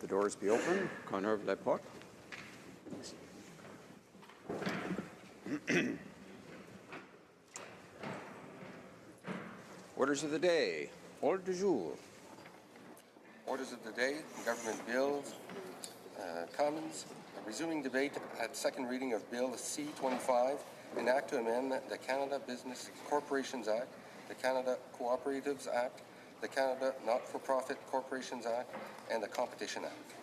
The doors be open. Conserve la porte. Orders of the day. Ordre du jour. Orders of the day, government bills, Commons, resuming debate at second reading of Bill C-25, an act to amend the Canada Business Corporations Act, the Canada Cooperatives Act, the Canada Not-for-Profit Corporations Act, and the Competition Act.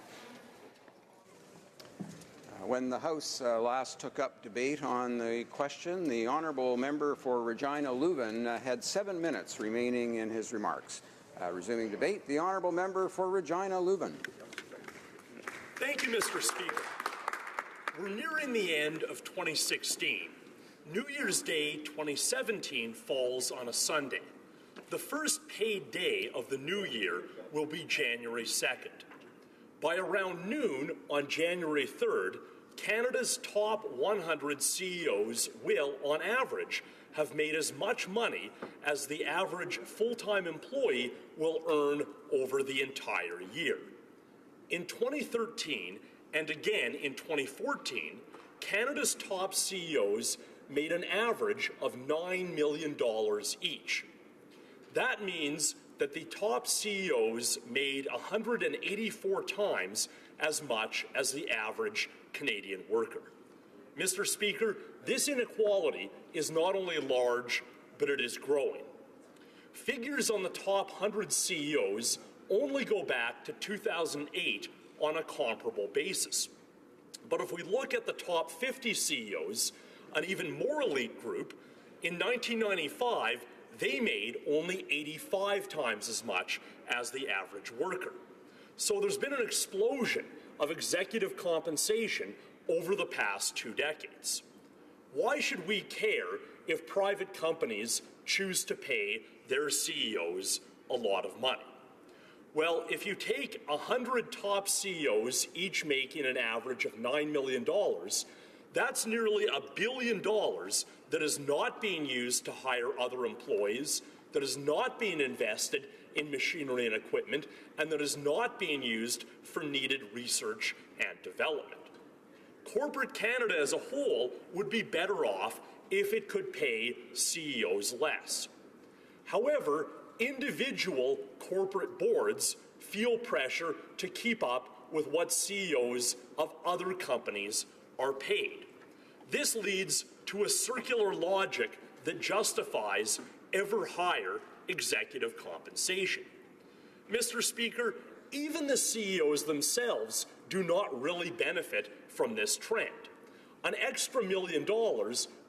When the House last took up debate on the question, the honourable member for Regina Leuven had 7 minutes remaining in his remarks. Resuming debate, the honourable member for Regina Leuven. Thank you, Mr. Speaker. We're nearing the end of 2016. New Year's Day 2017 falls on a Sunday. The first paid day of the new year will be January 2nd. By around noon on January 3rd, Canada's top 100 CEOs will, on average, have made as much money as the average full-time employee will earn over the entire year. In 2013 and again in 2014, Canada's top CEOs made an average of $9 million each. That means that the top CEOs made 184 times as much as the average Canadian worker. Mr. Speaker, this inequality is not only large, but it is growing. Figures on the top 100 CEOs only go back to 2008 on a comparable basis. But if we look at the top 50 CEOs, an even more elite group, in 1995, they made only 85 times as much as the average worker. So there's been an explosion of executive compensation over the past 2 decades. Why should we care if private companies choose to pay their CEOs a lot of money? Well, if you take 100 top CEOs, each making an average of $9 million, that's nearly $1 billion that is not being used to hire other employees, that is not being invested in machinery and equipment, and that is not being used for needed research and development. Corporate Canada as a whole would be better off if it could pay CEOs less. However, individual corporate boards feel pressure to keep up with what CEOs of other companies are paid. This leads to a circular logic that justifies ever higher executive compensation. Mr. Speaker, even the CEOs themselves do not really benefit from this trend. An extra $1 million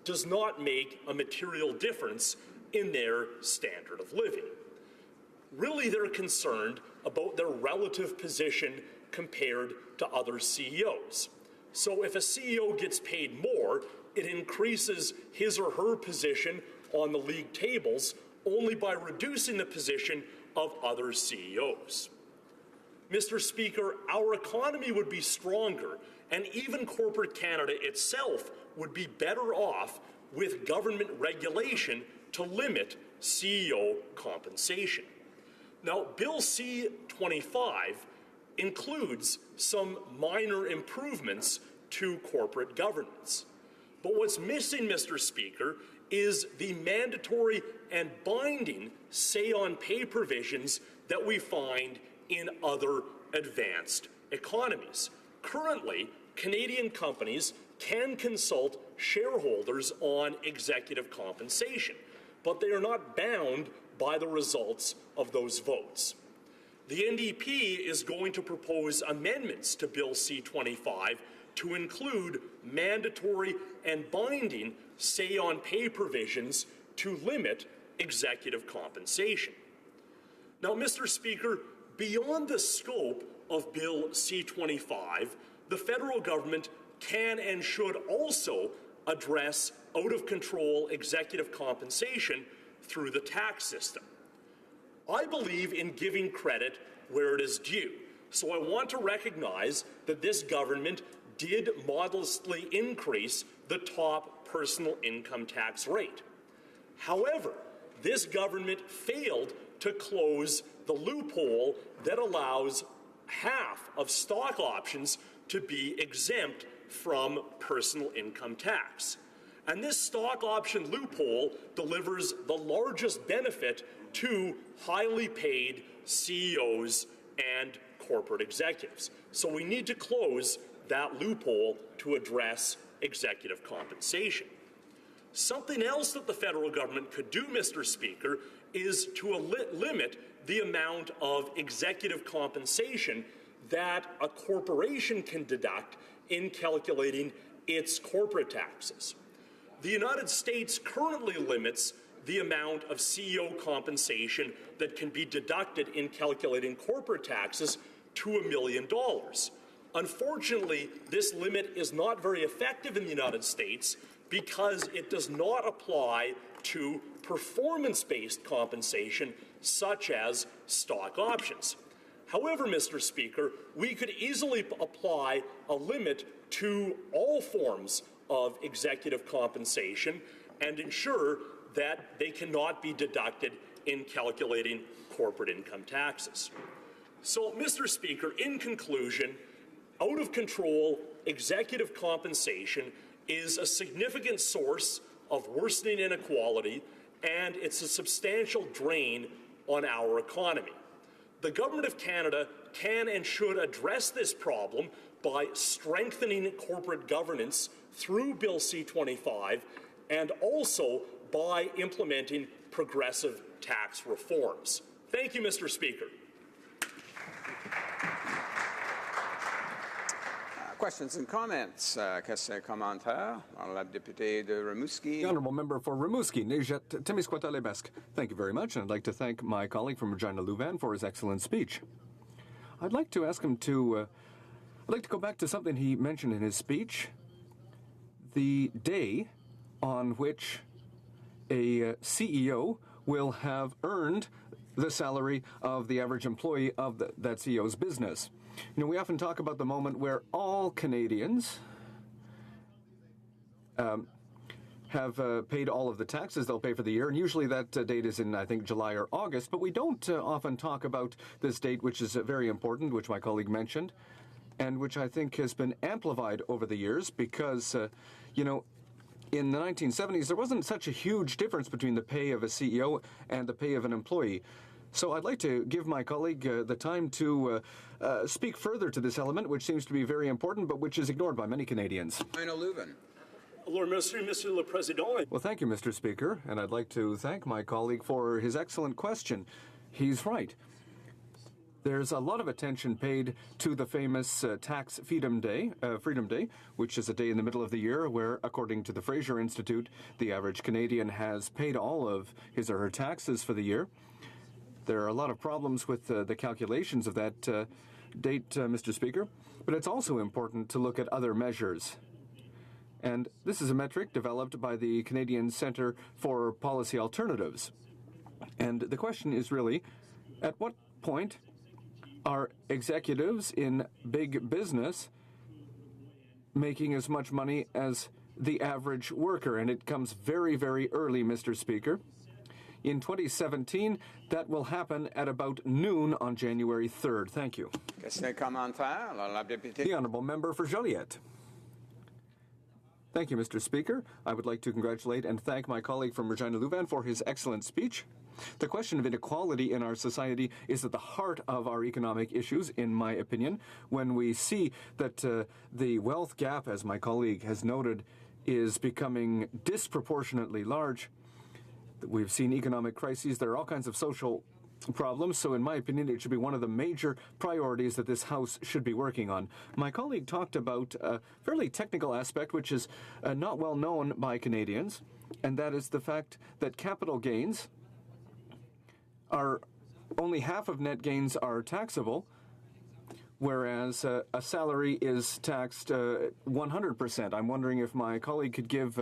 does not make a material difference in their standard of living. Really, they're concerned about their relative position compared to other CEOs. So if a CEO gets paid more, it increases his or her position on the league tables only by reducing the position of other CEOs. Mr. Speaker, our economy would be stronger, and even corporate Canada itself would be better off with government regulation to limit CEO compensation. Now, Bill C-25 includes some minor improvements to corporate governance. But what's missing, Mr. Speaker, is the mandatory and binding say-on-pay provisions that we find in other advanced economies. Currently, Canadian companies can consult shareholders on executive compensation, but they are not bound by the results of those votes. The NDP is going to propose amendments to Bill C-25 to include mandatory and binding say-on-pay provisions to limit executive compensation. Now, Mr. Speaker, beyond the scope of Bill C-25, the federal government can and should also address out-of-control executive compensation through the tax system. I believe in giving credit where it is due, so I want to recognize that this government did modestly increase the top personal income tax rate. However, this government failed to close the loophole that allows half of stock options to be exempt from personal income tax. And this stock option loophole delivers the largest benefit to highly paid CEOs and corporate executives. So we need to close that loophole to address executive compensation. Something else that the federal government could do, Mr. Speaker, is to limit the amount of executive compensation that a corporation can deduct in calculating its corporate taxes. The United States currently limits the amount of CEO compensation that can be deducted in calculating corporate taxes to $1 million. Unfortunately, this limit is not very effective in the United States because it does not apply to performance-based compensation such as stock options. However, Mr. Speaker, we could easily apply a limit to all forms of executive compensation and ensure that they cannot be deducted in calculating corporate income taxes. So, Mr. Speaker, in conclusion, out of control executive compensation is a significant source of worsening inequality, and it's a substantial drain on our economy. The Government of Canada can and should address this problem by strengthening corporate governance through Bill C-25 and also by implementing progressive tax reforms. Thank you, Mr. Speaker. Questions and comments. Questions et commentaires. La députée de Rimouski. The Honourable Member for Rimouski, Nejet Témiscouata-Lévesque. Thank you very much, and I'd like to thank my colleague from Regina Louvain for his excellent speech. I'd like to ask him to, I'd like to go back to something he mentioned in his speech. The day on which a CEO will have earned the salary of the average employee of that CEO's business. You know, we often talk about the moment where all Canadians have paid all of the taxes they'll pay for the year, and usually that date is in, I think, July or August, but we don't often talk about this date, which is very important, which my colleague mentioned, and which I think has been amplified over the years because, you know, in the 1970s, there wasn't such a huge difference between the pay of a CEO and the pay of an employee. So I'd like to give my colleague the time to speak further to this element, which seems to be very important, but which is ignored by many Canadians. Regina Louvain. Lord Monsieur le Président. Well, thank you, Mr. Speaker, and I'd like to thank my colleague for his excellent question. He's right. There's a lot of attention paid to the famous Tax Freedom Day, which is a day in the middle of the year where, according to the Fraser Institute, the average Canadian has paid all of his or her taxes for the year. There are a lot of problems with the calculations of that date, Mr. Speaker, but it's also important to look at other measures. And this is a metric developed by the Canadian Centre for Policy Alternatives. And the question is really, at what point are executives in big business making as much money as the average worker? And it comes very, very early, Mr. Speaker. In 2017, that will happen at about noon on January 3rd. Thank you. Questions et commentaires. La députée. The Honourable Member for Joliette. Thank you, Mr. Speaker. I would like to congratulate and thank my colleague from Regina Louvain for his excellent speech. The question of inequality in our society is at the heart of our economic issues, in my opinion, when we see that the wealth gap, as my colleague has noted, is becoming disproportionately large. We've seen economic crises. There are all kinds of social problems, so in my opinion, it should be one of the major priorities that this House should be working on. My colleague talked about a fairly technical aspect, which is not well known by Canadians, and that is the fact that capital gains are only half of net gains are taxable, whereas a salary is taxed 100%. I'm wondering if my colleague could give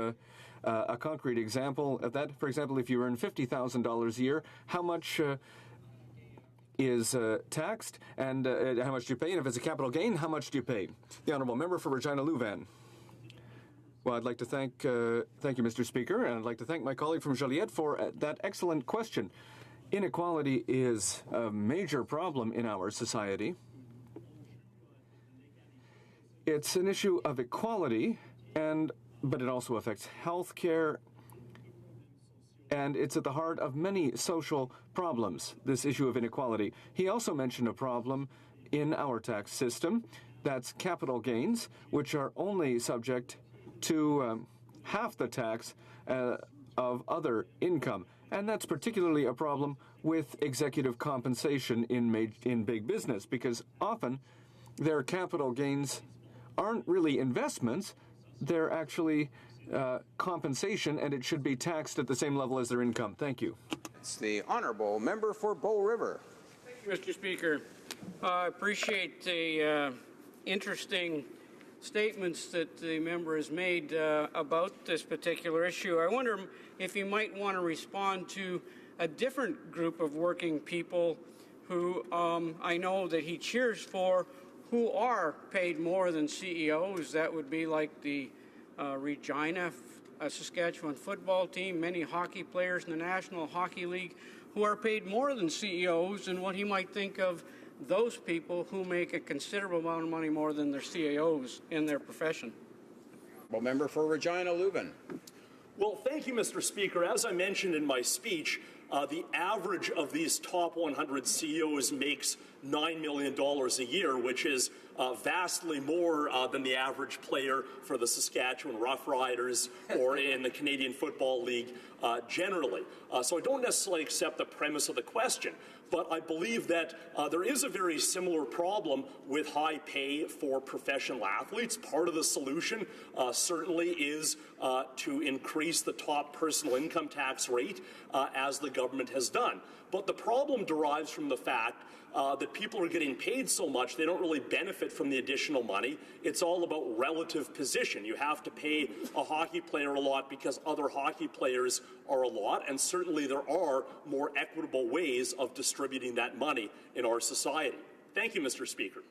a concrete example of that. For example, if you earn $50,000 a year, how much is taxed, and how much do you pay? And if it's a capital gain, how much do you pay? The Honourable Member for Regina Louvain. Well, I'd like to thank you, Mr. Speaker, and I'd like to thank my colleague from Joliette for that excellent question. Inequality is a major problem in our society, It's an issue of equality, but it also affects health care, and it's at the heart of many social problems, this issue of inequality. He also mentioned a problem in our tax system, that's capital gains, which are only subject to half the tax of other income. And that's particularly a problem with executive compensation in big business, because often their capital gains aren't really investments, they're actually compensation, and it should be taxed at the same level as their income. Thank you. It's the honourable member for Bow River. Thank you, Mr. Speaker. I appreciate the interesting statements that the member has made about this particular issue. I wonder if you might want to respond to a different group of working people who I know that he cheers for, who are paid more than CEOs. That would be like the Regina, Saskatchewan football team, many hockey players in the National Hockey League who are paid more than CEOs, and what he might think of those people who make a considerable amount of money more than their CEOs in their profession. Honourable member for Regina Leuven. Well, thank you, Mr. Speaker. As I mentioned in my speech, the average of these top 100 CEOs makes $9 million a year, which is vastly more than the average player for the Saskatchewan Roughriders or in the Canadian Football League generally. So I don't necessarily accept the premise of the question, but I believe that there is a very similar problem with high pay for professional athletes. Part of the solution certainly is to increase the top personal income tax rate, as the government has done. But the problem derives from the fact that people are getting paid so much they don't really benefit from the additional money. It's all about relative position. You have to pay a hockey player a lot because other hockey players are a lot, and certainly there are more equitable ways of distributing that money in our society. Thank you, Mr. Speaker.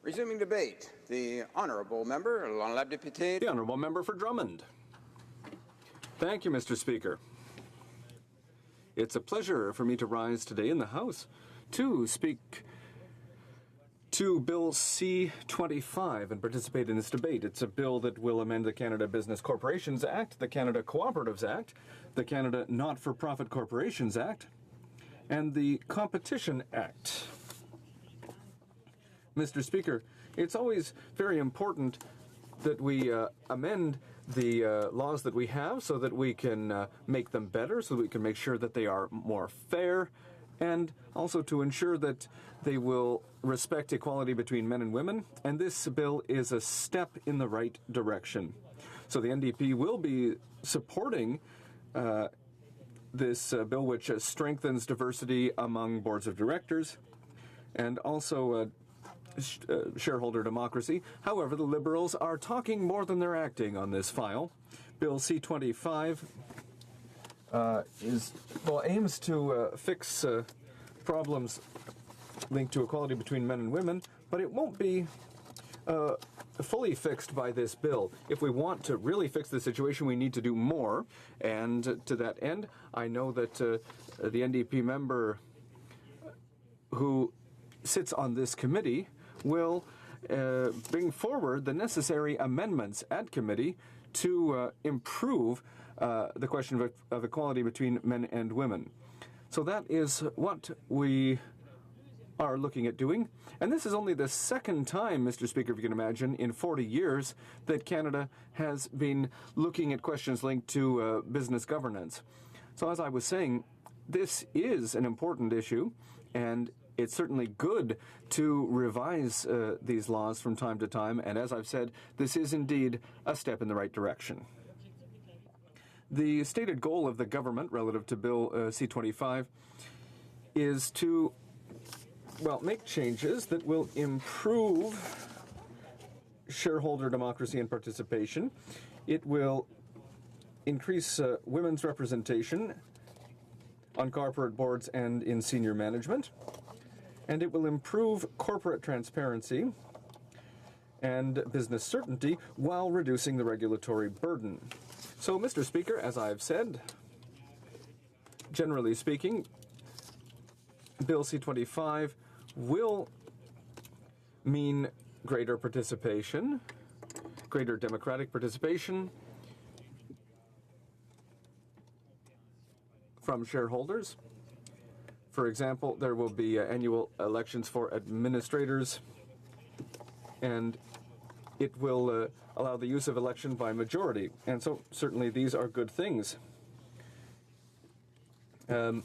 Resuming debate, the honourable member, la députée. The honourable member for Drummond. Thank you, Mr. Speaker. It's a pleasure for me to rise today in the House to speak to Bill C-25 and participate in this debate. It's a bill that will amend the Canada Business Corporations Act, the Canada Cooperatives Act, the Canada Not-for-Profit Corporations Act, and the Competition Act. Mr. Speaker, it's always very important that we amend the laws that we have so that we can make them better, so that we can make sure that they are more fair, and also to ensure that they will respect equality between men and women. And this bill is a step in the right direction. So the NDP will be supporting this bill, which strengthens diversity among boards of directors and also shareholder democracy. However, the Liberals are talking more than they're acting on this file. Bill C-25 aims to fix problems linked to equality between men and women, but it won't be fully fixed by this bill. If we want to really fix the situation, we need to do more. And to that end, I know that the NDP member who sits on this committee will bring forward the necessary amendments at committee to improve the question of equality between men and women. So that is what we are looking at doing. And this is only the second time, Mr. Speaker, if you can imagine, in 40 years that Canada has been looking at questions linked to business governance. So as I was saying, this is an important issue, and it's certainly good to revise these laws from time to time, and as I've said, this is indeed a step in the right direction. The stated goal of the government relative to Bill C-25 is to, make changes that will improve shareholder democracy and participation. It will increase women's representation on corporate boards and in senior management. And it will improve corporate transparency and business certainty while reducing the regulatory burden. So, Mr. Speaker, as I've said, generally speaking, Bill C-25 will mean greater participation, greater democratic participation from shareholders. For example, there will be annual elections for administrators, and it will allow the use of election by majority. And so certainly these are good things. And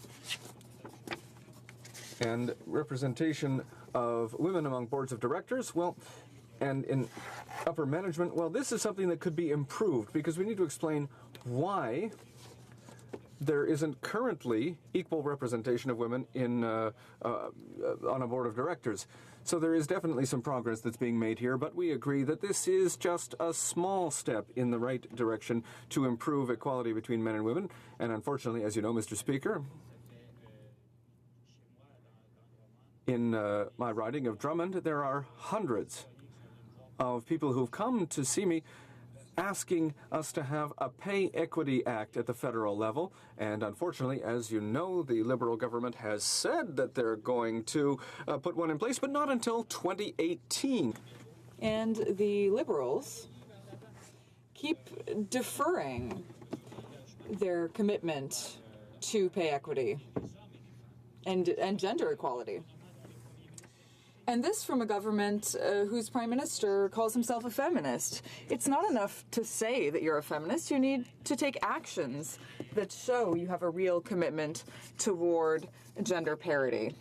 representation of women among boards of directors, well, and in upper management, well, this is something that could be improved because we need to explain why there isn't currently equal representation of women in on a board of directors. So there is definitely some progress that's being made here, but we agree that this is just a small step in the right direction to improve equality between men and women. And unfortunately, as you know, Mr. Speaker, in my riding of Drummond, there are hundreds of people who've come to see me asking us to have a Pay Equity Act at the federal level. And unfortunately, as you know, the Liberal government has said that they're going to put one in place, but not until 2018. And the Liberals keep deferring their commitment to pay equity and gender equality. And this from a government whose prime minister calls himself a feminist. It's not enough to say that you're a feminist. You need to take actions that show you have a real commitment toward gender parity.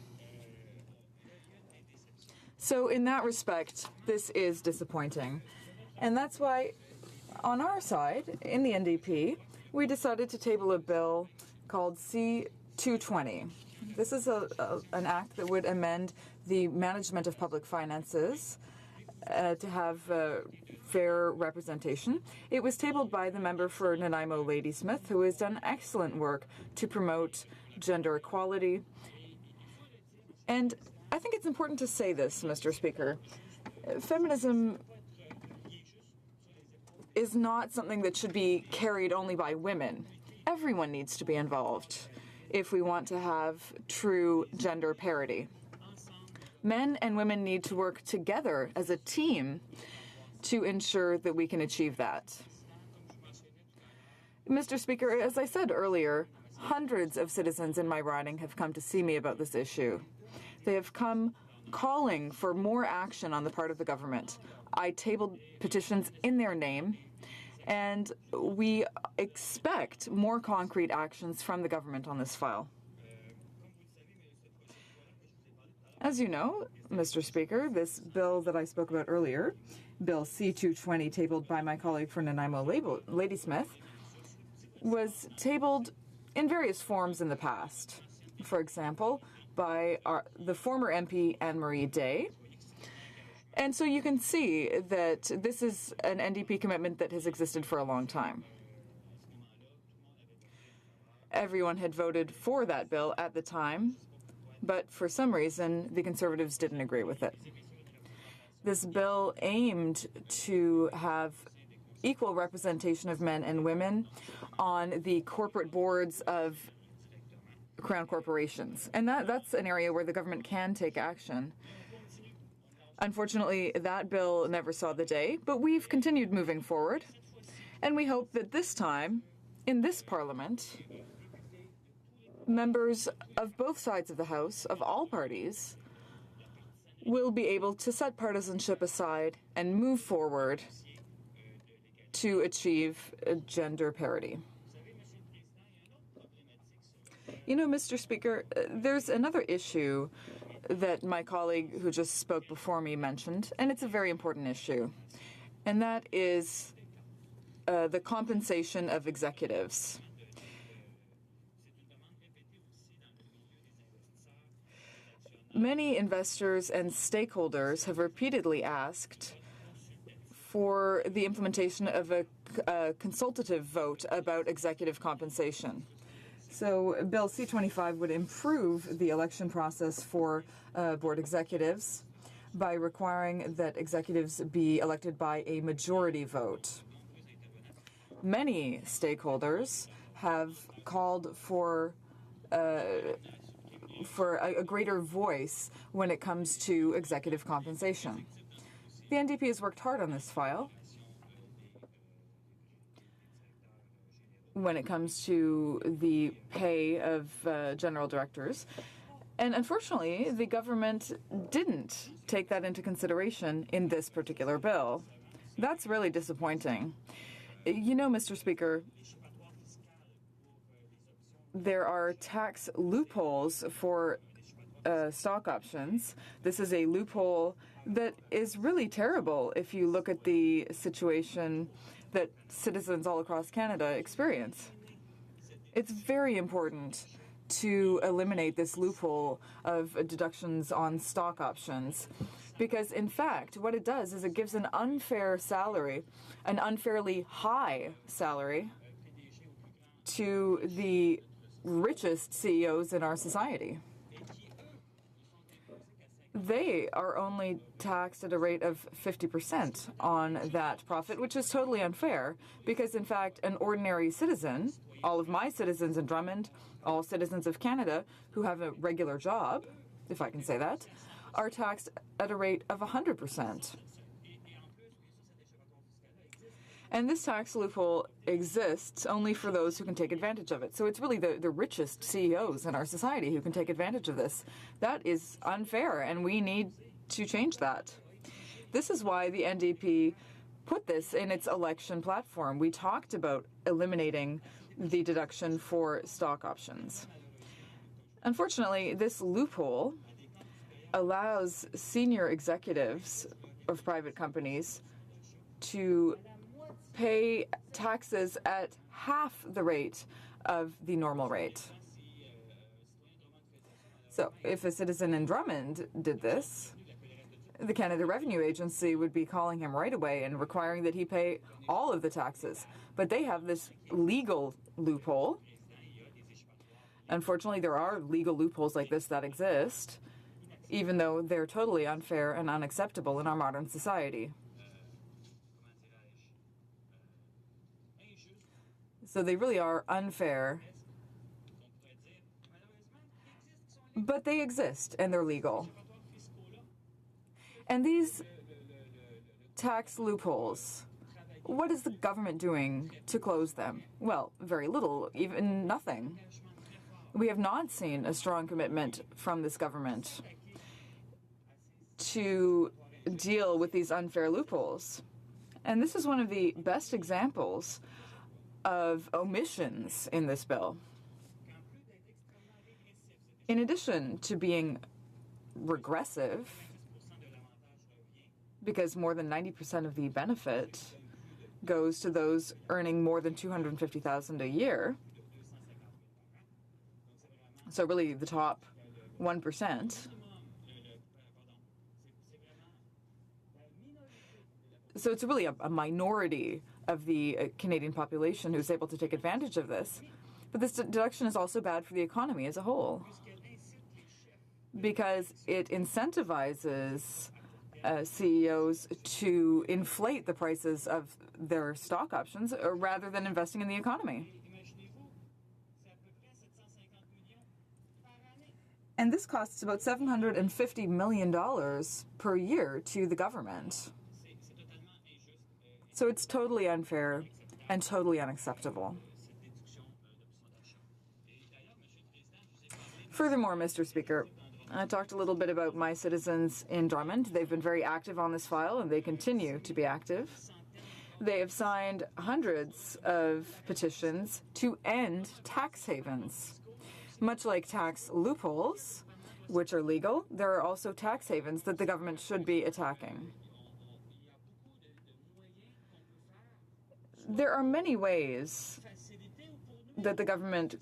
So in that respect, this is disappointing. And that's why, on our side, in the NDP, we decided to table a bill called C-220. This is an act that would amend the management of public finances to have fair representation. It was tabled by the member for Nanaimo Ladysmith, who has done excellent work to promote gender equality. And I think it's important to say this, Mr. Speaker. Feminism is not something that should be carried only by women. Everyone needs to be involved if we want to have true gender parity. Men and women need to work together as a team to ensure that we can achieve that. Mr. Speaker, as I said earlier, hundreds of citizens in my riding have come to see me about this issue. They have come calling for more action on the part of the government. I tabled petitions in their name, and we expect more concrete actions from the government on this file. As you know, Mr. Speaker, this bill that I spoke about earlier, Bill C-220, tabled by my colleague for Nanaimo Ladysmith, was tabled in various forms in the past. For example, by the former MP Anne-Marie Day. And so you can see that this is an NDP commitment that has existed for a long time. Everyone had voted for that bill at the time, but for some reason, the Conservatives didn't agree with it. This bill aimed to have equal representation of men and women on the corporate boards of Crown corporations. And that's an area where the government can take action. Unfortunately, that bill never saw the day, but we've continued moving forward. And we hope that this time, in this Parliament, members of both sides of the House, of all parties, will be able to set partisanship aside and move forward to achieve gender parity. You know, Mr. Speaker, there's another issue that my colleague who just spoke before me mentioned, and it's a very important issue, and that is the compensation of executives. Many investors and stakeholders have repeatedly asked for the implementation of a consultative vote about executive compensation. So Bill C-25 would improve the election process for board executives by requiring that executives be elected by a majority vote. Many stakeholders have called for a greater voice when it comes to executive compensation. The NDP has worked hard on this file when it comes to the pay of general directors. And unfortunately, the government didn't take that into consideration in this particular bill. That's really disappointing. You know, Mr. Speaker, there are tax loopholes for stock options. This is a loophole that is really terrible if you look at the situation that citizens all across Canada experience. It's very important to eliminate this loophole of deductions on stock options because, in fact, what it does is it gives an unfair salary, an unfairly high salary, to the richest CEOs in our society. They are only taxed at a rate of 50% on that profit, which is totally unfair because, in fact, an ordinary citizen, all of my citizens in Drummond, all citizens of Canada who have a regular job, if I can say that, are taxed at a rate of 100%. And this tax loophole exists only for those who can take advantage of it. So it's really the richest CEOs in our society who can take advantage of this. That is unfair, and we need to change that. This is why the NDP put this in its election platform. We talked about eliminating the deduction for stock options. Unfortunately, this loophole allows senior executives of private companies to pay taxes at half the rate of the normal rate. So if a citizen in Drummond did this, the Canada Revenue Agency would be calling him right away and requiring that he pay all of the taxes. But they have this legal loophole. Unfortunately, there are legal loopholes like this that exist, even though they're totally unfair and unacceptable in our modern society. So they really are unfair, but they exist and they're legal. And these tax loopholes, what is the government doing to close them? Well, very little, even nothing. We have not seen a strong commitment from this government to deal with these unfair loopholes. And this is one of the best examples of omissions in this bill. In addition to being regressive, because more than 90% of the benefit goes to those earning more than $250,000 a year, so really the top 1%. So it's really a minority of the Canadian population who's able to take advantage of this. But this deduction is also bad for the economy as a whole because it incentivizes CEOs to inflate the prices of their stock options rather than investing in the economy. And this costs about $750 million per year to the government. So it's totally unfair and totally unacceptable. Furthermore, Mr. Speaker, I talked a little bit about my citizens in Drummond. They've been very active on this file, and they continue to be active. They have signed hundreds of petitions to end tax havens. Much like tax loopholes, which are legal, there are also tax havens that the government should be attacking. There are many ways that the government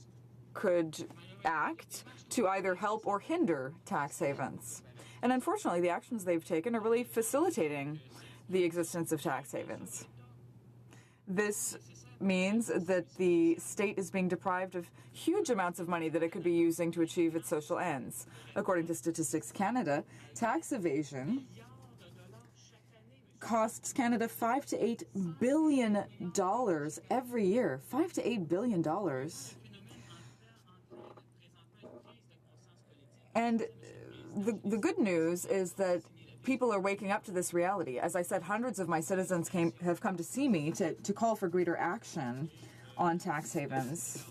could act to either help or hinder tax havens. And unfortunately, the actions they've taken are really facilitating the existence of tax havens. This means that the state is being deprived of huge amounts of money that it could be using to achieve its social ends. According to Statistics Canada, tax evasion costs Canada $5 to $8 billion every year. $5 to $8 billion. And the good news is that people are waking up to this reality. As I said, hundreds of my citizens have come to see me to call for greater action on tax havens.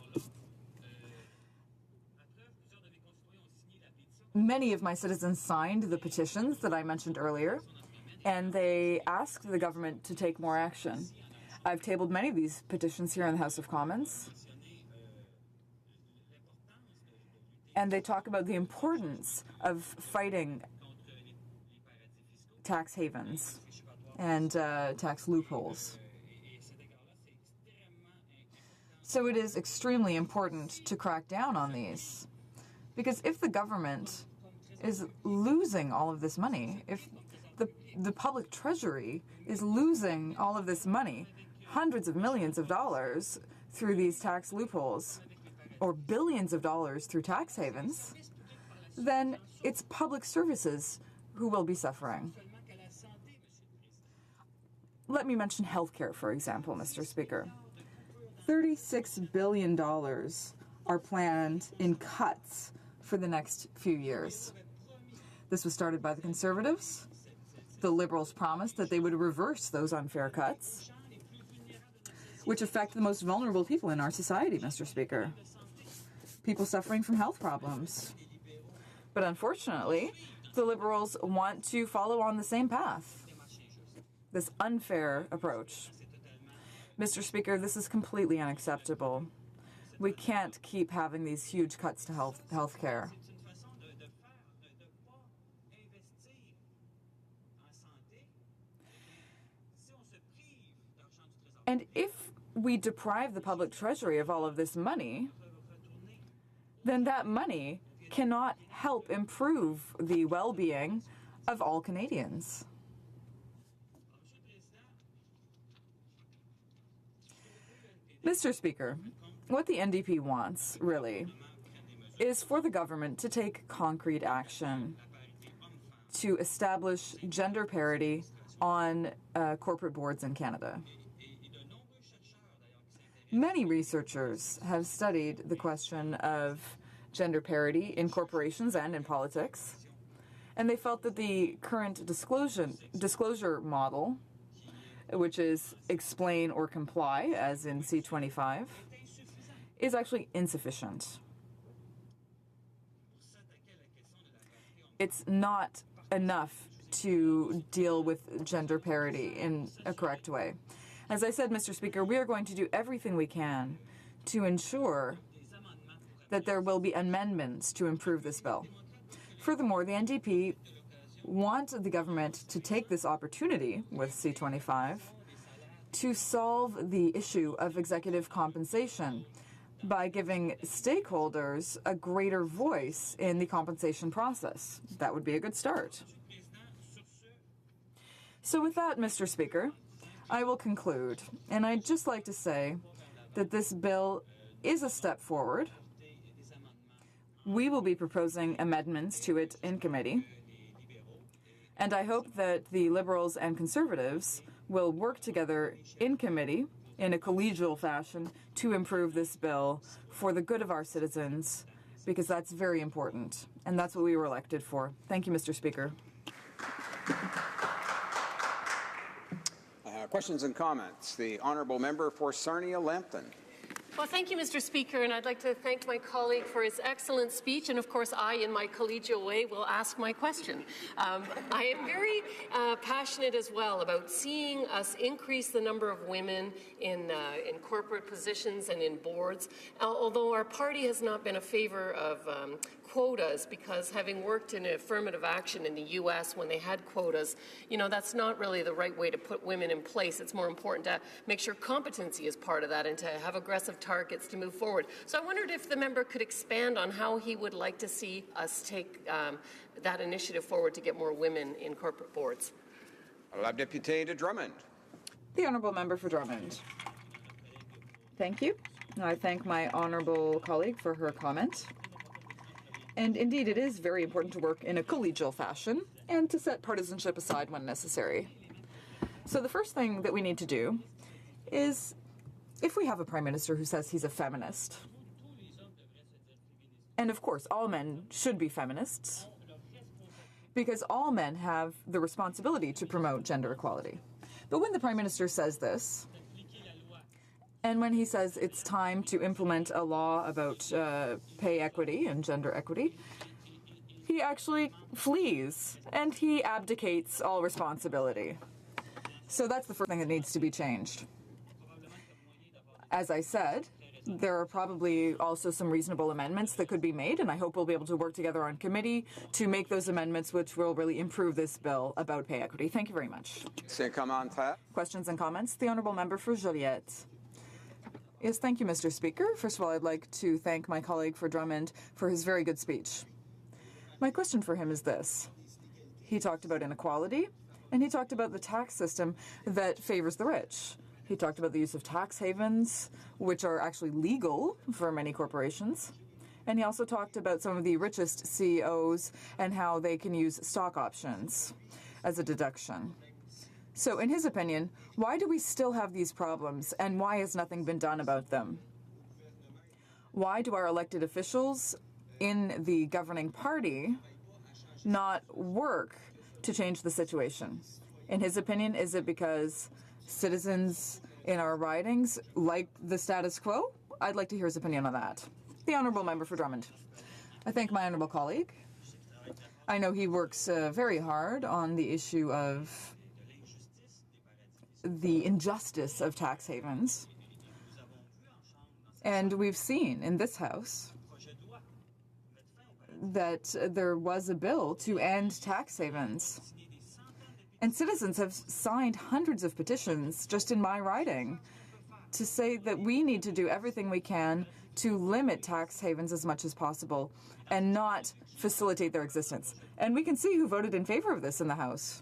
Many of my citizens signed the petitions that I mentioned earlier, and they asked the government to take more action. I've tabled many of these petitions here in the House of Commons, and they talk about the importance of fighting tax havens and tax loopholes. So it is extremely important to crack down on these, because if the government is losing all of this money, if the public treasury is losing all of this money, hundreds of millions of dollars through these tax loopholes, or billions of dollars through tax havens, then it's public services who will be suffering. Let me mention healthcare, for example, Mr. Speaker. $36 billion are planned in cuts for the next few years. This was started by the Conservatives. The Liberals promised that they would reverse those unfair cuts, which affect the most vulnerable people in our society, Mr. Speaker. People suffering from health problems. But unfortunately, the Liberals want to follow on the same path, this unfair approach. Mr. Speaker, this is completely unacceptable. We can't keep having these huge cuts to health care. And if we deprive the public treasury of all of this money, then that money cannot help improve the well-being of all Canadians. Mr. Speaker, what the NDP wants, really, is for the government to take concrete action to establish gender parity on corporate boards in Canada. Many researchers have studied the question of gender parity in corporations and in politics, and they felt that the current disclosure model, which is explain or comply, as in C-25, is actually insufficient. It's not enough to deal with gender parity in a correct way. As I said, Mr. Speaker, we are going to do everything we can to ensure that there will be amendments to improve this bill. Furthermore, the NDP want the government to take this opportunity with C-25 to solve the issue of executive compensation by giving stakeholders a greater voice in the compensation process. That would be a good start. So with that, Mr. Speaker, I will conclude, and I'd just like to say that this bill is a step forward. We will be proposing amendments to it in committee, and I hope that the Liberals and Conservatives will work together in committee in a collegial fashion to improve this bill for the good of our citizens, because that's very important, and that's what we were elected for. Thank you, Mr. Speaker. Questions and comments. The honourable member for Sarnia-Lambton. Well, thank you, Mr. Speaker, and I'd like to thank my colleague for his excellent speech, and of course I, in my collegial way, will ask my question. I am very passionate as well about seeing us increase the number of women in corporate positions and in boards, although our party has not been a favour of quotas, because having worked in affirmative action in the U.S. when they had quotas, you know, that's not really the right way to put women in place. It's more important to make sure competency is part of that and to have aggressive targets to move forward. So I wondered if the member could expand on how he would like to see us take that initiative forward to get more women in corporate boards. La députée de Drummond. The honourable member for Drummond. Thank you. I thank my honourable colleague for her comment. And indeed, it is very important to work in a collegial fashion and to set partisanship aside when necessary. So the first thing that we need to do is, if we have a prime minister who says he's a feminist, and of course all men should be feminists, because all men have the responsibility to promote gender equality. But when the Prime Minister says this, and when he says it's time to implement a law about pay equity and gender equity, he actually flees and he abdicates all responsibility. So that's the first thing that needs to be changed. As I said, there are probably also some reasonable amendments that could be made, and I hope we'll be able to work together on committee to make those amendments which will really improve this bill about pay equity. Thank you very much. Questions and comments? The Honourable Member for Joliette. Yes, thank you, Mr. Speaker. First of all, I'd like to thank my colleague for Drummond for his very good speech. My question for him is this. He talked about inequality, and he talked about the tax system that favors the rich. He talked about the use of tax havens, which are actually legal for many corporations. And he also talked about some of the richest CEOs and how they can use stock options as a deduction. So in his opinion, why do we still have these problems, and why has nothing been done about them? Why do our elected officials in the governing party not work to change the situation? In his opinion, is it because citizens in our ridings like the status quo? I'd like to hear his opinion on that. The Honourable Member for Drummond. I thank my honourable colleague. I know he works very hard on the issue of the injustice of tax havens. And we've seen in this House that there was a bill to end tax havens. And citizens have signed hundreds of petitions just in my riding to say that we need to do everything we can to limit tax havens as much as possible and not facilitate their existence. And we can see who voted in favor of this in the House.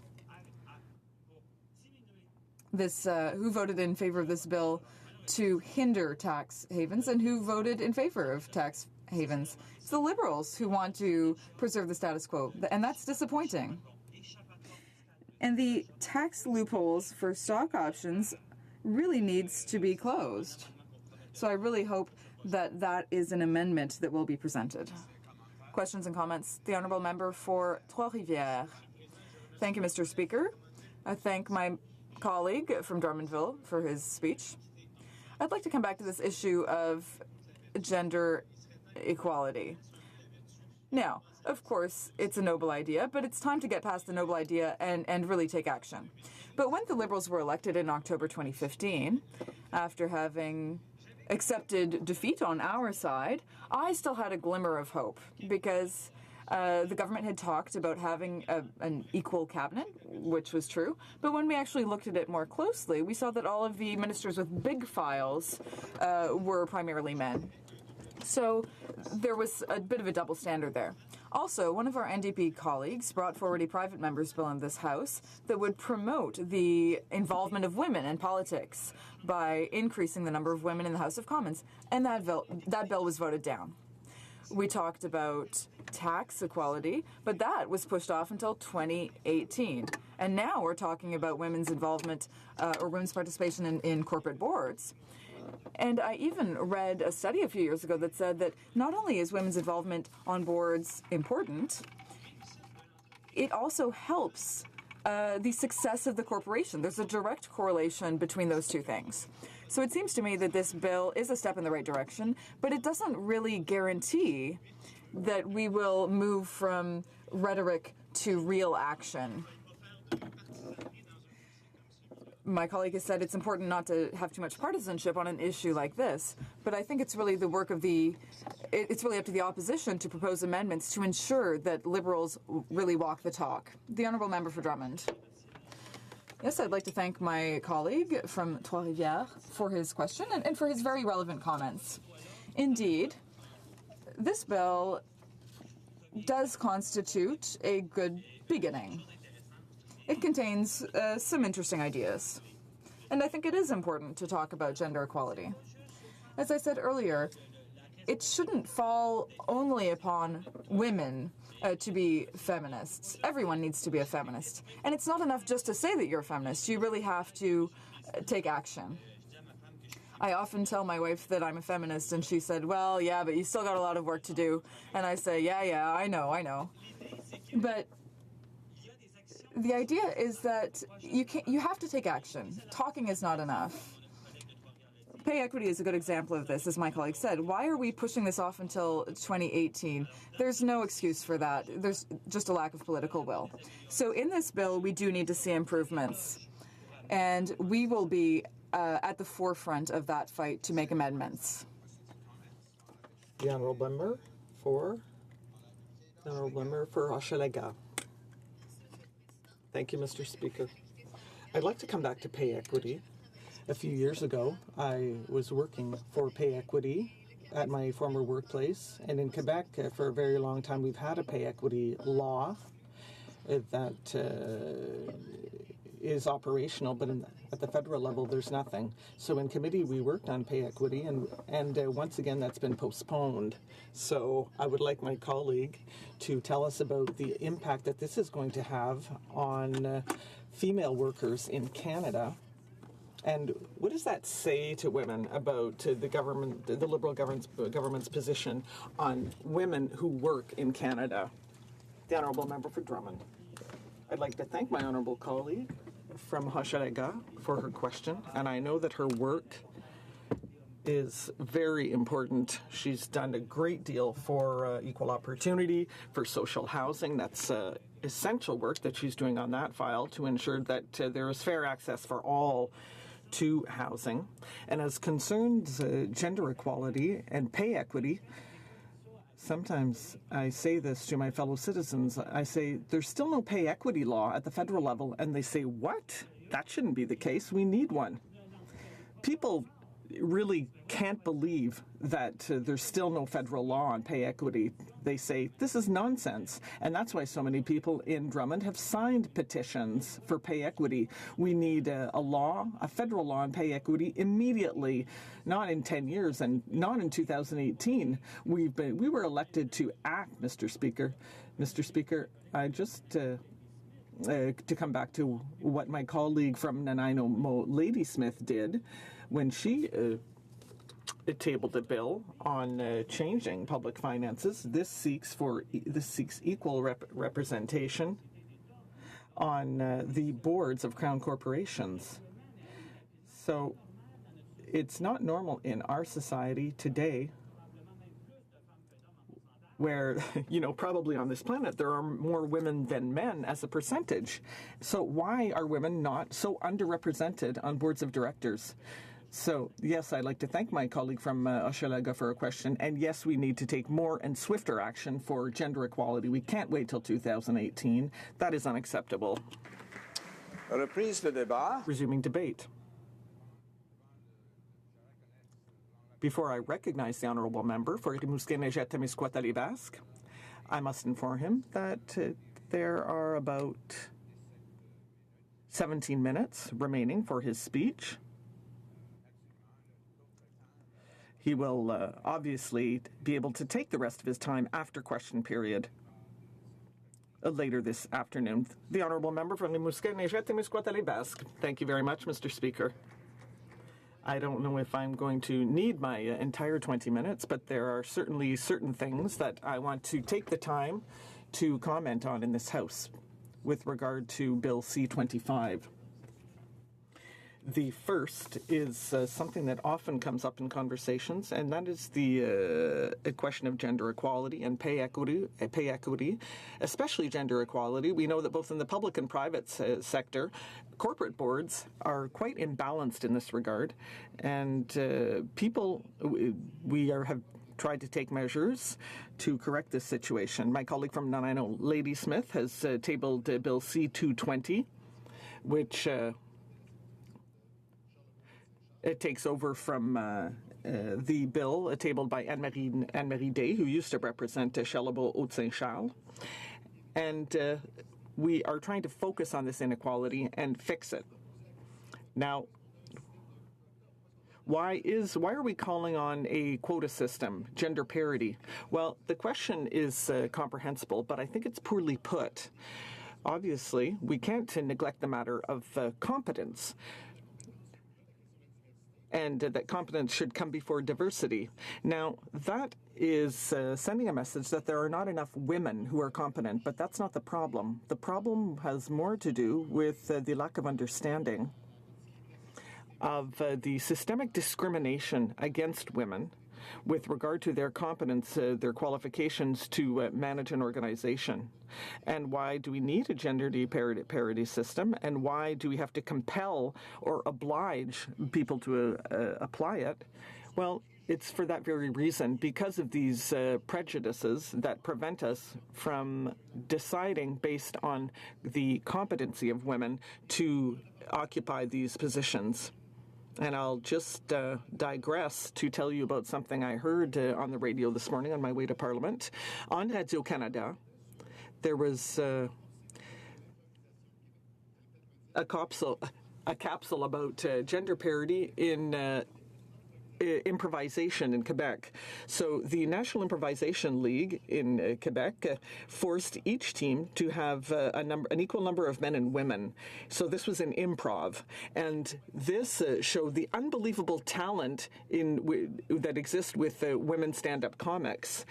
Who voted in favor of this bill to hinder tax havens and who voted in favor of tax havens. It's the Liberals who want to preserve the status quo, and that's disappointing. And the tax loopholes for stock options really needs to be closed. So I really hope that that is an amendment that will be presented. Questions and comments? The Honourable Member for Trois-Rivières. Thank you, Mr. Speaker. I thank my colleague from Drummondville for his speech. I'd like to come back to this issue of gender equality. Now, of course, it's a noble idea, but it's time to get past the noble idea and really take action. But when the Liberals were elected in October 2015, after having accepted defeat on our side, I still had a glimmer of hope because the government had talked about having an equal cabinet, which was true. But when we actually looked at it more closely, we saw that all of the ministers with big files were primarily men. So there was a bit of a double standard there. Also, one of our NDP colleagues brought forward a private member's bill in this House that would promote the involvement of women in politics by increasing the number of women in the House of Commons, and that bill was voted down. We talked about tax equality, but that was pushed off until 2018. And now we're talking about women's involvement or women's participation in corporate boards. And I even read a study a few years ago that said that not only is women's involvement on boards important, it also helps the success of the corporation. There's a direct correlation between those two things. So it seems to me that this bill is a step in the right direction, but it doesn't really guarantee that we will move from rhetoric to real action. My colleague has said it's important not to have too much partisanship on an issue like this, but I think it's really the work of it's really up to the opposition to propose amendments to ensure that Liberals really walk the talk. The Honourable Member for Drummond. Yes, I'd like to thank my colleague from Trois-Rivières for his question and for his very relevant comments. Indeed, this bill does constitute a good beginning. It contains some interesting ideas, and I think it is important to talk about gender equality. As I said earlier, it shouldn't fall only upon women to be feminists. Everyone needs to be a feminist. And it's not enough just to say that you're a feminist. You really have to take action. I often tell my wife that I'm a feminist, and she said, well, yeah, but you still got a lot of work to do. And I say, yeah, I know. But the idea is that you have to take action. Talking is not enough. Pay equity is a good example of this, as my colleague said. Why are we pushing this off until 2018? There's no excuse for that. There's just a lack of political will. So in this bill, we do need to see improvements. And we will be at the forefront of that fight to make amendments. The Honourable Member for Hochelaga. Thank you, Mr. Speaker. I'd like to come back to pay equity. A few years ago, I was working for pay equity at my former workplace, and in Quebec, for a very long time, we've had a pay equity law that is operational, but at the federal level, there's nothing. So in committee, we worked on pay equity, and once again, that's been postponed. So I would like my colleague to tell us about the impact that this is going to have on female workers in Canada. And what does that say to women about the government, the Liberal government's position on women who work in Canada? The Honourable Member for Drummond. I'd like to thank my honourable colleague from Hochelaga for her question, and I know that her work is very important. She's done a great deal for equal opportunity, for social housing. That's essential work that she's doing on that file to ensure that there is fair access for all to housing. And as concerns gender equality and pay equity, sometimes I say this to my fellow citizens. I say, there's still no pay equity law at the federal level. And they say, what? That shouldn't be the case. We need one. People really can't believe that there's still no federal law on pay equity. They say, this is nonsense. And that's why so many people in Drummond have signed petitions for pay equity. We need a law, a federal law on pay equity immediately, not in 10 years and not in 2018. We were elected to act, Mr. Speaker. Mr. Speaker, I just... to come back to what my colleague from Nanaimo, Ladysmith, did when she tabled a bill on changing public finances. This seeks equal representation on the boards of Crown corporations. So it's not normal in our society today, where, probably on this planet, there are more women than men as a percentage. So why are women not so underrepresented on boards of directors? So, yes, I'd like to thank my colleague from Hochelaga for a question. And yes, we need to take more and swifter action for gender equality. We can't wait till 2018. That is unacceptable. Reprise de débat. Resuming debate. Before I recognize the honourable member for Rimouski-Neigette-Témiscouata-Lévesque, I must inform him that there are about 17 minutes remaining for his speech. He will obviously be able to take the rest of his time after question period later this afternoon. The honourable member from Rimouski-Neigette-Témiscouata-Lévesque. Thank you very much, Mr. Speaker. I don't know if I'm going to need my entire 20 minutes, but there are certainly certain things that I want to take the time to comment on in this House with regard to Bill C-25. The first is something that often comes up in conversations, and that is the question of gender equality and pay equity, especially gender equality. We know that both in the public and private sector, corporate boards are quite imbalanced in this regard, and have tried to take measures to correct this situation. My colleague from Nanaimo, Ladysmith, has tabled Bill C-220, which it takes over from the bill tabled by Anne-Marie Day, who used to represent Charlebourg-Haute-Saint-Charles. And we are trying to focus on this inequality and fix it. Now, why are we calling on a quota system, gender parity? Well, the question is comprehensible, but I think it's poorly put. Obviously, we can't neglect the matter of competence. and that competence should come before diversity. Now, that is sending a message that there are not enough women who are competent, but that's not the problem. The problem has more to do with the lack of understanding of the systemic discrimination against women with regard to their competence, their qualifications to manage an organization. And why do we need a gender parity system? And why do we have to compel or oblige people to apply it? Well, it's for that very reason, because of these prejudices that prevent us from deciding based on the competency of women to occupy these positions. And I'll just digress to tell you about something I heard on the radio this morning on my way to Parliament. On Radio-Canada, there was a capsule about gender parity in improvisation in Quebec. So the National Improvisation League in Quebec forced each team to have an equal number of men and women. So this was an improv, and this showed the unbelievable talent that exists with women stand-up comics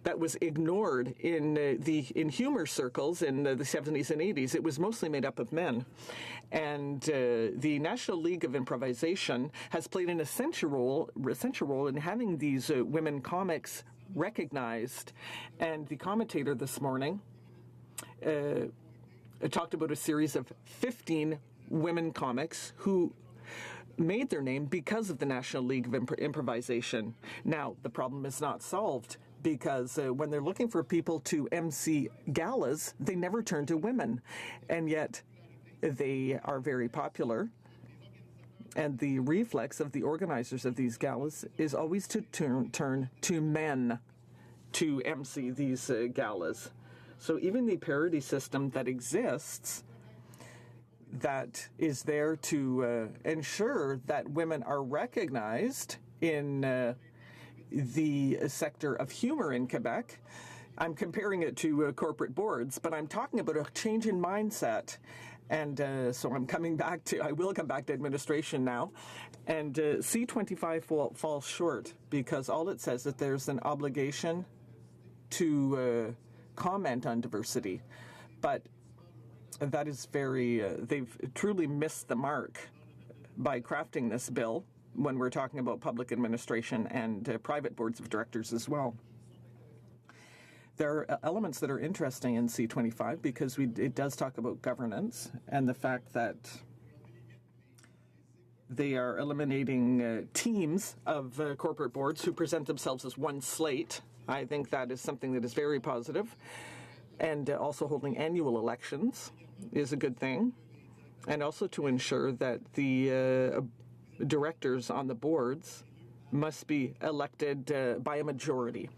that was ignored in humor circles in the 70s and 80s. It was mostly made up of men. And the National League of Improvisation has played an essential role in having these women comics recognized. And the commentator this morning talked about a series of 15 women comics who made their name because of the National League of Improvisation. Now, the problem is not solved, because when they're looking for people to MC galas, they never turn to women. And yet they are very popular. And the reflex of the organizers of these galas is always to turn to men to MC these galas. So even the parity system that exists, that is there to ensure that women are recognized in the sector of humor in Quebec. I'm comparing it to corporate boards, but I'm talking about a change in mindset. And so I will come back to administration now. And C-25 falls short because all it says is that there's an obligation to comment on diversity. But that is they've truly missed the mark by crafting this bill when we're talking about public administration and private boards of directors as well. There are elements that are interesting in C-25 because it does talk about governance and the fact that they are eliminating teams of corporate boards who present themselves as one slate. I think that is something that is very positive. And also holding annual elections is a good thing. And also to ensure that the directors on the boards must be elected by a majority.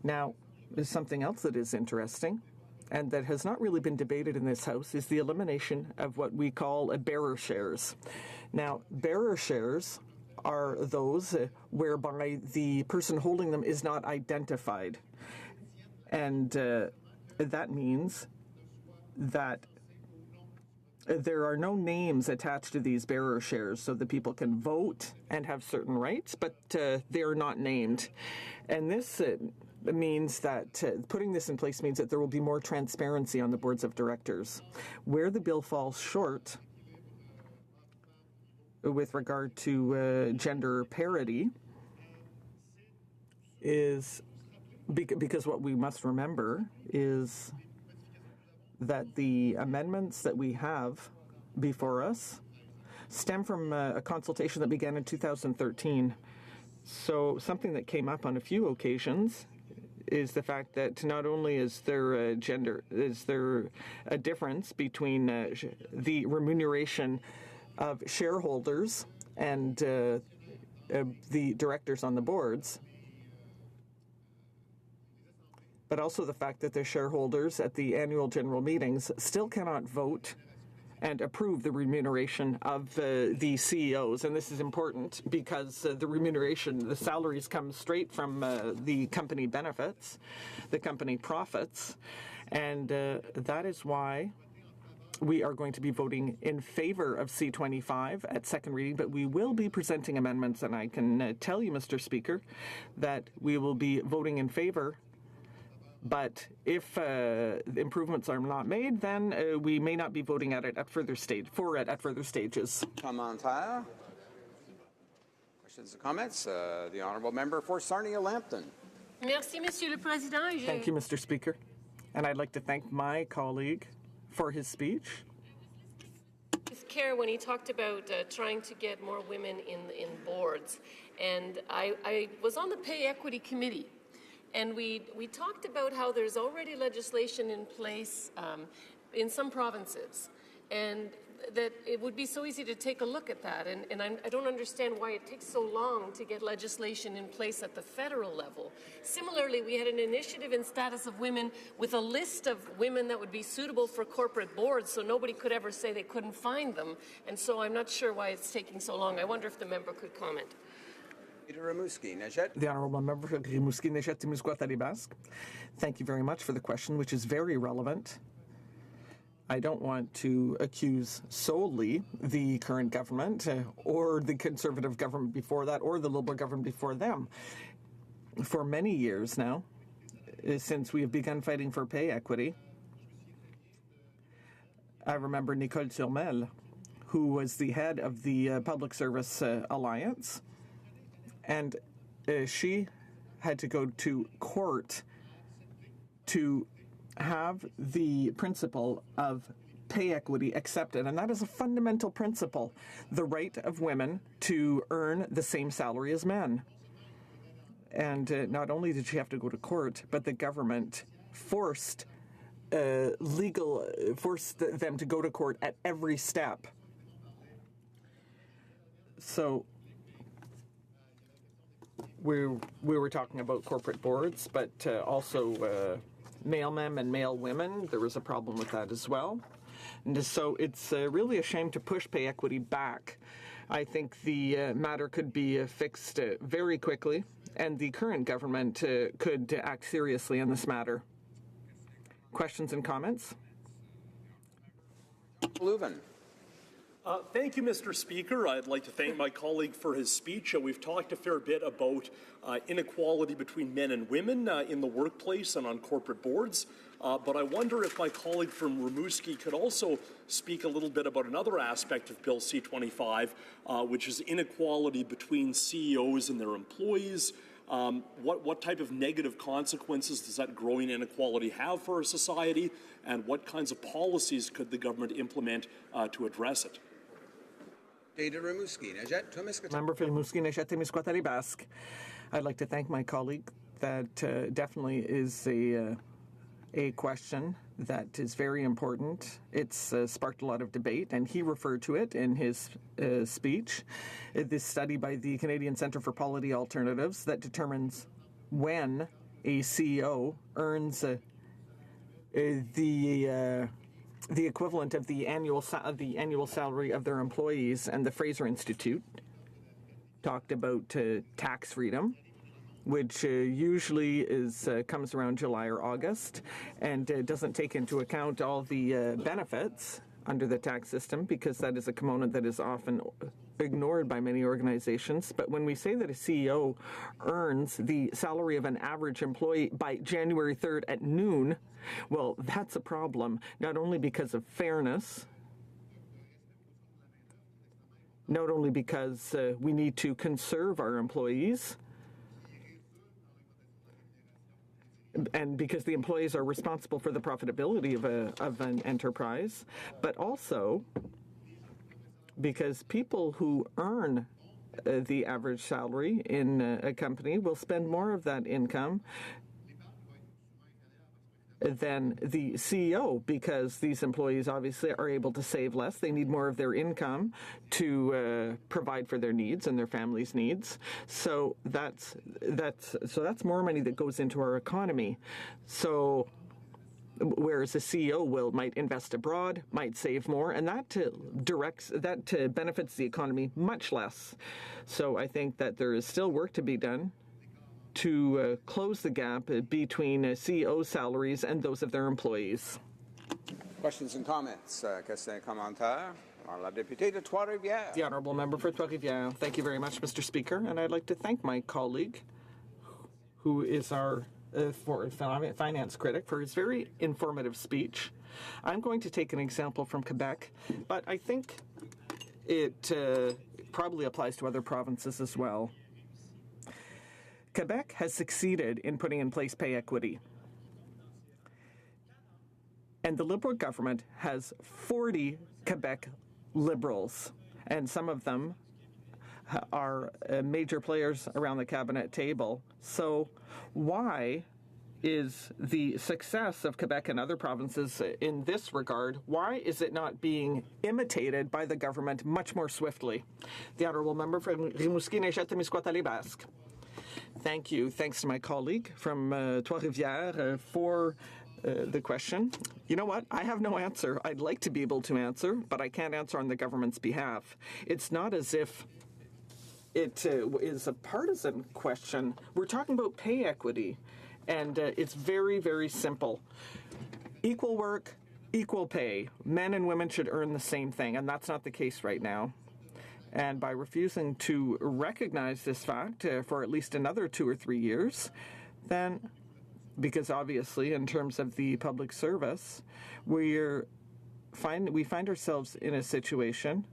Now, there's something else that is interesting and that has not really been debated in this House is the elimination of what we call bearer shares. Now, bearer shares are those whereby the person holding them is not identified. And that means that there are no names attached to these bearer shares so that people can vote and have certain rights, but they are not named. And this means that putting this in place means that there will be more transparency on the boards of directors. Where the bill falls short with regard to gender parity is because what we must remember is that the amendments that we have before us stem from a consultation that began in 2013. So something that came up on a few occasions is the fact that not only is there a difference between the remuneration of shareholders and the directors on the boards, but also the fact that the shareholders at the annual general meetings still cannot vote and approve the remuneration of the CEOs. And this is important because the remuneration, the salaries come straight from the company benefits, the company profits. And that is why we are going to be voting in favor of C-25 at second reading, but we will be presenting amendments, and I can tell you, Mr. Speaker, that we will be voting in favor. But if improvements are not made, then we may not be voting at it at further stages. Commentaire? Questions or comments? The honourable member for Sarnia-Lambton. Merci, Monsieur le Président. Thank you, Mr. Speaker. And I'd like to thank my colleague for his speech. With care when he talked about trying to get more women in boards. And I was on the Pay Equity Committee, and we talked about how there's already legislation in place in some provinces, and that it would be so easy to take a look at that. And I don't understand why it takes so long to get legislation in place at the federal level. Similarly, we had an initiative in Status of Women with a list of women that would be suitable for corporate boards, so nobody could ever say they couldn't find them. And so I'm not sure why it's taking so long. I wonder if the member could comment. The Honourable Member for Rimouski Nejet Témiscouata Basque. Thank you very much for the question, which is very relevant. I don't want to accuse solely the current government or the Conservative government before that or the Liberal government before them. For many years now, since we have begun fighting for pay equity, I remember Nicole Turmel, who was the head of the Public Service Alliance, and she had to go to court to have the principle of pay equity accepted, and that is a fundamental principle, the right of women to earn the same salary as men. And not only did she have to go to court, but the government forced them to go to court at every step. So we were talking about corporate boards, but also male men and male women. There was a problem with that as well. And so it's really a shame to push pay equity back. I think the matter could be fixed very quickly, and the current government could act seriously in this matter. Questions and comments? Leuven. Thank you, Mr. Speaker. I'd like to thank my colleague for his speech. We've talked a fair bit about inequality between men and women in the workplace and on corporate boards. But I wonder if my colleague from Rimouski could also speak a little bit about another aspect of Bill C-25, which is inequality between CEOs and their employees. What type of negative consequences does that growing inequality have for our society, and what kinds of policies could the government implement to address it? Member for Rimouski Nejet Témiscouata Basque. I'd like to thank my colleague. That definitely is a question that is very important. It's sparked a lot of debate, and he referred to it in his speech. This study by the Canadian Centre for Policy Alternatives that determines when a CEO earns the equivalent of the annual salary of their employees, and the Fraser Institute talked about tax freedom, which usually comes around July or August, and doesn't take into account all the benefits under the tax system, because that is a component that is often ignored by many organizations. But when we say that a CEO earns the salary of an average employee by January 3rd at noon, well, that's a problem, not only because of fairness, not only because we need to conserve our employees, and because the employees are responsible for the profitability of an enterprise, but also because people who earn the average salary in a company will spend more of that income than the CEO, because these employees obviously are able to save less. They need more of their income to provide for their needs and their families' needs. So that's more money that goes into our economy. So whereas a CEO might invest abroad, might save more, and that benefits the economy much less. So I think that there is still work to be done to close the gap between CEO salaries and those of their employees. Questions and comments? Questions et commentaires? Alors, la députée de Trois-Rivières. The Honourable Member for Trois-Rivières. Thank you very much, Mr. Speaker, and I'd like to thank my colleague, who is our finance critic, for his very informative speech. I'm going to take an example from Quebec, but I think it probably applies to other provinces as well. Quebec has succeeded in putting in place pay equity. And the Liberal government has 40 Quebec Liberals, and some of them are major players around the cabinet table. So why is the success of Quebec and other provinces in this regard, why is it not being imitated by the government much more swiftly? The Honourable Member from Rimouski-Neigette-Témiscouata-Les-Basques. Thank you. Thanks to my colleague from Trois-Rivières for the question. You know what? I have no answer. I'd like to be able to answer, but I can't answer on the government's behalf. It's not as if it is a partisan question. We're talking about pay equity, and it's very, very simple. Equal work, equal pay. Men and women should earn the same thing, and that's not the case right now. And by refusing to recognize this fact for at least another 2 or 3 years, then, because obviously in terms of the public service, we find ourselves in a situation,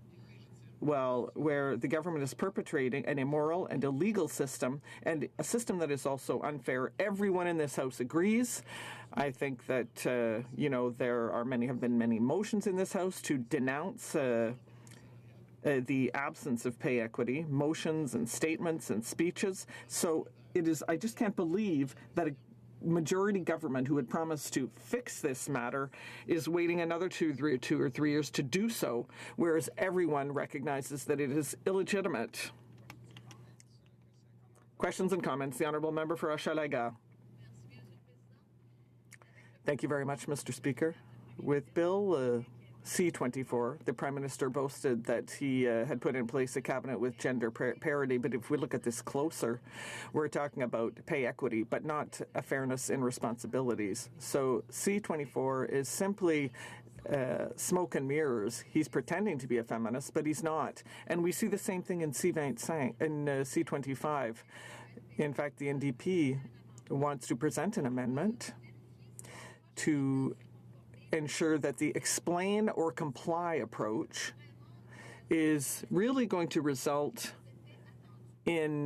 well, where the government is perpetrating an immoral and illegal system, and a system that is also unfair. Everyone in this House agrees. I think that, have been many motions in this House to denounce the absence of pay equity, motions and statements and speeches. So I just can't believe that a majority government who had promised to fix this matter is waiting another 2 or 3 years to do so, whereas everyone recognizes that it is illegitimate. Questions and comments. The Honourable Member for Hochelaga. Thank you very much, Mr. Speaker. With Bill C-24, the Prime Minister boasted that he had put in place a cabinet with gender parity, but if we look at this closer, we're talking about pay equity, but not a fairness in responsibilities. So C-24 is simply smoke and mirrors. He's pretending to be a feminist, but he's not. And we see the same thing in C-25. In fact, the NDP wants to present an amendment to ensure that the explain or comply approach is really going to result in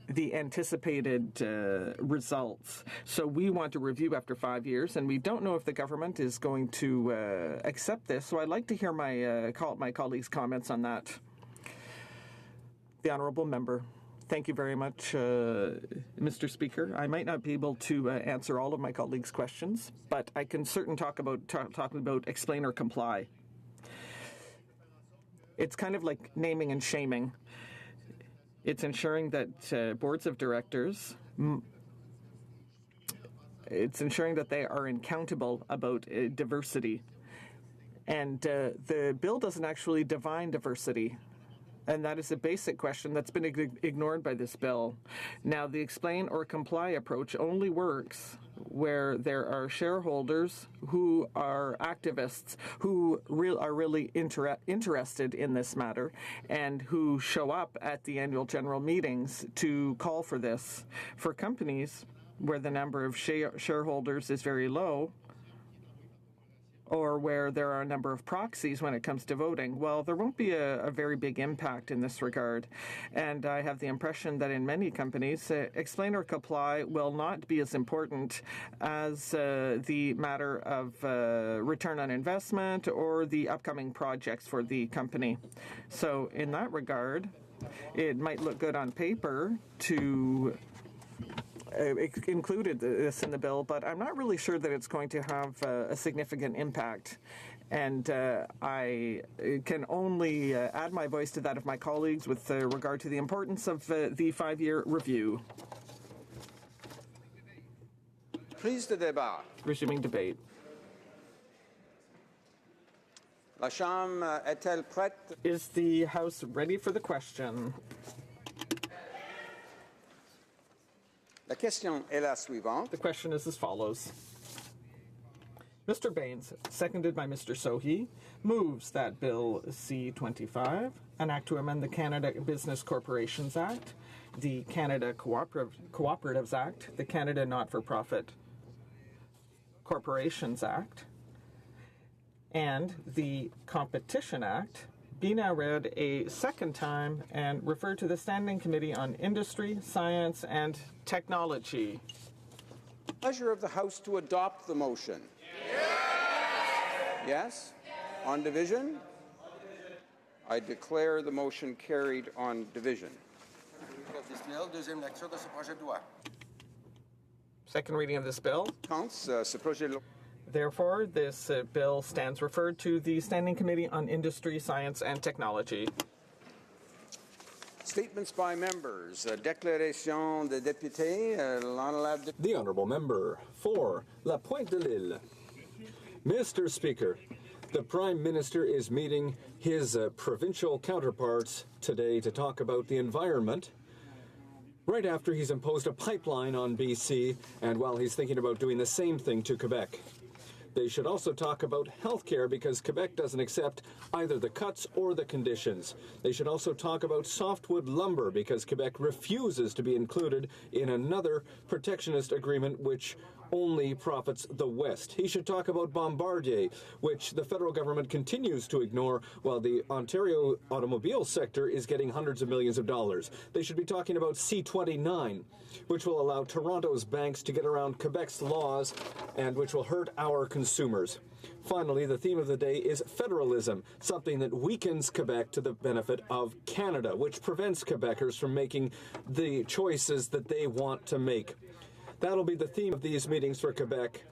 the anticipated results. So we want a review after 5 years, and we don't know if the government is going to accept this. So I'd like to hear my colleagues' comments on that. The Honourable Member. Thank you very much, Mr. Speaker. I might not be able to answer all of my colleagues' questions, but I can certainly talking about explain or comply. It's kind of like naming and shaming. It's ensuring that boards of directors, it's ensuring that they are accountable about diversity. And the bill doesn't actually define diversity. And that is a basic question that's been ignored by this bill. Now, the explain or comply approach only works where there are shareholders who are activists, who are really interested in this matter, and who show up at the annual general meetings to call for this. For companies where the number of shareholders is very low, or where there are a number of proxies when it comes to voting, well, there won't be a very big impact in this regard. And I have the impression that in many companies, explain or comply will not be as important as the matter of return on investment or the upcoming projects for the company. So in that regard, it might look good on paper to included this in the bill, but I'm not really sure that it's going to have a significant impact. And I can only add my voice to that of my colleagues with regard to the importance of the 5-year review. Prise de débat. Resuming debate. La Chambre est-elle prête? Is the House ready for the question? La question est la suivante. The question is as follows. Mr. Baines, seconded by Mr. Sohi, moves that Bill C-25, an act to amend the Canada Business Corporations Act, the Canada Cooperatives Act, the Canada Not-for-Profit Corporations Act, and the Competition Act, be now read a second time and referred to the Standing Committee on Industry, Science, and Technology. Pleasure of the House to adopt the motion. Yes? On division? I declare the motion carried on division. Of this bill, deuxième lecture de ce projet de loi. Second reading of this bill. Counts, ce projet de loi. Therefore, this bill stands referred to the Standing Committee on Industry, Science, and Technology. Statements by members. Déclaration de député. The Honourable Member for La Pointe de l'Île. Mr. Speaker, the Prime Minister is meeting his provincial counterparts today to talk about the environment, right after he's imposed a pipeline on BC and while he's thinking about doing the same thing to Quebec. They should also talk about health care because Quebec doesn't accept either the cuts or the conditions. They should also talk about softwood lumber because Quebec refuses to be included in another protectionist agreement which only profits the West. He should talk about Bombardier, which the federal government continues to ignore while the Ontario automobile sector is getting hundreds of millions of dollars. They should be talking about C-29, which will allow Toronto's banks to get around Quebec's laws and which will hurt our consumers. Finally, the theme of the day is federalism, something that weakens Quebec to the benefit of Canada, which prevents Quebecers from making the choices that they want to make. That'll be the theme of these meetings for Quebec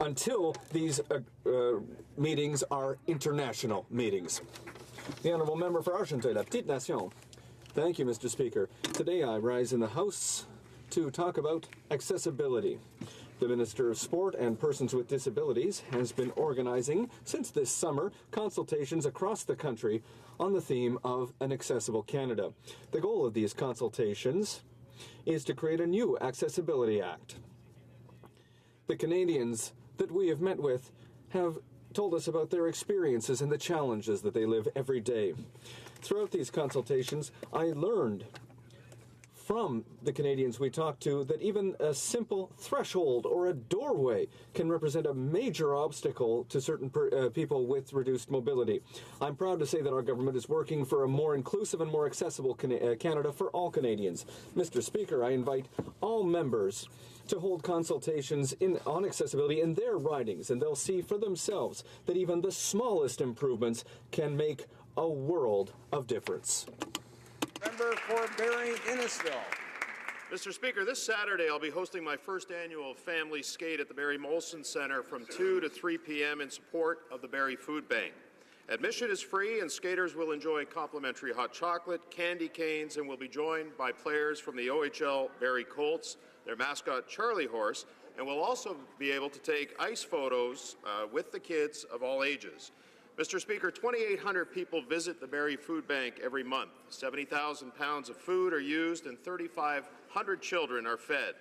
until these meetings are international meetings. The Honourable Member for Argenteuil, La Petite Nation. Thank you, Mr. Speaker. Today I rise in the House to talk about accessibility. The Minister of Sport and Persons with Disabilities has been organizing, since this summer, consultations across the country on the theme of an accessible Canada. The goal of these consultations is to create a new Accessibility Act. The Canadians that we have met with have told us about their experiences and the challenges that they live every day. Throughout these consultations, I learned from the Canadians we talked to that even a simple threshold or a doorway can represent a major obstacle to certain people with reduced mobility. I'm proud to say that our government is working for a more inclusive and more accessible Canada for all Canadians. Mr. Speaker, I invite all members to hold consultations on accessibility in their ridings, and they'll see for themselves that even the smallest improvements can make a world of difference. Member for Barrie-Innisfil. Mr. Speaker, this Saturday I'll be hosting my first annual family skate at the Barrie Molson Centre from 2 to 3 p.m. in support of the Barrie Food Bank. Admission is free and skaters will enjoy complimentary hot chocolate, candy canes, and will be joined by players from the OHL Barrie Colts, their mascot Charlie Horse, and will also be able to take ice photos with the kids of all ages. Mr. Speaker, 2,800 people visit the Barrie Food Bank every month. 70,000 pounds of food are used and 3,500 children are fed.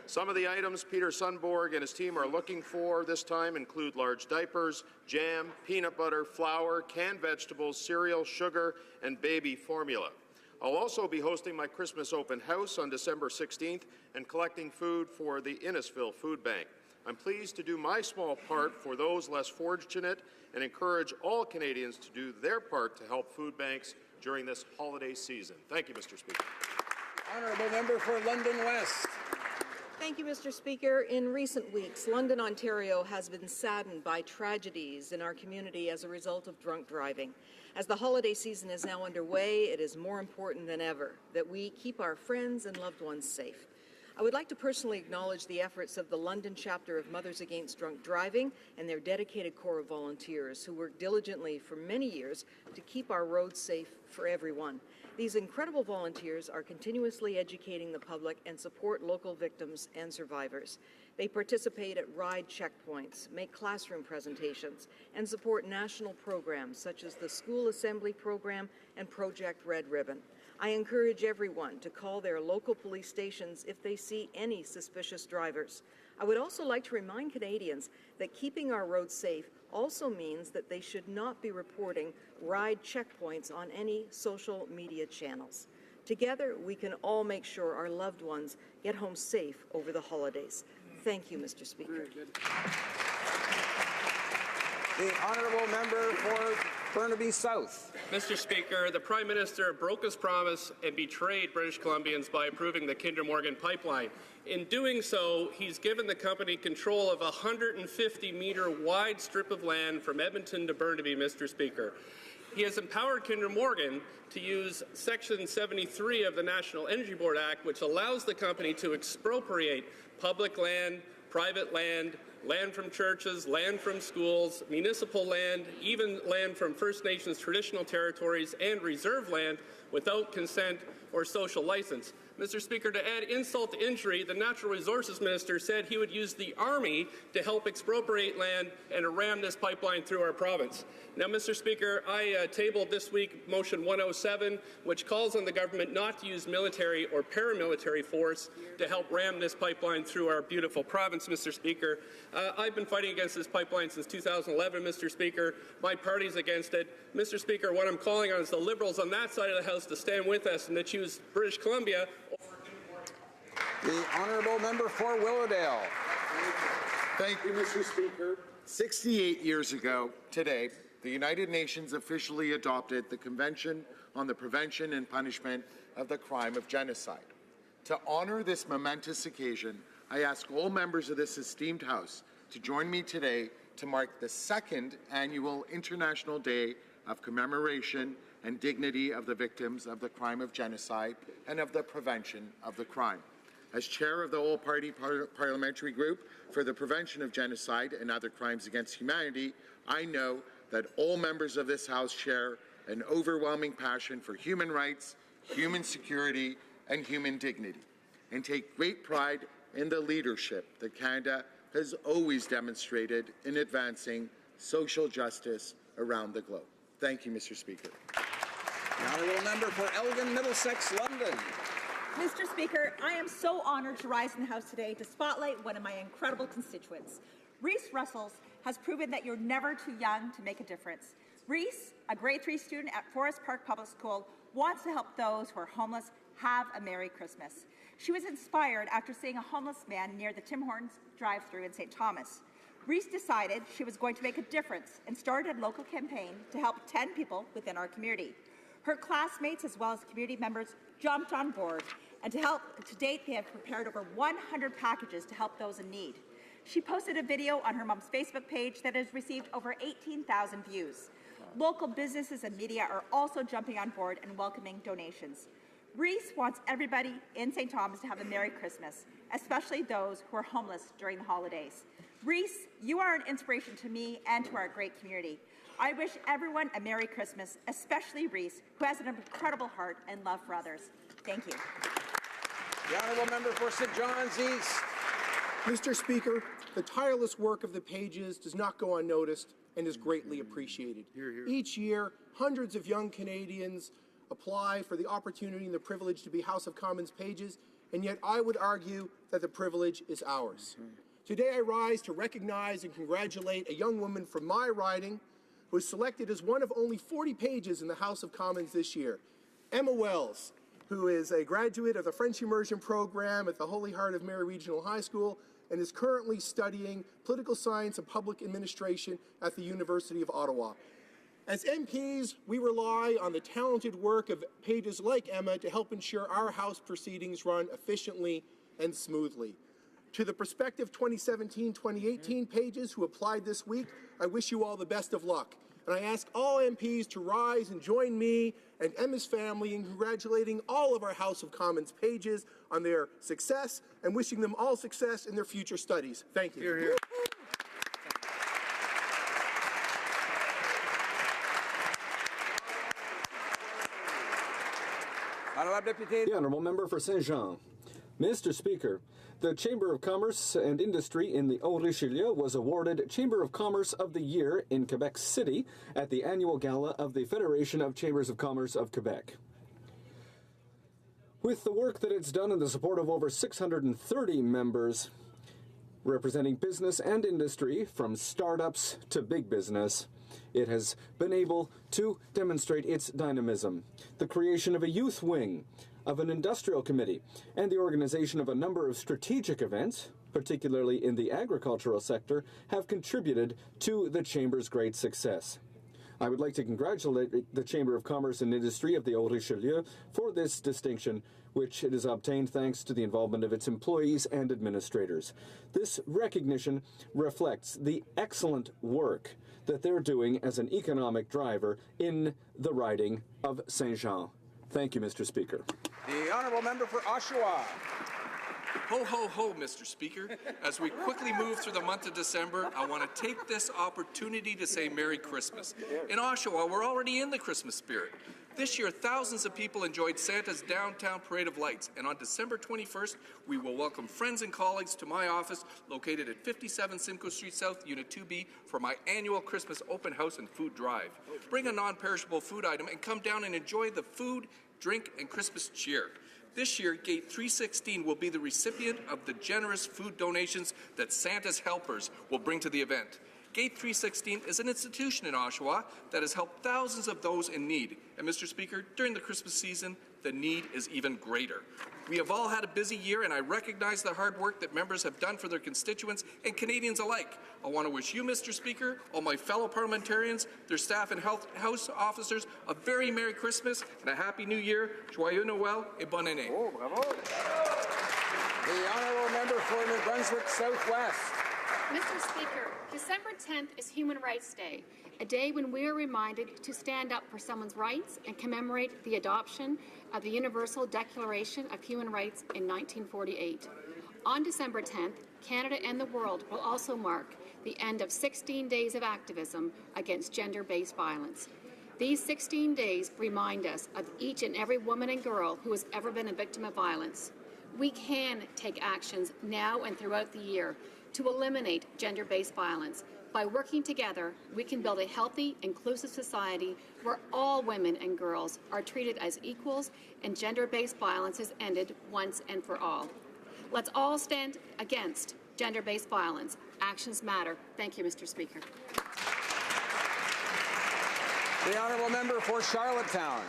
Some of the items Peter Sundborg and his team are looking for this time include large diapers, jam, peanut butter, flour, canned vegetables, cereal, sugar, and baby formula. I'll also be hosting my Christmas open house on December 16th and collecting food for the Innisfil Food Bank. I'm pleased to do my small part for those less fortunate and encourage all Canadians to do their part to help food banks during this holiday season. Thank you, Mr. Speaker. Honourable Member for London West. Thank you, Mr. Speaker. In recent weeks, London, Ontario has been saddened by tragedies in our community as a result of drunk driving. As the holiday season is now underway, it is more important than ever that we keep our friends and loved ones safe. I would like to personally acknowledge the efforts of the London chapter of Mothers Against Drunk Driving and their dedicated corps of volunteers who work diligently for many years to keep our roads safe for everyone. These incredible volunteers are continuously educating the public and support local victims and survivors. They participate at ride checkpoints, make classroom presentations, and support national programs such as the School Assembly Program and Project Red Ribbon. I encourage everyone to call their local police stations if they see any suspicious drivers. I would also like to remind Canadians that keeping our roads safe also means that they should not be reporting ride checkpoints on any social media channels. Together, we can all make sure our loved ones get home safe over the holidays. Thank you, Mr. Speaker. The honourable member for Burnaby South. Mr. Speaker, the Prime Minister broke his promise and betrayed British Columbians by approving the Kinder Morgan pipeline. In doing so, he's given the company control of a 150-metre wide strip of land from Edmonton to Burnaby, Mr. Speaker. He has empowered Kinder Morgan to use Section 73 of the National Energy Board Act, which allows the company to expropriate public land, private land, land from churches, land from schools, municipal land, even land from First Nations traditional territories and reserve land without consent or social license. Mr. Speaker, to add insult to injury, the Natural Resources Minister said he would use the Army to help expropriate land and to ram this pipeline through our province. Now, Mr. Speaker, I tabled this week Motion 107, which calls on the government not to use military or paramilitary force to help ram this pipeline through our beautiful province, Mr. Speaker. I've been fighting against this pipeline since 2011, Mr. Speaker. My party's against it. Mr. Speaker, what I'm calling on is the Liberals on that side of the House to stand with us and to choose British Columbia. The honourable member for Willowdale. Thank you, Mr. Speaker. 68 years ago today, the United Nations officially adopted the Convention on the Prevention and Punishment of the Crime of Genocide. To honor this momentous occasion, I ask all members of this esteemed House to join me today to mark the second annual International Day of Commemoration and Dignity of the Victims of the Crime of Genocide and of the Prevention of the Crime. As chair of the All-Party Parliamentary Group for the Prevention of Genocide and Other Crimes Against Humanity, I know that all members of this House share an overwhelming passion for human rights, human security, and human dignity, and take great pride in the leadership that Canada has always demonstrated in advancing social justice around the globe. Thank you, Mr. Speaker. The honourable member for Elgin, Middlesex, London. Mr. Speaker, I am so honoured to rise in the House today to spotlight one of my incredible constituents. Reese Russells has proven that you're never too young to make a difference. Reese, a grade 3 student at Forest Park Public School, wants to help those who are homeless have a Merry Christmas. She was inspired after seeing a homeless man near the Tim Hortons drive-thru in St. Thomas. Reese decided she was going to make a difference and started a local campaign to help 10 people within our community. Her classmates as well as community members jumped on board, and to date they have prepared over 100 packages to help those in need. She posted a video on her mom's Facebook page that has received over 18,000 views. Local businesses and media are also jumping on board and welcoming donations. Reese wants everybody in St. Thomas to have a Merry Christmas, especially those who are homeless during the holidays. Reese, you are an inspiration to me and to our great community. I wish everyone a Merry Christmas, especially Reese, who has an incredible heart and love for others. Thank you. The honourable member for St. John's East. Mr. Speaker, the tireless work of the Pages does not go unnoticed and is greatly appreciated. Each year, hundreds of young Canadians apply for the opportunity and the privilege to be House of Commons Pages, and yet I would argue that the privilege is ours. Today I rise to recognize and congratulate a young woman from my riding who was selected as one of only 40 pages in the House of Commons this year. Emma Wells, who is a graduate of the French Immersion Program at the Holy Heart of Mary Regional High School and is currently studying political science and public administration at the University of Ottawa. As MPs, we rely on the talented work of pages like Emma to help ensure our House proceedings run efficiently and smoothly. To the prospective 2017-2018 pages who applied this week, I wish you all the best of luck. And I ask all MPs to rise and join me and Emma's family in congratulating all of our House of Commons pages on their success and wishing them all success in their future studies. Thank you. Hear, hear. The honourable member for Saint-Jean. Mr. Speaker, the Chamber of Commerce and Industry in the Haut-Richelieu was awarded Chamber of Commerce of the Year in Quebec City at the annual gala of the Federation of Chambers of Commerce of Quebec. With the work that it's done and the support of over 630 members, representing business and industry from startups to big business. It has been able to demonstrate its dynamism. The creation of a youth wing, of an industrial committee, and the organization of a number of strategic events, particularly in the agricultural sector, have contributed to the Chamber's great success. I would like to congratulate the Chamber of Commerce and Industry of the Haut-Richelieu for this distinction, which it has obtained thanks to the involvement of its employees and administrators. This recognition reflects the excellent work that they're doing as an economic driver in the riding of Saint-Jean. Thank you, Mr. Speaker. The honourable member for Oshawa. Ho, ho, ho, Mr. Speaker. As we quickly move through the month of December, I want to take this opportunity to say Merry Christmas. In Oshawa, we're already in the Christmas spirit. This year, thousands of people enjoyed Santa's downtown parade of lights, and on December 21st, we will welcome friends and colleagues to my office located at 57 Simcoe Street South, Unit 2B, for my annual Christmas open house and food drive. Bring a non-perishable food item and come down and enjoy the food, drink, and Christmas cheer. This year, Gate 316 will be the recipient of the generous food donations that Santa's helpers will bring to the event. Gate 316 is an institution in Oshawa that has helped thousands of those in need. And Mr. Speaker, during the Christmas season, the need is even greater. We have all had a busy year, and I recognize the hard work that members have done for their constituents and Canadians alike. I want to wish you, Mr. Speaker, all my fellow parliamentarians, their staff and House officers a very Merry Christmas and a Happy New Year. Joyeux Noël et bonne année. Oh, bravo. The honourable member for New Brunswick Southwest. Mr. Speaker, December 10th is Human Rights Day, a day when we are reminded to stand up for someone's rights and commemorate the adoption of the Universal Declaration of Human Rights in 1948. On December 10th, Canada and the world will also mark the end of 16 days of activism against gender-based violence. These 16 days remind us of each and every woman and girl who has ever been a victim of violence. We can take actions now and throughout the year to eliminate gender-based violence. By working together, we can build a healthy, inclusive society where all women and girls are treated as equals and gender-based violence is ended once and for all. Let's all stand against gender-based violence. Actions matter. Thank you, Mr. Speaker. The honourable member for Charlottetown.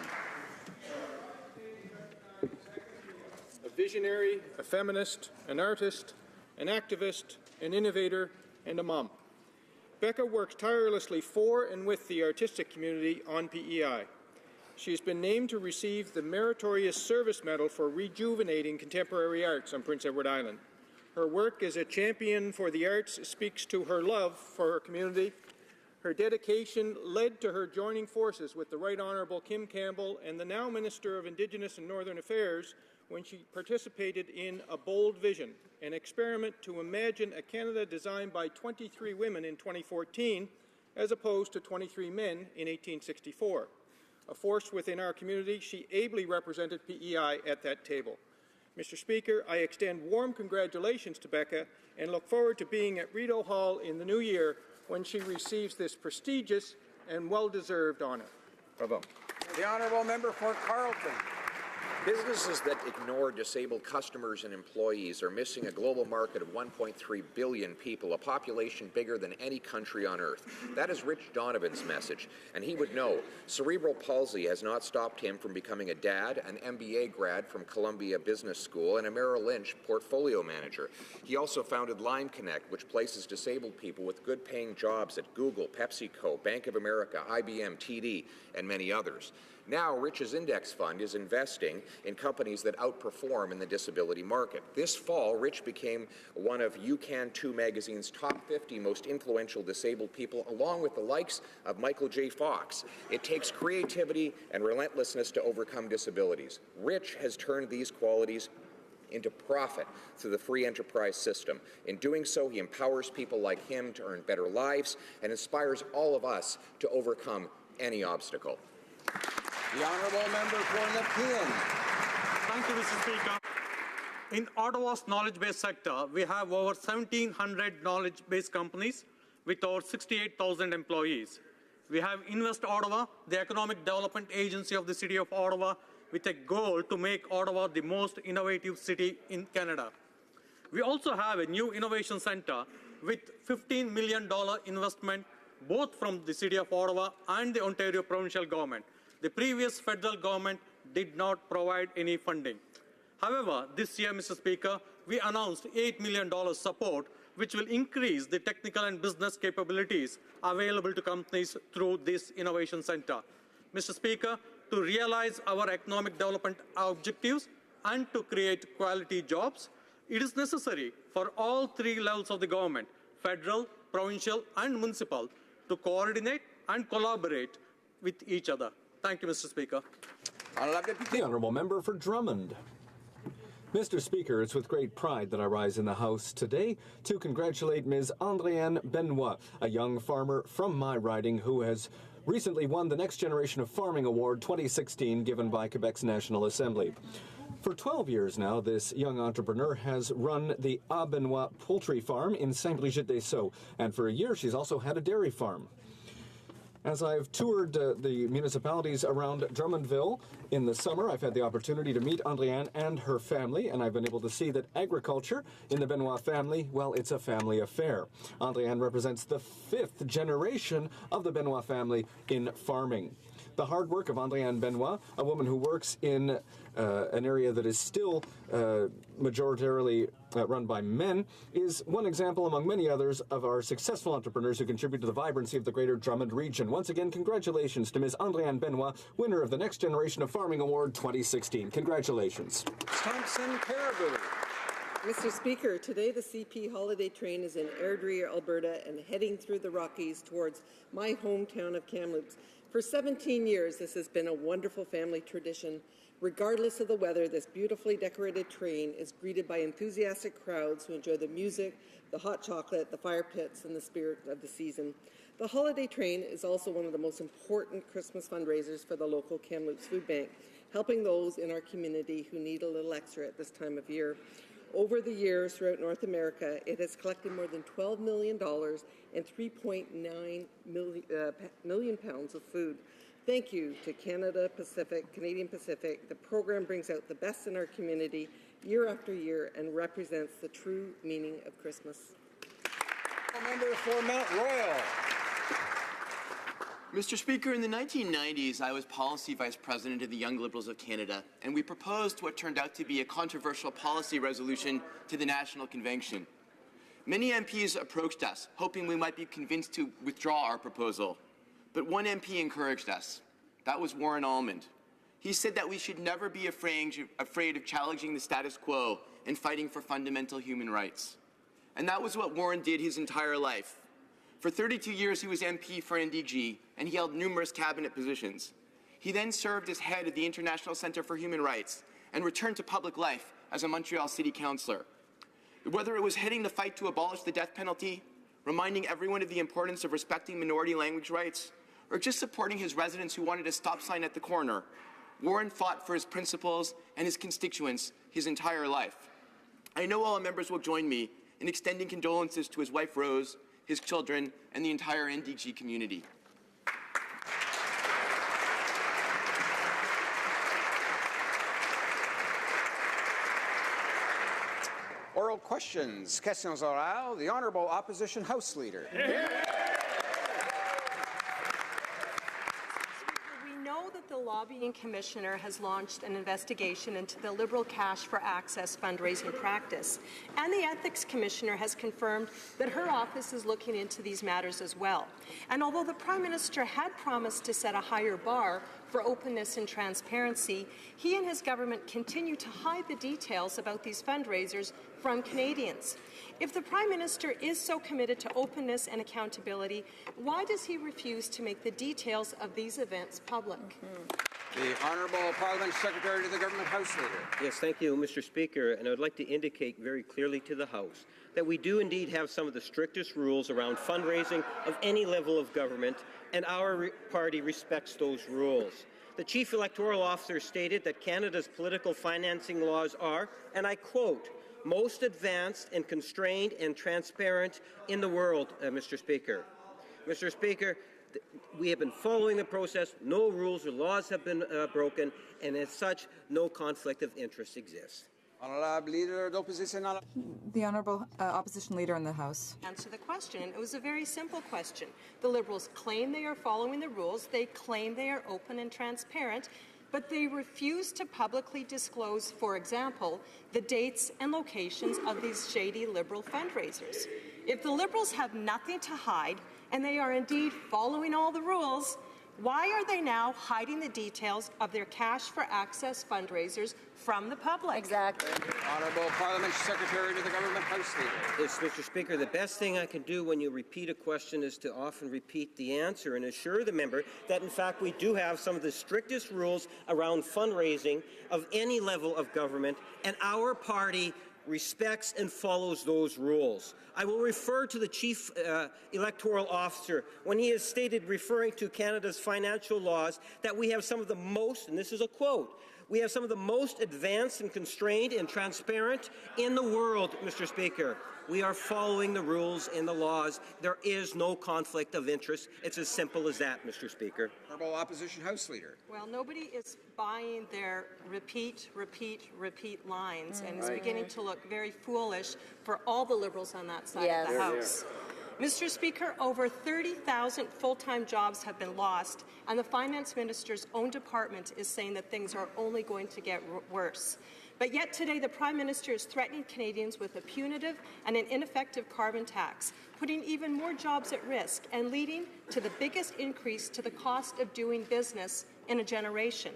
A visionary, a feminist, an artist, an activist, an innovator, and a mom. Becca works tirelessly for and with the artistic community on PEI. She has been named to receive the Meritorious Service Medal for rejuvenating contemporary arts on Prince Edward Island. Her work as a champion for the arts speaks to her love for her community. Her dedication led to her joining forces with the Right Honourable Kim Campbell and the now Minister of Indigenous and Northern Affairs when she participated in A Bold Vision, an experiment to imagine a Canada designed by 23 women in 2014, as opposed to 23 men in 1864. A force within our community, she ably represented PEI at that table. Mr. Speaker, I extend warm congratulations to Becca and look forward to being at Rideau Hall in the new year when she receives this prestigious and well-deserved honour. Bravo. The honourable member for Carleton. Businesses that ignore disabled customers and employees are missing a global market of 1.3 billion people, a population bigger than any country on earth. That is Rich Donovan's message, and he would know. Cerebral palsy has not stopped him from becoming a dad, an MBA grad from Columbia Business School, and a Merrill Lynch portfolio manager. He also founded Line Connect, which places disabled people with good-paying jobs at Google, PepsiCo, Bank of America, IBM, TD, and many others. Now, Rich's index fund is investing in companies that outperform in the disability market. This fall, Rich became one of UCAN 2 magazine's top 50 most influential disabled people, along with the likes of Michael J. Fox. It takes creativity and relentlessness to overcome disabilities. Rich has turned these qualities into profit through the free enterprise system. In doing so, he empowers people like him to earn better lives and inspires all of us to overcome any obstacle. The honourable member for Nepean. Thank you, Mr. Speaker. In Ottawa's knowledge-based sector, we have over 1,700 knowledge-based companies with over 68,000 employees. We have Invest Ottawa, the economic development agency of the City of Ottawa, with a goal to make Ottawa the most innovative city in Canada. We also have a new innovation center with $15 million investment both from the City of Ottawa and the Ontario provincial government. The previous federal government did not provide any funding. However, this year, Mr. Speaker, we announced $8 million support, which will increase the technical and business capabilities available to companies through this innovation center. Mr. Speaker, to realize our economic development objectives and to create quality jobs, it is necessary for all three levels of the government, federal, provincial, and municipal, to coordinate and collaborate with each other. Thank you, Mr. Speaker. The Honourable Member for Drummond. Mr. Speaker, it's with great pride that I rise in the House today to congratulate Ms. Andréane Benoit, a young farmer from my riding who has recently won the Next Generation of Farming Award 2016 given by Quebec's National Assembly. For 12 years now, this young entrepreneur has run the A Benoit poultry farm in Saint-Brigitte-des-Sceaux, and for a year she's also had a dairy farm. As I've toured the municipalities around Drummondville in the summer, I've had the opportunity to meet Andréane and her family, and I've been able to see that agriculture in the Benoit family, well, it's a family affair. Andréane represents the 5th generation of the Benoit family in farming. The hard work of Andréane Benoit, a woman who works in an area that is still majoritarily run by men, is one example among many others of our successful entrepreneurs who contribute to the vibrancy of the greater Drummond region. Once again, congratulations to Ms. Andréane Benoit, winner of the Next Generation of Farming Award 2016. Congratulations. Thompson Caribou. Mr. Speaker, today the CP holiday train is in Airdrie, Alberta, and heading through the Rockies towards my hometown of Kamloops. For 17 years, this has been a wonderful family tradition. Regardless of the weather, this beautifully decorated train is greeted by enthusiastic crowds who enjoy the music, the hot chocolate, the fire pits, and the spirit of the season. The holiday train is also one of the most important Christmas fundraisers for the local Kamloops Food Bank, helping those in our community who need a little extra at this time of year. Over the years throughout North America, it has collected more than $12 million and 3.9 million pounds of food. Thank you to Canadian Pacific. The program brings out the best in our community year after year and represents the true meaning of Christmas. Member for Mount Royal. Mr. Speaker, in the 1990s, I was Policy Vice President of the Young Liberals of Canada, and we proposed what turned out to be a controversial policy resolution to the National Convention. Many MPs approached us, hoping we might be convinced to withdraw our proposal. But one MP encouraged us. That was Warren Almond. He said that we should never be afraid of challenging the status quo and fighting for fundamental human rights. And that was what Warren did his entire life. For 32 years, he was MP for NDG, and he held numerous cabinet positions. He then served as head of the International Centre for Human Rights and returned to public life as a Montreal City Councillor. Whether it was heading the fight to abolish the death penalty, reminding everyone of the importance of respecting minority language rights, or just supporting his residents who wanted a stop sign at the corner, Warren fought for his principles and his constituents his entire life. I know all members will join me in extending condolences to his wife Rose, his children, and the entire NDG community. Oral questions. Questions orales. The Honourable Opposition House Leader. We know that the Lobbying Commissioner has launched an investigation into the Liberal Cash for Access fundraising practice, and the Ethics Commissioner has confirmed that her office is looking into these matters as well. And although the Prime Minister had promised to set a higher bar for openness and transparency, he and his government continue to hide the details about these fundraisers from Canadians. If the Prime Minister is so committed to openness and accountability, why does he refuse to make the details of these events public? The Honourable Parliament Secretary to the Government House Leader. Yes, thank you, Mr. Speaker, and I would like to indicate very clearly to the House that we do indeed have some of the strictest rules around fundraising of any level of government, and our party respects those rules. The Chief Electoral Officer stated that Canada's political financing laws are, and I quote, most advanced and constrained and transparent in the world, Mr. Speaker. Mr. Speaker, we have been following the process. No rules or laws have been broken, and as such, no conflict of interest exists. The Honourable Opposition Leader in the House. Answer the question. It was a very simple question. The Liberals claim they are following the rules. They claim they are open and transparent, but they refuse to publicly disclose, for example, the dates and locations of these shady Liberal fundraisers. If the Liberals have nothing to hide and they are indeed following all the rules, why are they now hiding the details of their Cash for Access fundraisers from the public? Exactly. Honourable Parliament Secretary to the Government House Leader. Yes, Mr. Speaker, the best thing I can do when you repeat a question is to often repeat the answer and assure the member that, in fact, we do have some of the strictest rules around fundraising of any level of government, and our party respects and follows those rules. I will refer to the Chief Electoral Officer when he has stated, referring to Canada's financial laws, that we have some of the most, and this is a quote, we have some of the most advanced and constrained and transparent in the world, Mr. Speaker. We are following the rules and the laws. There is no conflict of interest. It's as simple as that, Mr. Speaker. Honourable Opposition House Leader. Well, nobody is buying their repeat lines, and it's beginning to look very foolish for all the Liberals on that side of the House. Mr. Speaker, over 30,000 full-time jobs have been lost, and the Finance Minister's own department is saying that things are only going to get worse. But yet today, the Prime Minister is threatening Canadians with a punitive and an ineffective carbon tax, putting even more jobs at risk and leading to the biggest increase to the cost of doing business in a generation.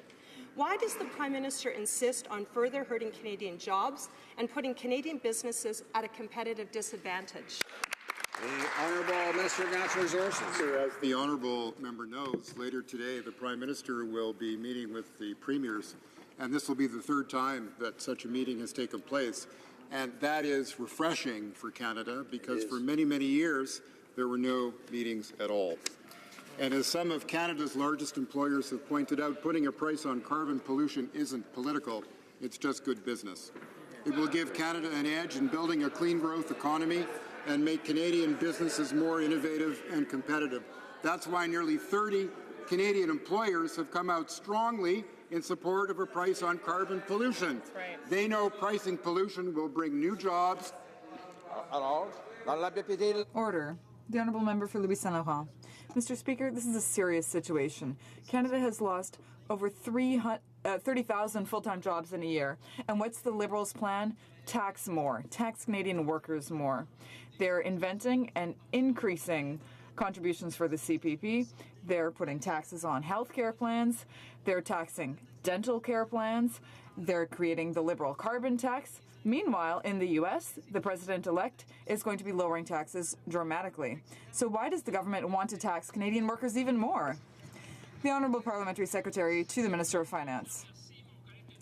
Why does the Prime Minister insist on further hurting Canadian jobs and putting Canadian businesses at a competitive disadvantage? The Honourable Minister of Natural Resources. As the Honourable member knows, later today the Prime Minister will be meeting with the Premiers, and this will be the third time that such a meeting has taken place. And that is refreshing for Canada because for many, many years there were no meetings at all. And as some of Canada's largest employers have pointed out, putting a price on carbon pollution isn't political, it's just good business. It will give Canada an edge in building a clean growth economy and make Canadian businesses more innovative and competitive. That's why nearly 30 Canadian employers have come out strongly in support of a price on carbon pollution. They know pricing pollution will bring new jobs. Order. The Honourable Member for Louis Saint Laurent. Mr. Speaker, this is a serious situation. Canada has lost over 30,000 full-time jobs in a year. And what's the Liberals' plan? Tax more. Tax Canadian workers more. They're inventing and increasing contributions for the CPP. They're putting taxes on healthcare plans. They're taxing dental care plans. They're creating the Liberal carbon tax. Meanwhile, in the U.S., the president-elect is going to be lowering taxes dramatically. So why does the government want to tax Canadian workers even more? The Honourable Parliamentary Secretary to the Minister of Finance.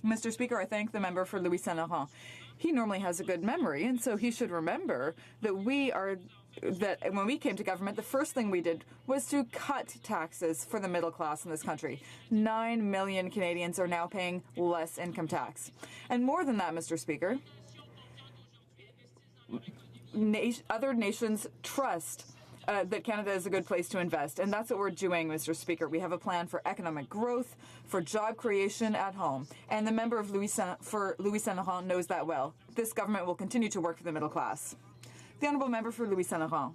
Mr. Speaker, I thank the member for Louis Saint Laurent. He normally has a good memory, and so he should remember that when we came to government, the first thing we did was to cut taxes for the middle class in this country. 9 million Canadians are now paying less income tax. And more than that, Mr. Speaker, other nations trust that Canada is a good place to invest, and that's what we're doing, Mr. Speaker. We have a plan for economic growth, for job creation at home, and the member of Louis Saint Laurent knows that well. This government will continue to work for the middle class. The Honourable Member for Louis Saint Laurent.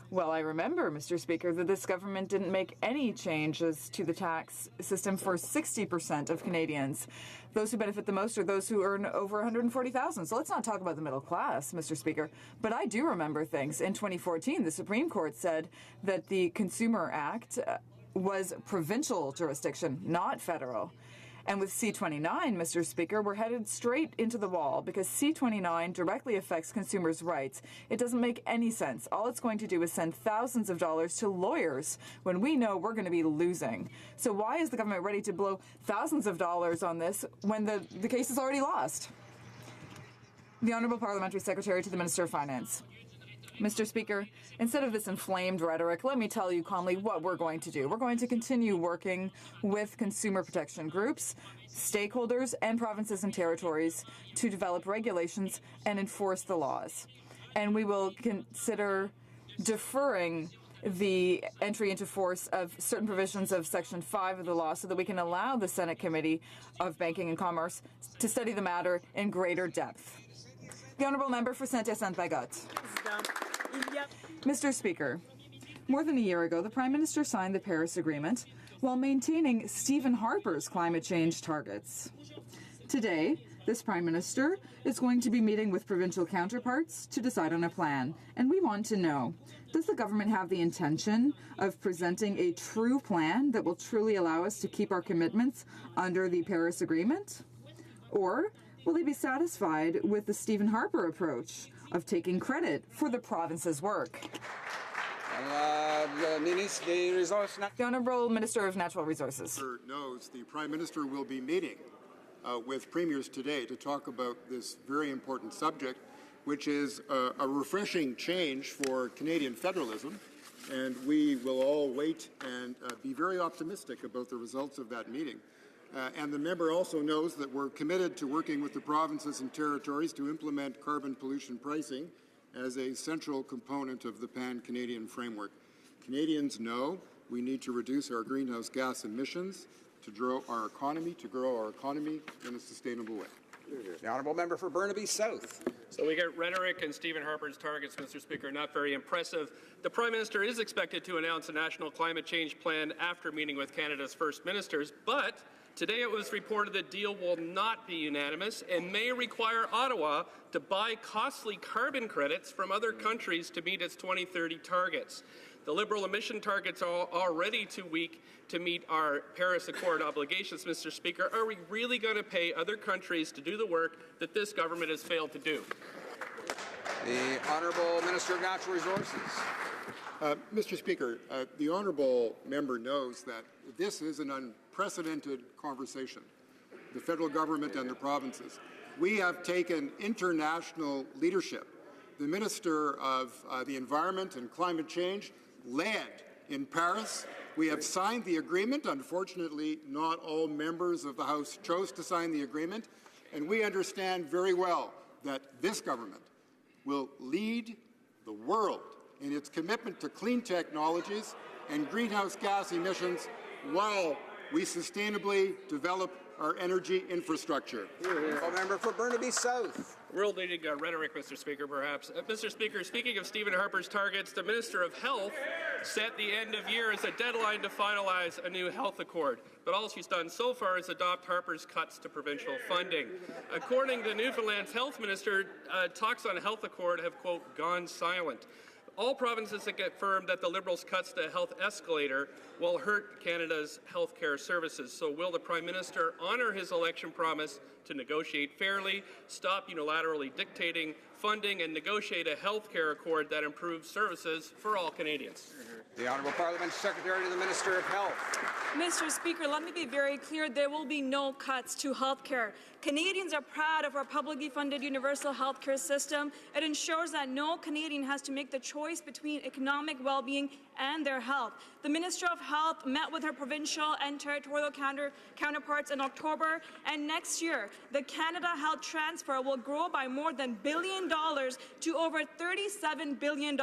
Well, I remember, Mr. Speaker, that this government didn't make any changes to the tax system for 60% of Canadians. Those who benefit the most are those who earn over $140,000. So let's not talk about the middle class, Mr. Speaker. But I do remember things. In 2014, the Supreme Court said that the Consumer Act was provincial jurisdiction, not federal. And with C-29, Mr. Speaker, we're headed straight into the wall because C-29 directly affects consumers' rights. It doesn't make any sense. All it's going to do is send thousands of dollars to lawyers when we know we're going to be losing. So why is the government ready to blow thousands of dollars on this when the case is already lost? The Honourable Parliamentary Secretary to the Minister of Finance. Mr. Speaker, instead of this inflamed rhetoric, let me tell you calmly what we're going to do. We're going to continue working with consumer protection groups, stakeholders, and provinces and territories to develop regulations and enforce the laws. And we will consider deferring the entry into force of certain provisions of Section 5 of the law so that we can allow the Senate Committee of Banking and Commerce to study the matter in greater depth. The Honourable Member for Saint-Hyacinthe-Bagotte. Mr. Speaker, more than a year ago, the Prime Minister signed the Paris Agreement while maintaining Stephen Harper's climate change targets. Today, this Prime Minister is going to be meeting with provincial counterparts to decide on a plan. And we want to know, does the government have the intention of presenting a true plan that will truly allow us to keep our commitments under the Paris Agreement? Or will they be satisfied with the Stephen Harper approach of taking credit for the province's work? The Honourable Minister of Natural Resources. Knows the Prime Minister will be meeting with premiers today to talk about this very important subject, which is a refreshing change for Canadian federalism, and we will all wait and be very optimistic about the results of that meeting. And the member also knows that we're committed to working with the provinces and territories to implement carbon pollution pricing as a central component of the Pan-Canadian framework. Canadians know we need to reduce our greenhouse gas emissions to grow our economy in a sustainable way. The Honourable Member for Burnaby South. So we get rhetoric and Stephen Harper's targets, Mr. Speaker, not very impressive. The Prime Minister is expected to announce a national climate change plan after meeting with Canada's First Ministers, but today it was reported the deal will not be unanimous and may require Ottawa to buy costly carbon credits from other countries to meet its 2030 targets. The Liberal emission targets are already too weak to meet our Paris Accord obligations, Mr. Speaker. Are we really going to pay other countries to do the work that this government has failed to do? The Honourable Minister of Natural Resources. Mr. Speaker, the Honourable Member knows that this is an unprecedented conversation, the federal government and the provinces. We have taken international leadership. The Minister of the Environment and Climate Change led in Paris. We have signed the agreement. Unfortunately, not all members of the House chose to sign the agreement, and we understand very well that this government will lead the world in its commitment to clean technologies and greenhouse gas emissions while we sustainably develop our energy infrastructure. Member for Burnaby South. World-leading rhetoric, Mr. Speaker, perhaps. Mr. Speaker, speaking of Stephen Harper's targets, the Minister of Health set the end of year as a deadline to finalize a new health accord. But all she's done so far is adopt Harper's cuts to provincial funding. According to Newfoundland's health minister, talks on a health accord have, quote, gone silent. All provinces have confirmed that the Liberals' cuts to health escalator will hurt Canada's health care services. So will the Prime Minister honour his election promise to negotiate fairly, stop unilaterally dictating funding, and negotiate a health care accord that improves services for all Canadians? The Honourable Parliament Secretary to the Minister of Health. Mr. Speaker, let me be very clear. There will be no cuts to health care. Canadians are proud of our publicly funded universal health care system. It ensures that no Canadian has to make the choice between economic well-being and their health. The Minister of Health met with her provincial and territorial counterparts in October, and next year, the Canada Health Transfer will grow by more than $1 billion to over $37 billion.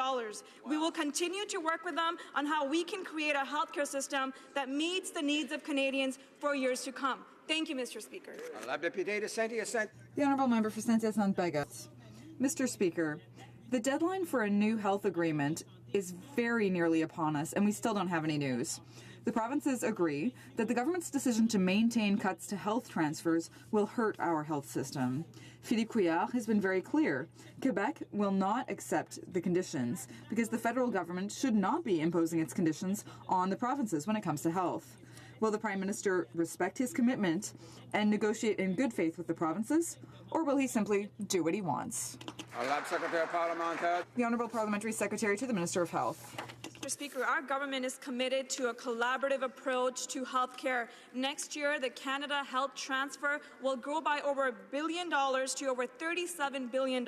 We will continue to work with them on how we can create a healthcare system that meets the needs of Canadians for years to come. Thank you, Mr. Speaker. The Honourable Member for Saint-Hyacinthe-Bagotte. Mr. Speaker, the deadline for a new health agreement is very nearly upon us, and we still don't have any news. The provinces agree that the government's decision to maintain cuts to health transfers will hurt our health system. Philippe Couillard has been very clear. Quebec will not accept the conditions because the federal government should not be imposing its conditions on the provinces when it comes to health. Will the Prime Minister respect his commitment and negotiate in good faith with the provinces, or will he simply do what he wants? The Honourable Parliamentary Secretary to the Minister of Health. Mr. Speaker, our government is committed to a collaborative approach to health care. Next year, the Canada Health Transfer will grow by over $1 billion to over $37 billion.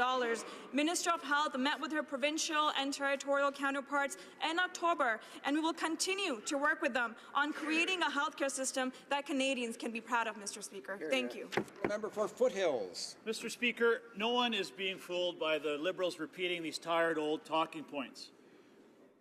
Minister of Health met with her provincial and territorial counterparts in October, and we will continue to work with them on creating a healthcare system that Canadians can be proud of, Mr. Speaker. Thank you. Member for Foothills. Mr. Speaker, no one is being fooled by the Liberals repeating these tired old talking points.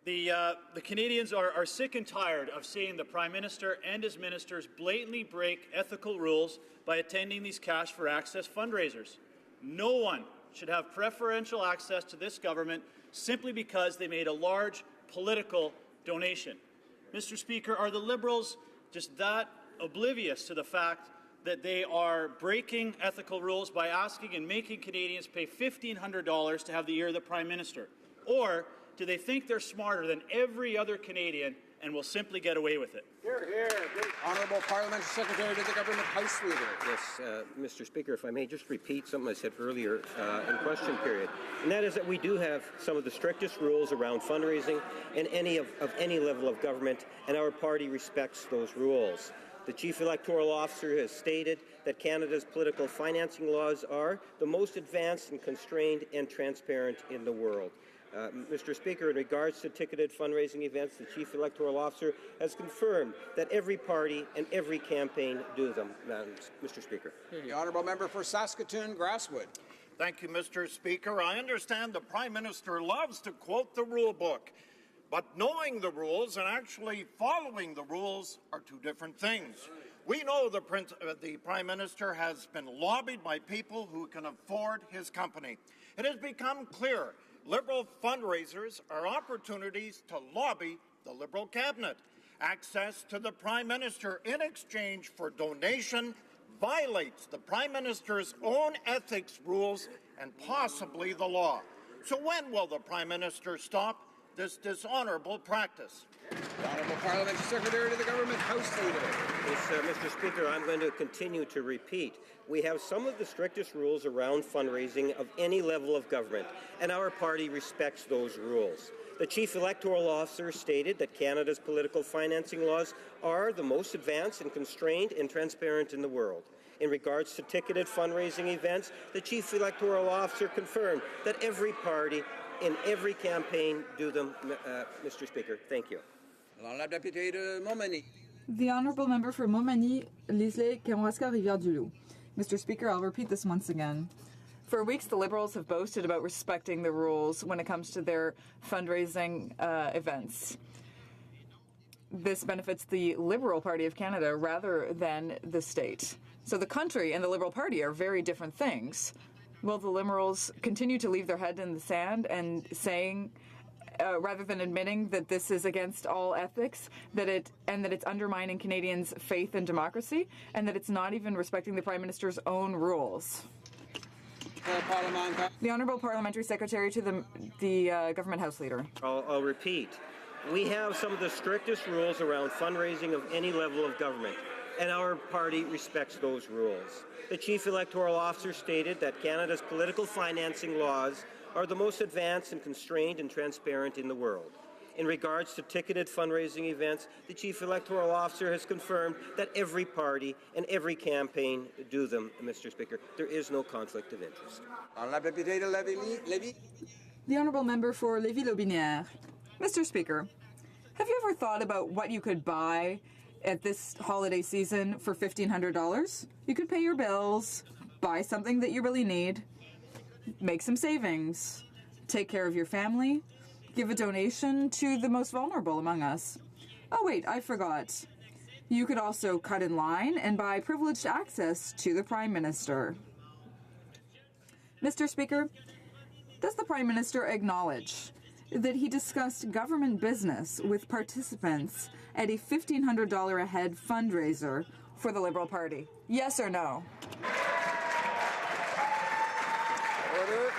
The Canadians are sick and tired of seeing the Prime Minister and his ministers blatantly break ethical rules by attending these cash for access fundraisers. No one should have preferential access to this government simply because they made a large political donation. Mr. Speaker, are the Liberals just that oblivious to the fact that they are breaking ethical rules by asking and making Canadians pay $1,500 to have the ear of the Prime Minister? Or do they think they're smarter than every other Canadian and will simply get away with it? Hear, hear. Honourable Parliamentary Secretary to the Government House Leader. Yes, Mr. Speaker, if I may just repeat something I said earlier in question period, and that is that we do have some of the strictest rules around fundraising in any of any level of government, and our party respects those rules. The Chief Electoral Officer has stated that Canada's political financing laws are the most advanced and constrained and transparent in the world. Mr. Speaker, in regards to ticketed fundraising events, the Chief Electoral Officer has confirmed that every party and every campaign do them, Mr. Speaker. The Honourable Member for Saskatoon, Grasswood. Thank you, Mr. Speaker. I understand the Prime Minister loves to quote the rule book, but knowing the rules and actually following the rules are two different things. We know the Prime Minister has been lobbied by people who can afford his company. It has become clear Liberal fundraisers are opportunities to lobby the Liberal cabinet. Access to the Prime Minister in exchange for donation violates the Prime Minister's own ethics rules and possibly the law. So when will the Prime Minister stop this dishonourable practice? The Honourable Parliamentary Secretary to the Government House Leader. Yes, Mr. Speaker, I'm going to continue to repeat. We have some of the strictest rules around fundraising of any level of government, and our party respects those rules. The Chief Electoral Officer stated that Canada's political financing laws are the most advanced and constrained and transparent in the world. In regards to ticketed fundraising events, the Chief Electoral Officer confirmed that every party in every campaign do them, Mr. Speaker. Thank you. The Honourable Member for Montmagny, Lisle, Kamouraska, Rivière-du-Loup. Mr. Speaker, I'll repeat this once again. For weeks, the Liberals have boasted about respecting the rules when it comes to their fundraising events. This benefits the Liberal Party of Canada rather than the state. So the country and the Liberal Party are very different things. Will the Liberals continue to leave their head in the sand and saying, rather than admitting that this is against all ethics, that it's undermining Canadians' faith in democracy, and that it's not even respecting the Prime Minister's own rules? The Honourable Parliamentary Secretary to the Government House Leader. I'll repeat. We have some of the strictest rules around fundraising of any level of government, and our party respects those rules. The Chief Electoral Officer stated that Canada's political financing laws are the most advanced and constrained and transparent in the world. In regards to ticketed fundraising events, the Chief Electoral Officer has confirmed that every party and every campaign do them, Mr. Speaker. There is no conflict of interest. The Honourable Member for Lévis-Lotbinière. Mr. Speaker, have you ever thought about what you could buy at this holiday season for $1,500? You could pay your bills, buy something that you really need, make some savings, take care of your family, give a donation to the most vulnerable among us. Oh wait, I forgot. You could also cut in line and buy privileged access to the Prime Minister. Mr. Speaker, does the Prime Minister acknowledge that he discussed government business with participants at a $1,500 a head fundraiser for the Liberal Party? Yes or no? Order.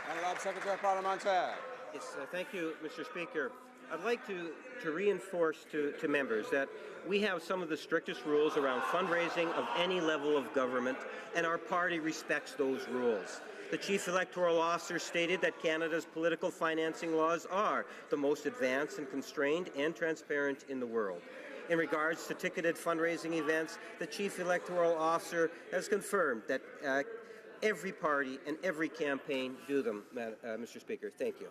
Honourable Secretary Parlementaire. Yes, thank you, Mr. Speaker. I'd like to reinforce to members that we have some of the strictest rules around fundraising of any level of government, and our party respects those rules. The Chief Electoral Officer stated that Canada's political financing laws are the most advanced and constrained and transparent in the world. In regards to ticketed fundraising events, the Chief Electoral Officer has confirmed that every party and every campaign do them, Mr. Speaker. Thank you.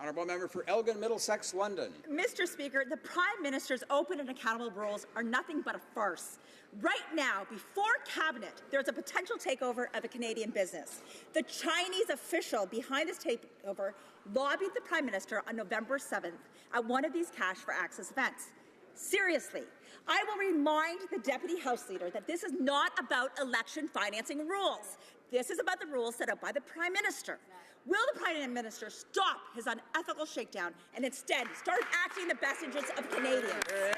Honourable Member for Elgin, Middlesex, London. Mr. Speaker, the Prime Minister's open and accountable rules are nothing but a farce. Right now, before Cabinet, there's a potential takeover of a Canadian business. The Chinese official behind this takeover lobbied the Prime Minister on November 7th at one of these Cash for Access events. Seriously, I will remind the Deputy House Leader that this is not about election financing rules. This is about the rules set out by the Prime Minister. Will the Prime Minister stop his unethical shakedown and instead start acting in the best interests of Canadians? The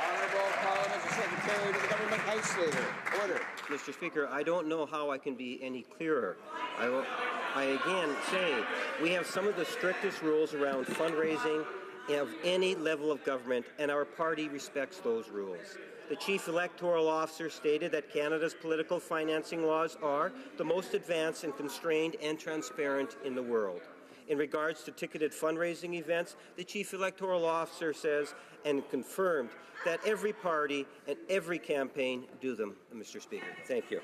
Honourable Parliamentary Secretary to the Government House Leader. Order. Mr. Speaker, I don't know how I can be any clearer. I again say we have some of the strictest rules around fundraising of any level of government, and our party respects those rules. The Chief Electoral Officer stated that Canada's political financing laws are the most advanced and constrained and transparent in the world. In regards to ticketed fundraising events, the Chief Electoral Officer says and confirmed that every party and every campaign do them, Mr. Speaker. Thank you.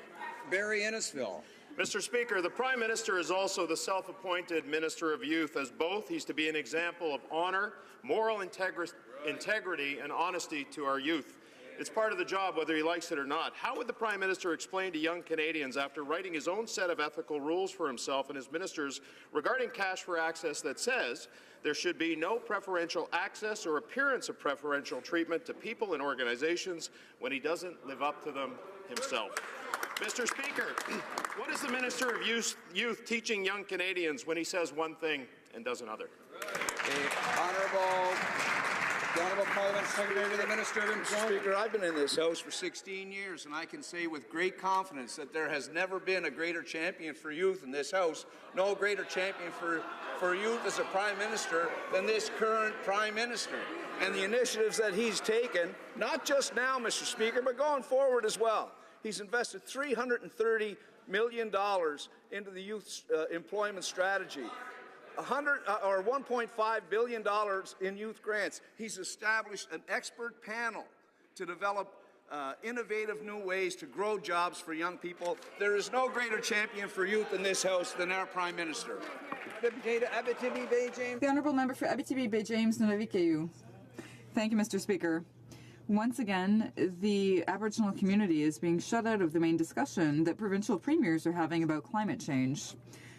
Barry Innisfil. Mr. Speaker, the Prime Minister is also the self-appointed Minister of Youth. As both, he's to be an example of honour, moral integrity and honesty to our youth. It's part of the job, whether he likes it or not. How would the Prime Minister explain to young Canadians, after writing his own set of ethical rules for himself and his ministers regarding Cash for Access, that says there should be no preferential access or appearance of preferential treatment to people and organizations, when he doesn't live up to them himself? Mr. Speaker, what is the Minister of Youth teaching young Canadians when he says one thing and does another? The Honourable Parliamentary Secretary to the Minister of Employment. Speaker, I've been in this House for 16 years, and I can say with great confidence that there has never been a greater champion for youth in this House, no greater champion for youth as a Prime Minister than this current Prime Minister. And the initiatives that he's taken, not just now, Mr. Speaker, but going forward as well. He's invested $330 million into the youth employment strategy. $1.5 billion in youth grants. He's established an expert panel to develop innovative new ways to grow jobs for young people. There is no greater champion for youth in this House than our Prime Minister. The Honourable Member for Abitibi-Bay James Nunavik. Thank you, Mr. Speaker. Once again, the Aboriginal community is being shut out of the main discussion that provincial premiers are having about climate change.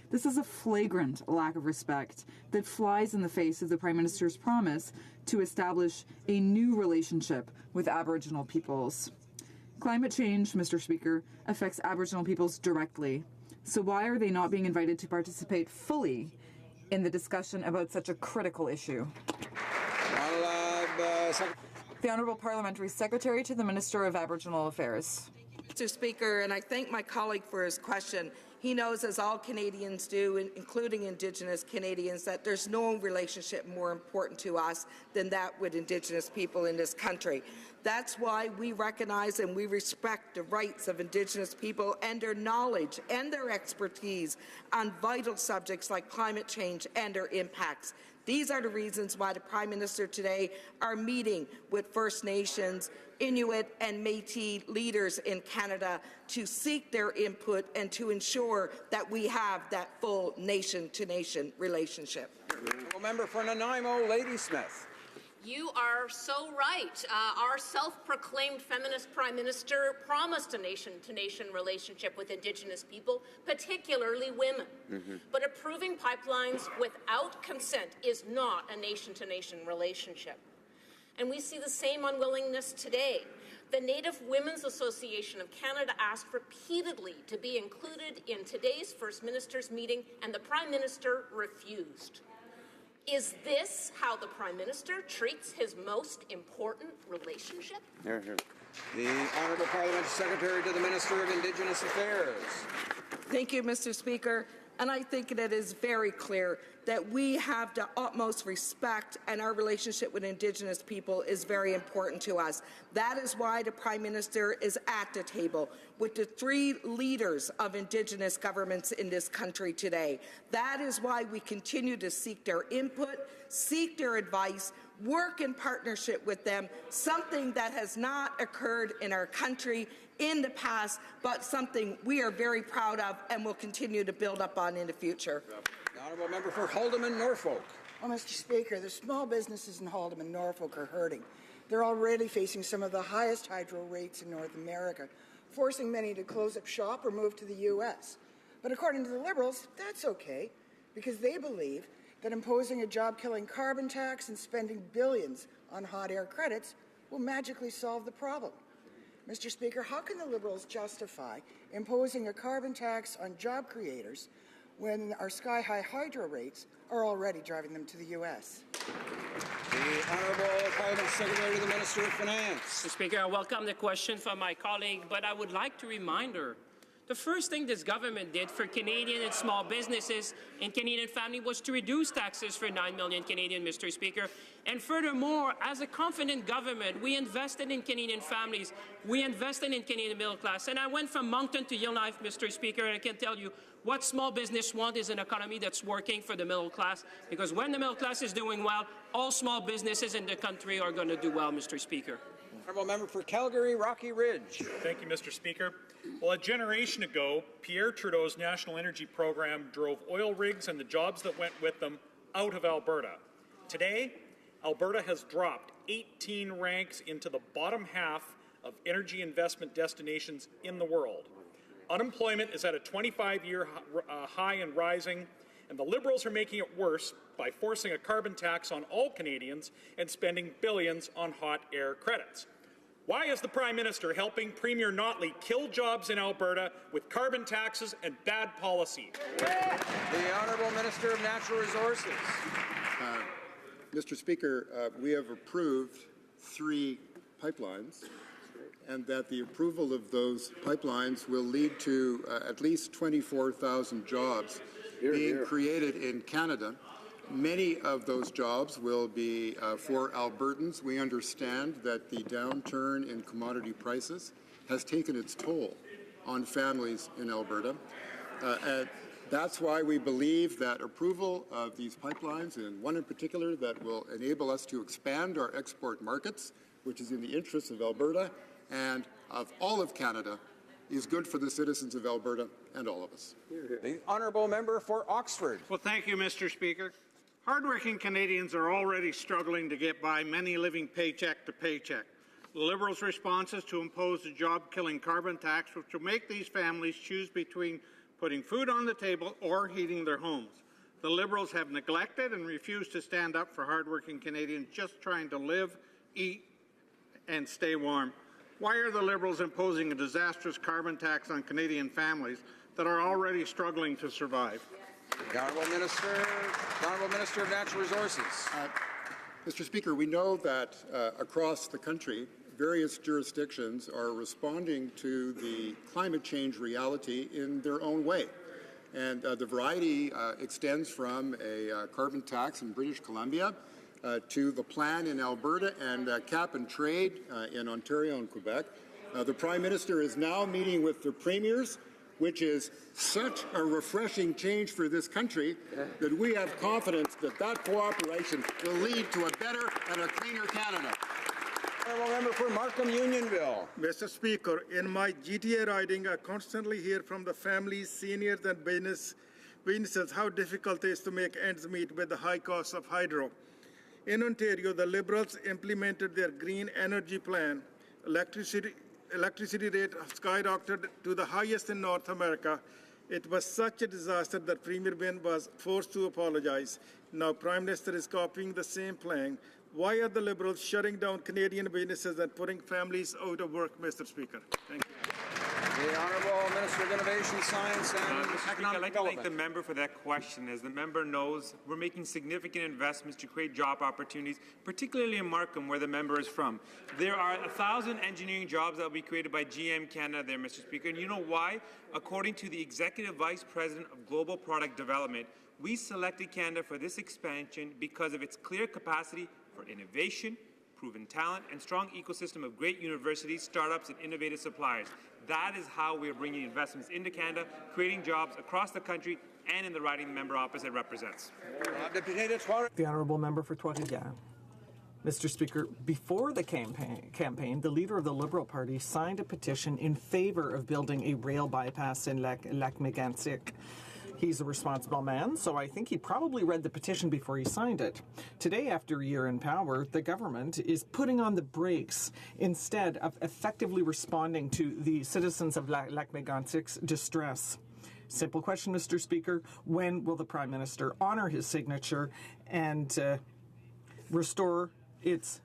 This is a flagrant lack of respect that flies in the face of the Prime Minister's promise to establish a new relationship with Aboriginal peoples. Climate change, Mr. Speaker, affects Aboriginal peoples directly. So why are they not being invited to participate fully in the discussion about such a critical issue? The Honourable Parliamentary Secretary to the Minister of Aboriginal Affairs. Mr. Speaker, and I thank my colleague for his question. He knows, as all Canadians do, including Indigenous Canadians, that there's no relationship more important to us than that with Indigenous people in this country. That's why we recognize and we respect the rights of Indigenous people and their knowledge and their expertise on vital subjects like climate change and their impacts. These are the reasons why the Prime Minister today are meeting with First Nations, Inuit and Métis leaders in Canada to seek their input and to ensure that we have that full nation-to-nation relationship. Member for Nanaimo, Ladysmith. You are so right. Our self-proclaimed feminist Prime Minister promised a nation-to-nation relationship with Indigenous people, particularly women. But approving pipelines without consent is not a nation-to-nation relationship. And we see the same unwillingness today. The Native Women's Association of Canada asked repeatedly to be included in today's First Minister's meeting, and the Prime Minister refused. Is this how the Prime Minister treats his most important relationship? Here, here. The Honourable Parliamentary Secretary to the Minister of Indigenous Affairs. Thank you, Mr. Speaker. And I think that it is very clear that we have the utmost respect, and our relationship with Indigenous people is very important to us. That is why the Prime Minister is at the table with the 3 leaders of Indigenous governments in this country today. That is why we continue to seek their input, seek their advice, work in partnership with them, something that has not occurred in our country in the past, but something we are very proud of and will continue to build up on in the future. The honourable member for Haldimand, Norfolk. Well, Mr. Speaker, the small businesses in Haldimand, Norfolk are hurting. They're already facing some of the highest hydro rates in North America, forcing many to close up shop or move to the U.S. But according to the Liberals, that's okay, because they believe that imposing a job-killing carbon tax and spending billions on hot air credits will magically solve the problem. Mr. Speaker, how can the Liberals justify imposing a carbon tax on job creators when our sky-high hydro rates are already driving them to the U.S.? The Honourable Parliament Secretary to the Minister of Finance. Mr. Speaker, I welcome the question from my colleague, but I would like to remind her the first thing this government did for Canadian and small businesses and Canadian families was to reduce taxes for 9 million Canadians, Mr. Speaker. And furthermore, as a confident government, we invested in Canadian families. We invested in Canadian middle class. And I went from Moncton to Yellowknife, Mr. Speaker, and I can tell you what small business want is an economy that's working for the middle class. Because when the middle class is doing well, all small businesses in the country are going to do well, Mr. Speaker. Honourable member for Calgary, Rocky Ridge. Thank you, Mr. Speaker. Well, a generation ago, Pierre Trudeau's national energy program drove oil rigs and the jobs that went with them out of Alberta. Today, Alberta has dropped 18 ranks into the bottom half of energy investment destinations in the world. Unemployment is at a 25-year high and rising, and the Liberals are making it worse by forcing a carbon tax on all Canadians and spending billions on hot air credits. Why is the Prime Minister helping Premier Notley kill jobs in Alberta with carbon taxes and bad policy? The Honourable Minister of Natural Resources. Mr. Speaker, we have approved 3 pipelines, and that the approval of those pipelines will lead to at least 24,000 jobs being created in Canada. Many of those jobs will be for Albertans. We understand that the downturn in commodity prices has taken its toll on families in Alberta. And that's why we believe that approval of these pipelines, and one in particular that will enable us to expand our export markets, which is in the interests of Alberta and of all of Canada, is good for the citizens of Alberta and all of us. The Honourable Member for Oxford. Well, thank you, Mr. Speaker. Hardworking Canadians are already struggling to get by, many living paycheck to paycheck. The Liberals' response is to impose a job-killing carbon tax, which will make these families choose between putting food on the table or heating their homes. The Liberals have neglected and refused to stand up for hardworking Canadians just trying to live, eat, and stay warm. Why are the Liberals imposing a disastrous carbon tax on Canadian families that are already struggling to survive? The Honourable Minister of Natural Resources. Mr. Speaker, we know that across the country, various jurisdictions are responding to the climate change reality in their own way. And the variety extends from a carbon tax in British Columbia to the plan in Alberta and cap and trade in Ontario and Quebec. The Prime Minister is now meeting with the premiers, which is such a refreshing change for this country that we have confidence that that cooperation will lead to a better and a cleaner Canada. Honourable Member for Markham Unionville. Mr. Speaker, in my GTA riding, I constantly hear from the families, seniors and businesses how difficult it is to make ends meet with the high cost of hydro. In Ontario, the Liberals implemented their green energy plan. Electricity rate skyrocketed to the highest in North America. It was such a disaster that Premier Wynne was forced to apologize. Now Prime Minister is copying the same plan. Why are the Liberals shutting down Canadian businesses and putting families out of work, Mr. Speaker? Thank you. The Honourable Minister of Innovation, Science and Economic I'd like to Development. thank the member for that question. As the member knows, we're making significant investments to create job opportunities, particularly in Markham, where the member is from. There are 1,000 engineering jobs that will be created by GM Canada there, Mr. Speaker. And you know why? According to the Executive Vice President of Global Product Development, we selected Canada for this expansion because of its clear capacity for innovation, proven talent, and strong ecosystem of great universities, startups, and innovative suppliers. That is how we are bringing investments into Canada, creating jobs across the country and in the riding the member opposite represents. The Honourable Member for Trois-Rivières. Mr. Speaker, before the campaign, the leader of the Liberal Party signed a petition in favour of building a rail bypass in Lac Mégantic. He's a responsible man, so I think he probably read the petition before he signed it. Today, after a year in power, the government is putting on the brakes instead of effectively responding to the citizens of Lac-Mégantic's distress. Simple question, Mr. Speaker. When will the Prime Minister honor his signature and restore its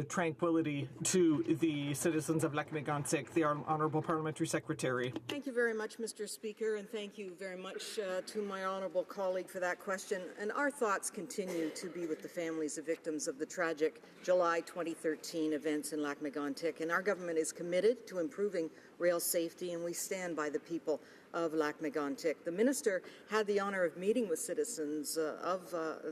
tranquility to the citizens of Lac-Mégantic? The Honourable Parliamentary Secretary. Thank you very much, Mr. Speaker, and thank you very much to my honourable colleague for that question. And our thoughts continue to be with the families of victims of the tragic July 2013 events in Lac-Mégantic. And our government is committed to improving rail safety, and we stand by the people of Lac-Mégantic. The Minister had the honour of meeting with citizens of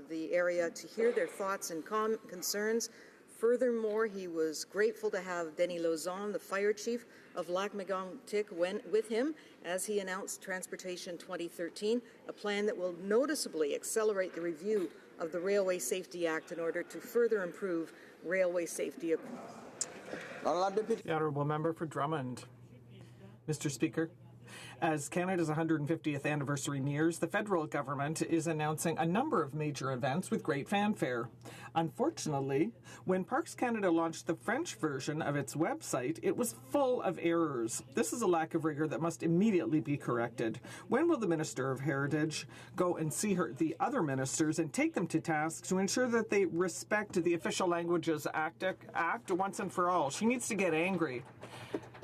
the area to hear their thoughts and concerns. Furthermore, he was grateful to have Denis Lauzon, the fire chief of Lac-Mégantic, with him as he announced Transportation 2013, a plan that will noticeably accelerate the review of the Railway Safety Act in order to further improve railway safety. The Honourable Member for Drummond. Mr. Speaker, as Canada's 150th anniversary nears, the federal government is announcing a number of major events with great fanfare. Unfortunately, when Parks Canada launched the French version of its website, it was full of errors. This is a lack of rigor that must immediately be corrected. When will the Minister of Heritage go and see the other ministers and take them to task to ensure that they respect the Official Languages Act once and for all? She needs to get angry.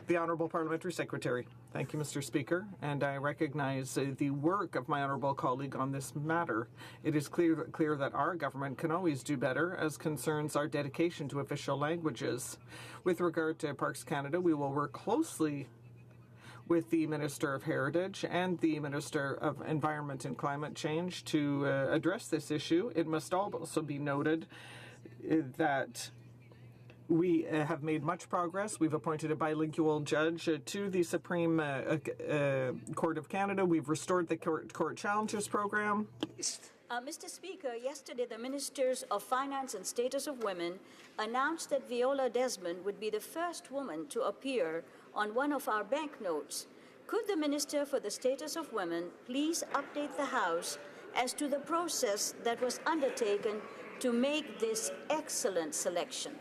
The Honourable Parliamentary Secretary. Thank you, Mr. Speaker, and I recognize the work of my honourable colleague on this matter. It is clear that our government can always do better as concerns our dedication to official languages. With regard to Parks Canada, we will work closely with the Minister of Heritage and the Minister of Environment and Climate Change to address this issue. It must also be noted that we have made much progress. We've appointed a bilingual judge to the Supreme Court of Canada. We've restored the Court Challenges program. Mr. Speaker, yesterday the Ministers of Finance and Status of Women announced that Viola Desmond would be the first woman to appear on one of our banknotes. Could the Minister for the Status of Women please update the House as to the process that was undertaken to make this excellent selection?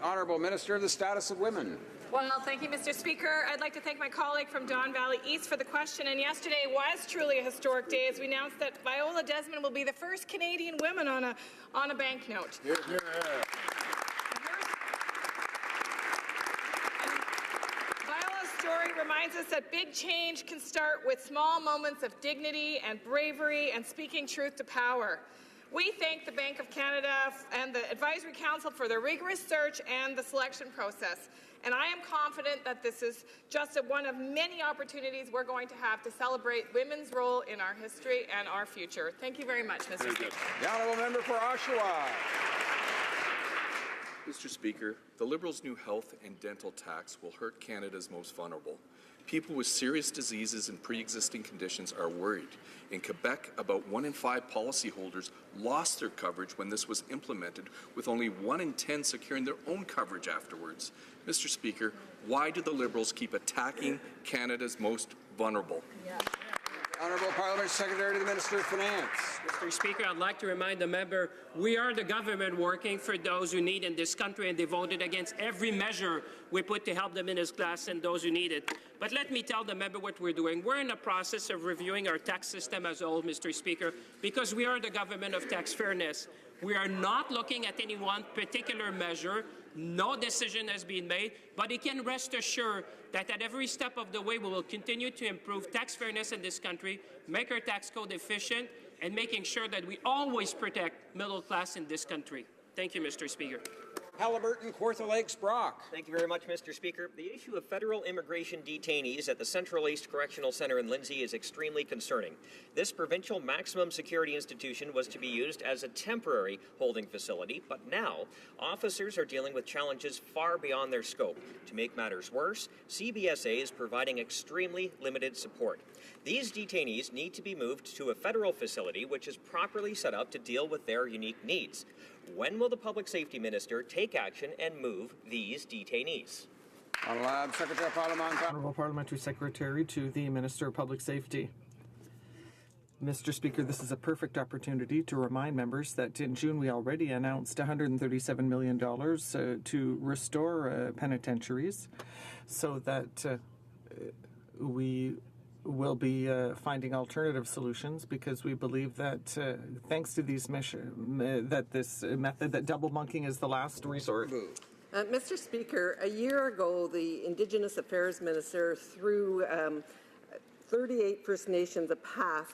Honourable Minister of the Status of Women. Well, thank you, Mr. Speaker. I'd like to thank my colleague from Don Valley East for the question. And yesterday was truly a historic day as we announced that Viola Desmond will be the first Canadian woman on a banknote. Hear, hear. Viola's story reminds us that big change can start with small moments of dignity and bravery and speaking truth to power. We thank the Bank of Canada and the Advisory Council for their rigorous search and the selection process. And I am confident that this is just one of many opportunities we're going to have to celebrate women's role in our history and our future. Thank you very much, Mr. Speaker. The Honourable Member for Oshawa. Mr. Speaker, the Liberals' new health and dental tax will hurt Canada's most vulnerable. People with serious diseases and pre-existing conditions are worried. In Quebec, about 1 in 5 policyholders lost their coverage when this was implemented, with only 1 in 10 securing their own coverage afterwards. Mr. Speaker, why do the Liberals keep attacking Canada's most vulnerable? Yeah. Honourable Parliamentary Secretary to the Minister of Finance. Mr. Speaker, I'd like to remind the member we are the government working for those who need in this country, and they voted against every measure we put to help the middle class and those who need it. But let me tell the member what we're doing. We're in the process of reviewing our tax system as a whole, Mr. Speaker, because we are the government of tax fairness. We are not looking at any one particular measure. No decision has been made, but you can rest assured that at every step of the way we will continue to improve tax fairness in this country, make our tax code efficient, and making sure that we always protect middle class in this country. Thank you, Mr. Speaker. Halliburton, Kawartha Lakes, Brock. Thank you very much, Mr. Speaker. The issue of federal immigration detainees at the Central East Correctional Centre in Lindsay is extremely concerning. This provincial maximum security institution was to be used as a temporary holding facility, but now officers are dealing with challenges far beyond their scope. To make matters worse, CBSA is providing extremely limited support. These detainees need to be moved to a federal facility which is properly set up to deal with their unique needs. When will the Public Safety Minister take action and move these detainees? Honourable Secretary of Parliament. Honourable Parliamentary Secretary to the Minister of Public Safety. Mr. Speaker, this is a perfect opportunity to remind members that in June we already announced $137 million to restore penitentiaries so that we will be finding alternative solutions, because we believe that thanks to these this method, that double bunking is the last resort. Mr. Speaker, a year ago, the Indigenous Affairs Minister threw 38 First Nations a pass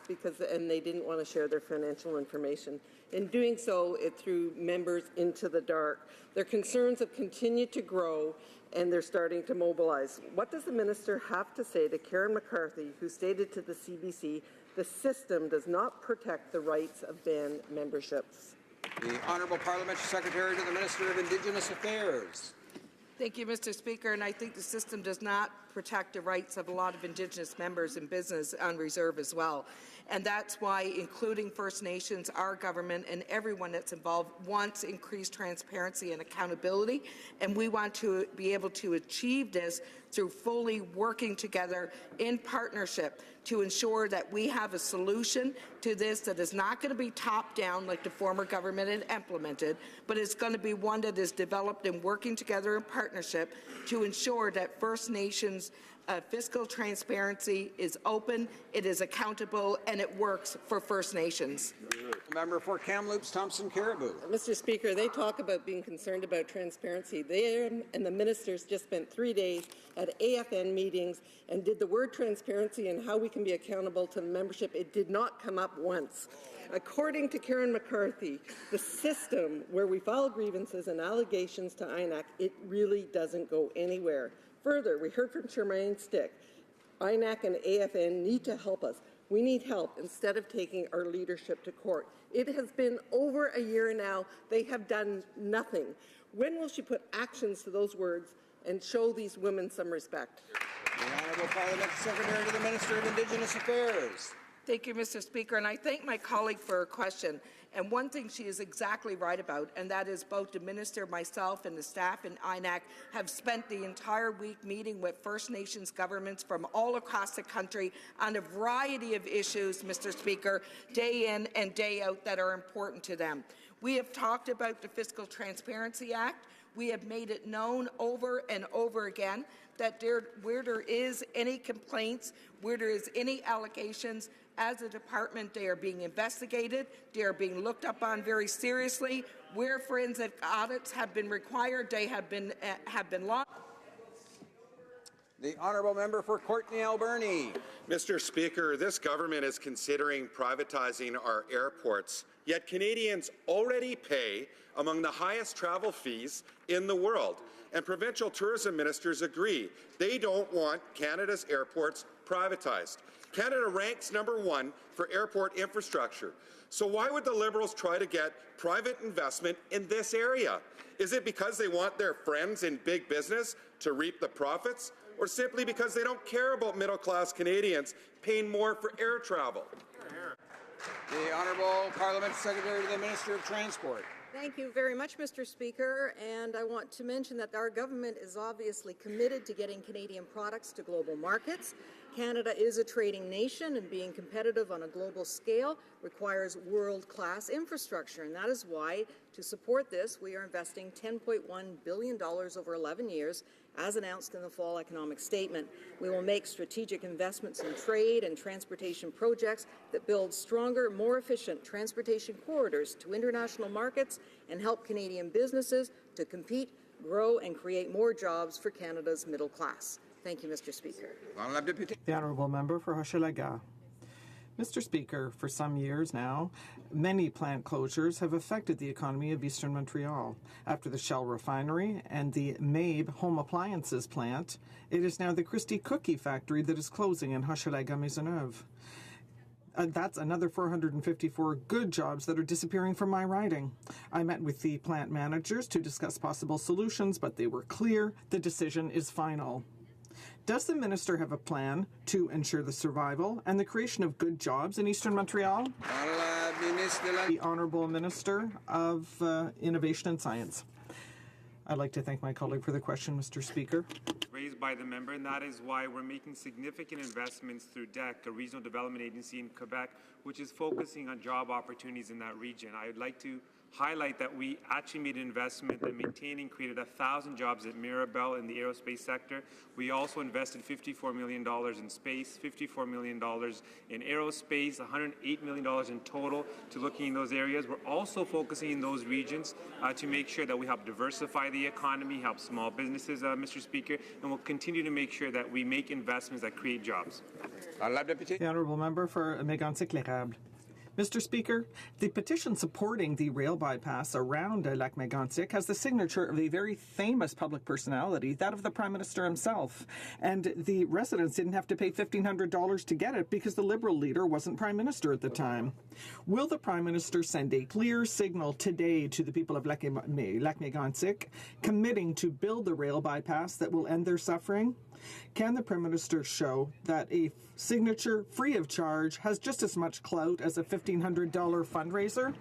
and they didn't want to share their financial information. In doing so, it threw members into the dark. Their concerns have continued to grow, and they're starting to mobilize. What does the minister have to say to Karen McCarthy, who stated to the CBC, the system does not protect the rights of band memberships? The Honourable Parliamentary Secretary to the Minister of Indigenous Affairs. Thank you, Mr. Speaker, and I think the system does not protect the rights of a lot of Indigenous members in business on reserve as well. And that's why, including First Nations, our government, and everyone that's involved wants increased transparency and accountability, and we want to be able to achieve this through fully working together in partnership to ensure that we have a solution to this that is not going to be top-down like the former government had implemented, but it's going to be one that is developed and working together in partnership to ensure that First Nations fiscal transparency is open, it is accountable, and it works for First Nations. Member for Kamloops, Thompson Caribou. Mr. Speaker, they talk about being concerned about transparency. They and the ministers just spent 3 days at AFN meetings and did the word transparency and how we can be accountable to the membership. It did not come up once. According to Karen McCarthy, the system where we file grievances and allegations to INAC, it really doesn't go anywhere. Further, we heard from Charmaine Stick. INAC and AFN need to help us. We need help instead of taking our leadership to court. It has been over a year now. They have done nothing. When will she put actions to those words and show these women some respect? The Honourable Parliamentary Secretary to the Minister of Indigenous Affairs. Thank you, Mr. Speaker, and I thank my colleague for her question. And one thing she is exactly right about, and that is both the minister, myself, and the staff in INAC have spent the entire week meeting with First Nations governments from all across the country on a variety of issues, Mr. Speaker, day in and day out that are important to them. We have talked about the Fiscal Transparency Act. We have made it known over and over again that where there is any complaints, where there is any allegations, as a department, they are being investigated. They are being looked up on very seriously. Where forensic audits have been required, they have been launched. The Honourable Member for Courtenay Alberni. Mr. Speaker, this government is considering privatizing our airports, yet Canadians already pay among the highest travel fees in the world. And provincial tourism ministers agree. They don't want Canada's airports privatized. Canada ranks #1 for airport infrastructure. So why would the Liberals try to get private investment in this area? Is it because they want their friends in big business to reap the profits, or simply because they don't care about middle-class Canadians paying more for air travel? The Honourable Parliamentary Secretary to the Minister of Transport. Thank you very much, Mr. Speaker, and I want to mention that our government is obviously committed to getting Canadian products to global markets. Canada is a trading nation, and being competitive on a global scale requires world-class infrastructure, and that is why, to support this, we are investing $10.1 billion over 11 years, as announced in the Fall Economic Statement. We will make strategic investments in trade and transportation projects that build stronger, more efficient transportation corridors to international markets and help Canadian businesses to compete, grow, and create more jobs for Canada's middle class. Thank you, Mr. Speaker. The Honourable Member for Hochelaga. Mr. Speaker, for some years now, many plant closures have affected the economy of Eastern Montreal. After the Shell refinery and the Mabe home appliances plant, it is now the Christie Cookie factory that is closing in Hochelaga-Maisonneuve. That's another 454 good jobs that are disappearing from my riding. I met with the plant managers to discuss possible solutions, but they were clear the decision is final. Does the minister have a plan to ensure the survival and the creation of good jobs in Eastern Montreal? The Honourable Minister of Innovation and Science. I'd like to thank my colleague for the question, Mr. Speaker. Raised raised by the member, and that is why we're making significant investments through DEC, a regional development agency in Quebec, which is focusing on job opportunities in that region. I would like to highlight that we actually made an investment that maintained and created 1,000 jobs at Mirabel in the aerospace sector. We also invested $54 million in space, $54 million in aerospace, $108 million in total to looking in those areas. We're also focusing in those regions to make sure that we help diversify the economy, help small businesses, Mr. Speaker, and we'll continue to make sure that we make investments that create jobs. The Honourable Member for Mégantic-l'Érable. Mr. Speaker, the petition supporting the rail bypass around Lac Mégantic has the signature of a very famous public personality, that of the Prime Minister himself. And the residents didn't have to pay $1,500 to get it because the Liberal leader wasn't Prime Minister at the time. Will the Prime Minister send a clear signal today to the people of Lac Mégantic, committing to build the rail bypass that will end their suffering? Can the Prime Minister show that a signature free of charge has just as much clout as a $1,500 fundraiser?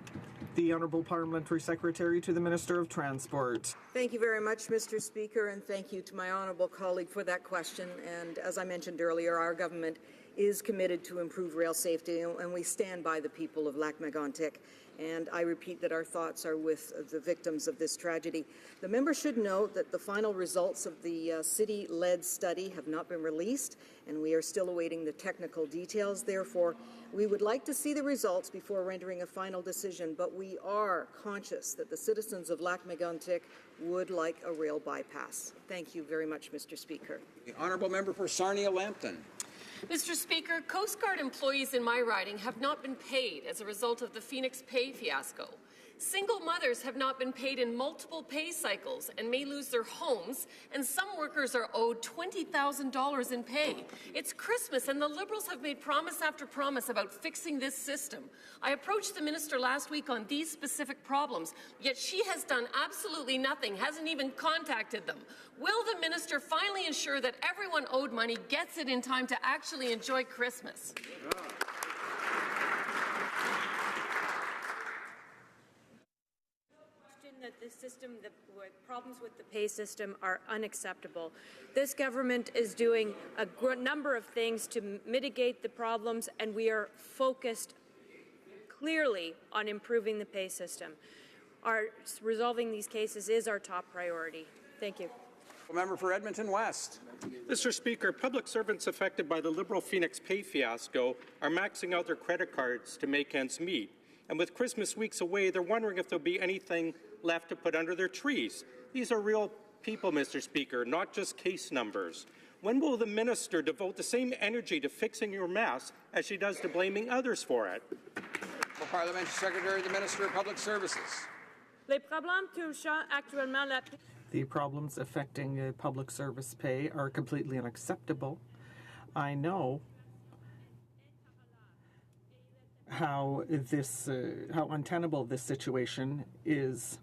The Honourable Parliamentary Secretary to the Minister of Transport. Thank you very much, Mr. Speaker, and thank you to my honourable colleague for that question. And as I mentioned earlier, our government is committed to improve rail safety, and we stand by the people of Lac Mégantic. And I repeat that our thoughts are with the victims of this tragedy. The member should note that the final results of the city-led study have not been released, and we are still awaiting the technical details. Therefore, we would like to see the results before rendering a final decision, but we are conscious that the citizens of Lac Mégantic would like a rail bypass. Thank you very much, Mr. Speaker. The Honourable Member for Sarnia-Lambton. Mr. Speaker, Coast Guard employees in my riding have not been paid as a result of the Phoenix Pay fiasco. Single mothers have not been paid in multiple pay cycles and may lose their homes, and some workers are owed $20,000 in pay. It's Christmas, and the Liberals have made promise after promise about fixing this system. I approached the minister last week on these specific problems, yet she has done absolutely nothing, hasn't even contacted them. Will the minister finally ensure that everyone owed money gets it in time to actually enjoy Christmas? That the system, the problems with the pay system are unacceptable. This government is doing a number of things to mitigate the problems, and we are focused clearly on improving the pay system. Resolving these cases is our top priority. Thank you. Member for Edmonton West. Mr. Speaker, public servants affected by the Liberal Phoenix Pay fiasco are maxing out their credit cards to make ends meet. And with Christmas weeks away, they're wondering if there'll be anything left to put under their trees. These are real people, Mr. Speaker, not just case numbers. When will the minister devote the same energy to fixing your mess as she does to blaming others for it? For Parliamentary Secretary, the Minister of Public Services. The problems affecting public service pay are completely unacceptable. I know how untenable this situation is.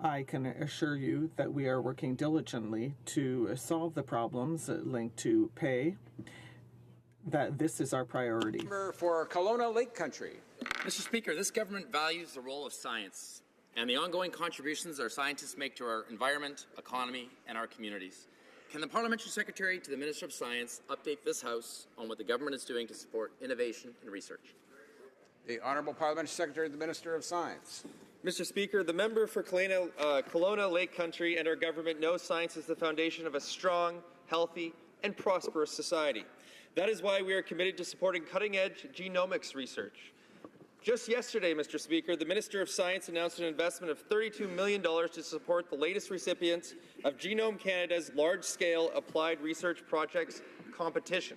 I can assure you that we are working diligently to solve the problems linked to pay, that this is our priority. Member for Kelowna Lake Country. Mr. Speaker, this government values the role of science and the ongoing contributions our scientists make to our environment, economy, and our communities. Can the Parliamentary Secretary to the Minister of Science update this House on what the government is doing to support innovation and research? The Honourable Parliamentary Secretary to the Minister of Science. Mr. Speaker, the member for Kelowna Lake Country and our government knows science is the foundation of a strong, healthy, and prosperous society. That is why we are committed to supporting cutting-edge genomics research. Just yesterday, Mr. Speaker, the Minister of Science announced an investment of $32 million to support the latest recipients of Genome Canada's large-scale applied research projects competition.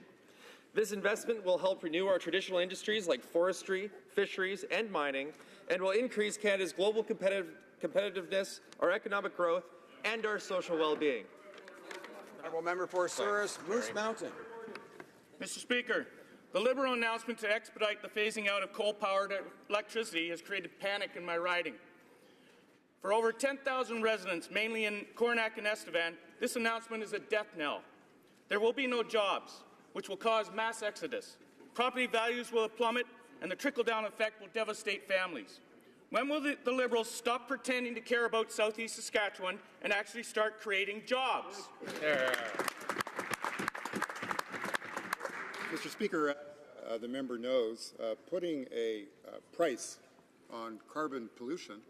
This investment will help renew our traditional industries like forestry, fisheries, and mining, and will increase Canada's global competitiveness, our economic growth, and our social well-being. Honourable Member for Souris, Moose Mountain. Mr. Speaker, the Liberal announcement to expedite the phasing out of coal-powered electricity has created panic in my riding. For over 10,000 residents, mainly in Coronach and Estevan, this announcement is a death knell. There will be no jobs, which will cause mass exodus. Property values will plummet, and the trickle-down effect will devastate families. When will the Liberals stop pretending to care about Southeast Saskatchewan and actually start creating jobs? Mr. Speaker, the member knows putting a price on carbon pollution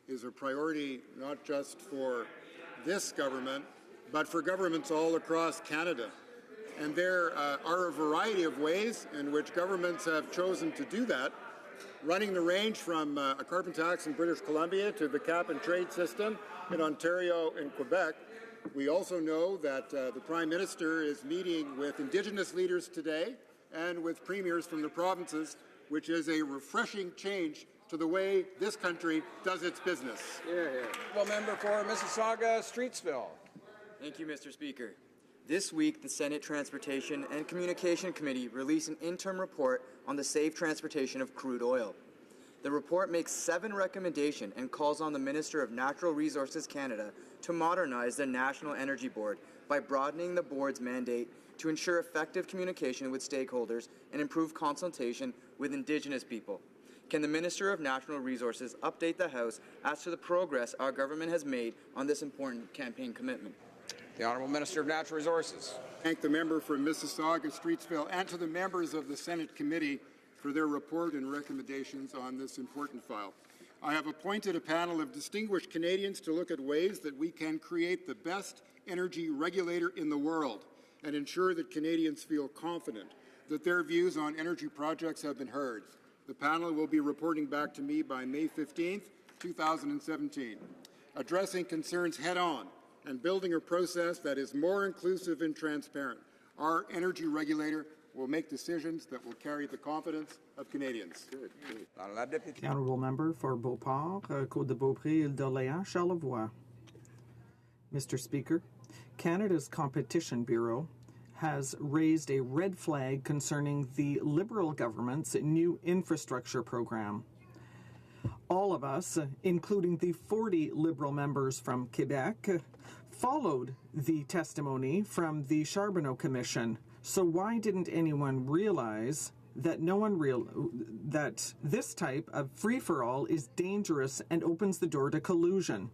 is a priority not just for this government, but for governments all across Canada. And there are a variety of ways in which governments have chosen to do that, running the range from a carbon tax in British Columbia to the cap-and-trade system in Ontario and Quebec. We also know that the Prime Minister is meeting with Indigenous leaders today and with premiers from the provinces, which is a refreshing change to the way this country does its business. Well, member for Mississauga, Streetsville. Thank you, Mr. Speaker. This week, the Senate Transportation and Communication Committee released an interim report on the safe transportation of crude oil. The report makes 7 recommendations and calls on the Minister of Natural Resources Canada to modernize the National Energy Board by broadening the board's mandate to ensure effective communication with stakeholders and improve consultation with Indigenous people. Can the Minister of Natural Resources update the House as to the progress our government has made on this important campaign commitment? The Honourable Minister of Natural Resources. Thank the member from Mississauga, Streetsville, and to the members of the Senate Committee for their report and recommendations on this important file. I have appointed a panel of distinguished Canadians to look at ways that we can create the best energy regulator in the world and ensure that Canadians feel confident that their views on energy projects have been heard. The panel will be reporting back to me by May 15th, 2017, addressing concerns head-on and building a process that is more inclusive and transparent. Our energy regulator will make decisions that will carry the confidence of Canadians. The Honourable Member for Beauport, Côte de Beaupré, Île d'Orléans, Charlevoix. Mr. Speaker, Canada's Competition Bureau has raised a red flag concerning the Liberal government's new infrastructure program. All of us, including the 40 Liberal members from Quebec, followed the testimony from the Charbonneau Commission. So why didn't anyone realize that that this type of free-for-all is dangerous and opens the door to collusion?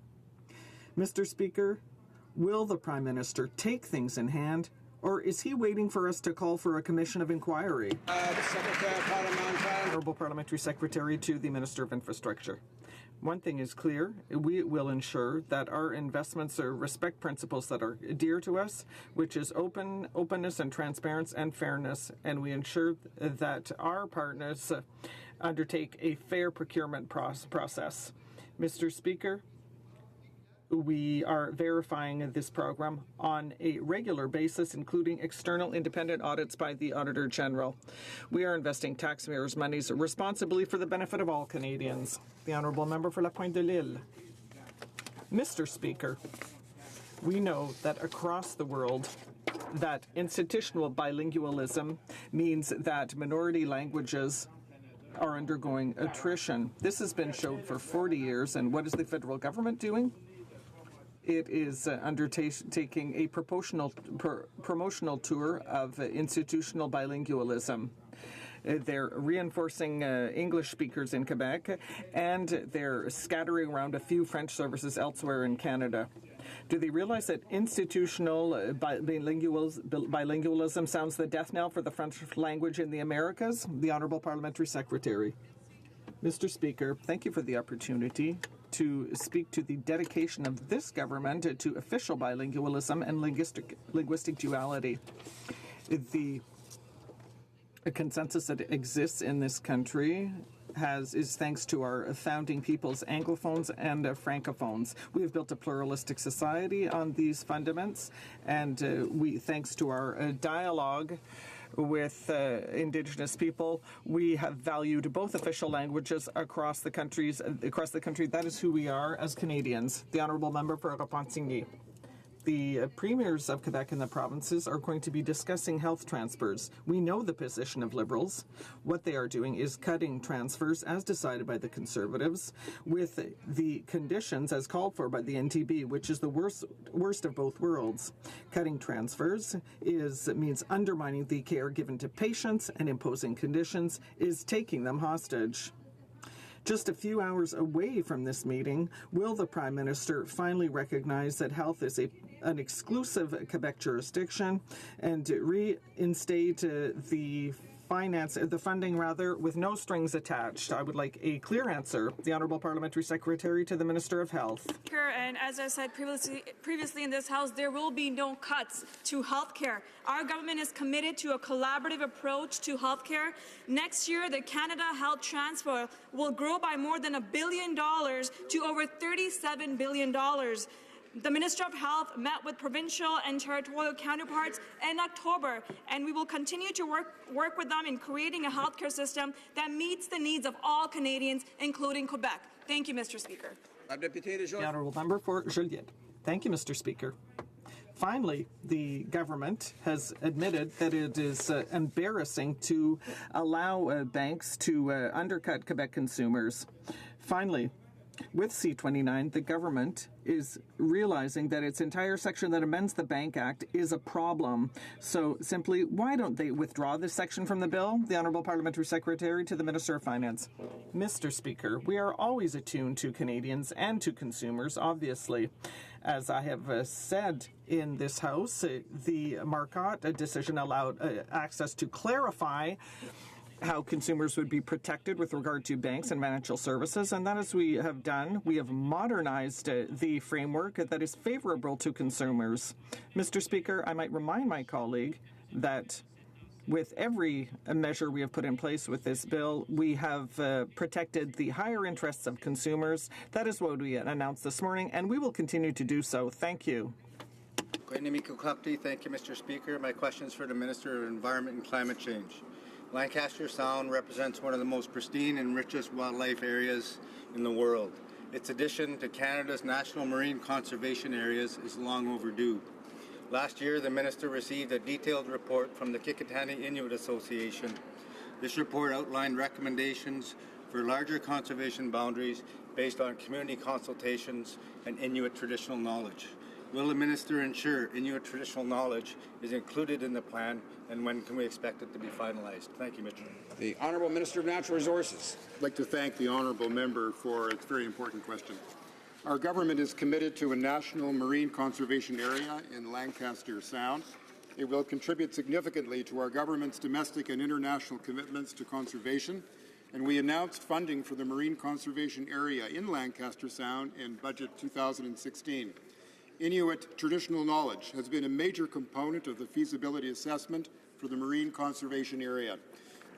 Mr. Speaker, will the Prime Minister take things in hand, or is he waiting for us to call for a commission of inquiry? Honourable Parliamentary Secretary to the Minister of Infrastructure. One thing is clear, we will ensure that our investments respect principles that are dear to us, which is openness and transparency and fairness, and we ensure that our partners undertake a fair procurement process. Mr. Speaker, we are verifying this program on a regular basis, including external independent audits by the Auditor General. We are investing taxpayers' monies responsibly for the benefit of all Canadians. The Honourable Member for La Pointe de l'Île. Mr. Speaker, we know that across the world that institutional bilingualism means that minority languages are undergoing attrition. This has been shown for 40 years, and what is the federal government doing? It is undertaking a promotional tour of institutional bilingualism. They're reinforcing English speakers in Quebec, and they're scattering around a few French services elsewhere in Canada. Do they realize that institutional bilingualism sounds the death knell for the French language in the Americas? The Honourable Parliamentary Secretary. Mr. Speaker, thank you for the opportunity to speak to the dedication of this government to official bilingualism and linguistic duality. The consensus that exists in this country is thanks to our founding people's Anglophones and Francophones. We have built a pluralistic society on these fundaments, and thanks to our dialogue with Indigenous people, we have valued both official languages across the country. That is who we are as Canadians. The Honourable Member for Repentigny. The premiers of Quebec and the provinces are going to be discussing health transfers. We know the position of Liberals. What they are doing is cutting transfers as decided by the Conservatives with the conditions as called for by the NTB, which is the worst of both worlds. Cutting transfers means undermining the care given to patients, and imposing conditions is taking them hostage. Just a few hours away from this meeting, will the Prime Minister finally recognize that health is an exclusive Quebec jurisdiction and reinstate the funding with no strings attached? I would like a clear answer. The Honourable Parliamentary Secretary to the Minister of Health. And as I said previously in this House, there will be no cuts to health care. Our government is committed to a collaborative approach to health care. Next year, the Canada Health Transfer will grow by more than $1 billion to over $37 billion. The Minister of Health met with provincial and territorial counterparts in October, and we will continue to work with them in creating a healthcare system that meets the needs of all Canadians, including Quebec. Thank you, Mr. Speaker. The Honourable Member for Joliette. Thank you, Mr. Speaker. Finally, the government has admitted that it is embarrassing to allow banks to undercut Quebec consumers. Finally, with C-29, the government is realizing that its entire section that amends the Bank Act is a problem. So simply, why don't they withdraw this section from the bill? The Honourable Parliamentary Secretary to the Minister of Finance. Mr. Speaker, we are always attuned to Canadians and to consumers, obviously. As I have said in this House, the Marcotte decision allowed access to clarify how consumers would be protected with regard to banks and financial services. And that, as we have done, we have modernized the framework that is favorable to consumers. Mr. Speaker, I might remind my colleague that with every measure we have put in place with this bill, we have protected the higher interests of consumers. That is what we announced this morning, and we will continue to do so. Thank you. Thank you, Mr. Speaker. My question is for the Minister of Environment and Climate Change. Lancaster Sound represents one of the most pristine and richest wildlife areas in the world. Its addition to Canada's national marine conservation areas is long overdue. Last year, the Minister received a detailed report from the Kikitani Inuit Association. This report outlined recommendations for larger conservation boundaries based on community consultations and Inuit traditional knowledge. Will the Minister ensure Inuit traditional knowledge is included in the plan, and when can we expect it to be finalized? Thank you, Mr. The Honourable Minister of Natural Resources. I'd like to thank the Honourable Member for its very important question. Our government is committed to a national marine conservation area in Lancaster Sound. It will contribute significantly to our government's domestic and international commitments to conservation, and we announced funding for the marine conservation area in Lancaster Sound in Budget 2016. Inuit traditional knowledge has been a major component of the feasibility assessment for the marine conservation area.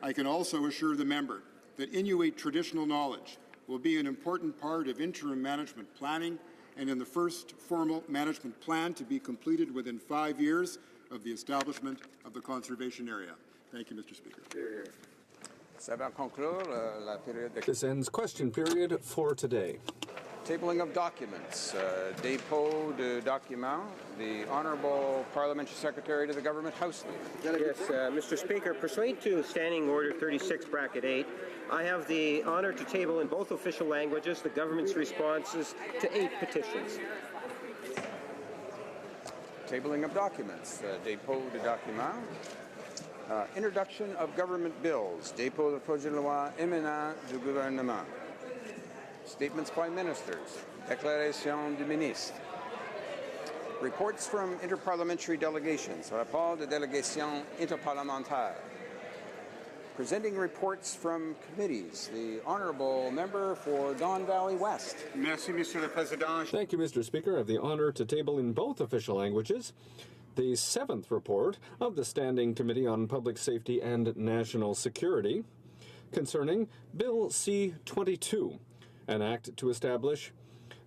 I can also assure the member that Inuit traditional knowledge will be an important part of interim management planning and in the first formal management plan to be completed within 5 years of the establishment of the conservation area. Thank you, Mr. Speaker. This ends question period for today. Tabling of documents. Dépôt de documents. The Honourable Parliamentary Secretary to the Government House Leader. Yes, Mr. Speaker, pursuant to Standing Order 36, Bracket 8, I have the honour to table in both official languages the government's responses to 8 petitions. Tabling of documents. Dépôt de documents. Introduction of government bills. Dépôt de projet de loi émanant du gouvernement. Statements by ministers. Déclaration du ministre. Reports from interparliamentary delegations. Rapport de délégation interparlementaire. Presenting reports from committees. The Honourable Member for Don Valley West. Merci, Monsieur le Président. Thank you, Mr. Speaker. I have the honour to table in both official languages the 7th report of the Standing Committee on Public Safety and National Security concerning Bill C-22, an act to establish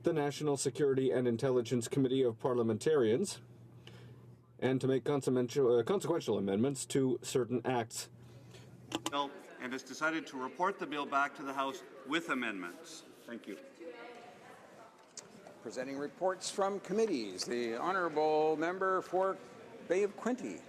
the National Security and Intelligence Committee of Parliamentarians and to make consequential amendments to certain acts. Bill, and has decided to report the bill back to the House with amendments. Thank you. Presenting reports from committees. The Honourable Member for Bay of Quinte.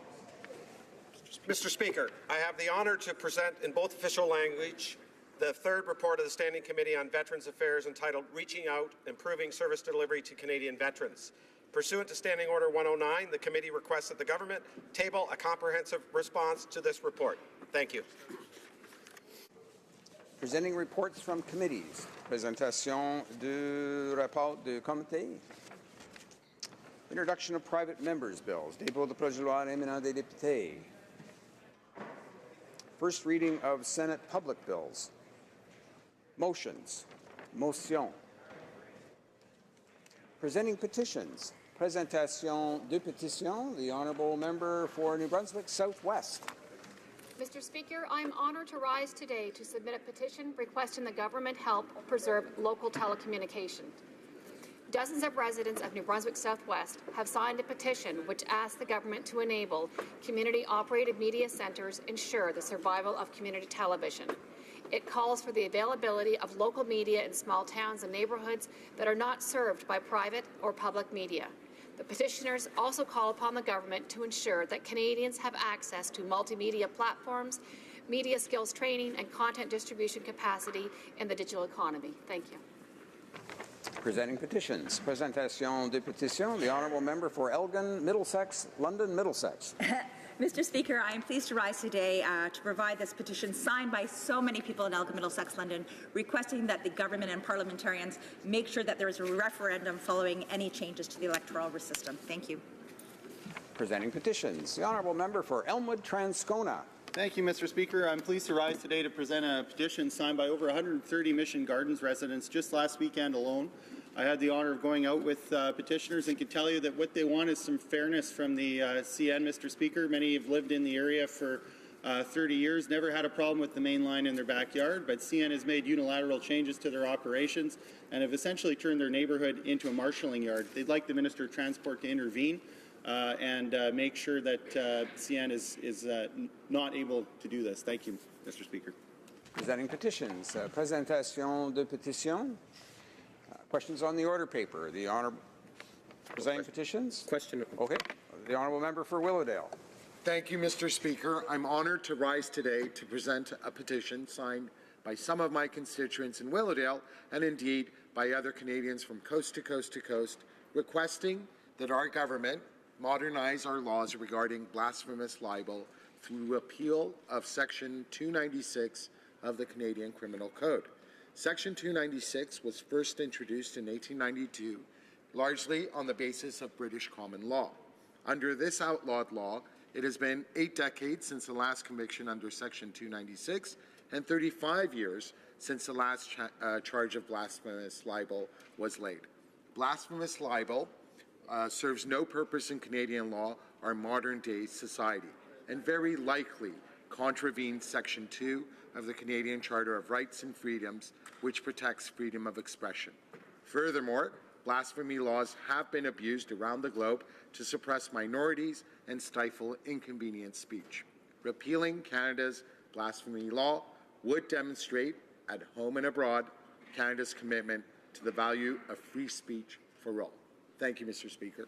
Mr. Speaker, I have the honour to present in both official language the 3rd report of the Standing Committee on Veterans Affairs entitled Reaching Out, Improving Service Delivery to Canadian Veterans. Pursuant to Standing Order 109, the committee requests that the government table a comprehensive response to this report. Thank you. Presenting reports from committees. Présentation du rapport du comité. Introduction of private members' bills. Dépôt de projet de loi émanant des députés. First reading of Senate public bills. Motions. Motion. Presenting petitions. Présentation de pétition. The Honourable Member for New Brunswick Southwest. Mr. Speaker, I am honored to rise today to submit a petition requesting the government help preserve local telecommunications. Dozens of residents of New Brunswick Southwest have signed a petition which asks the government to enable community-operated media centres ensure the survival of community television. It calls for the availability of local media in small towns and neighbourhoods that are not served by private or public media. The petitioners also call upon the government to ensure that Canadians have access to multimedia platforms, media skills training, and content distribution capacity in the digital economy. Thank you. Presenting petitions. Présentation de pétition. The Honourable Member for Elgin, Middlesex, London, Middlesex. Mr. Speaker, I am pleased to rise today to provide this petition signed by so many people in Elgin, Middlesex, London, requesting that the government and parliamentarians make sure that there is a referendum following any changes to the electoral system. Thank you. Presenting petitions. The Honourable Member for Elmwood, Transcona. Thank you, Mr. Speaker. I'm pleased to rise today to present a petition signed by over 130 Mission Gardens residents just last weekend alone. I had the honour of going out with petitioners and can tell you that what they want is some fairness from the CN, Mr. Speaker. Many have lived in the area for 30 years, never had a problem with the main line in their backyard, but CN has made unilateral changes to their operations and have essentially turned their neighbourhood into a marshalling yard. They'd like the Minister of Transport to intervene and make sure that CN is not able to do this. Thank you, Mr. Speaker. Presenting petitions. Présentation de pétition. Questions on the order paper. The Honourable presenting petitions. Question. Okay. The Honourable Member for Willowdale. Thank you, Mr. Speaker. I'm honoured to rise today to present a petition signed by some of my constituents in Willowdale and indeed by other Canadians from coast to coast to coast, requesting that our government modernize our laws regarding blasphemous libel through repeal of Section 296 of the Canadian Criminal Code. Section 296 was first introduced in 1892, largely on the basis of British common law. Under this outlawed law, it has been 8 decades since the last conviction under Section 296 and 35 years since the last charge of blasphemous libel was laid. Blasphemous libel serves no purpose in Canadian law or modern-day society, and very likely contravenes Section 2 of the Canadian Charter of Rights and Freedoms, which protects freedom of expression. Furthermore, blasphemy laws have been abused around the globe to suppress minorities and stifle inconvenient speech. Repealing Canada's blasphemy law would demonstrate, at home and abroad, Canada's commitment to the value of free speech for all. Thank you, Mr. Speaker.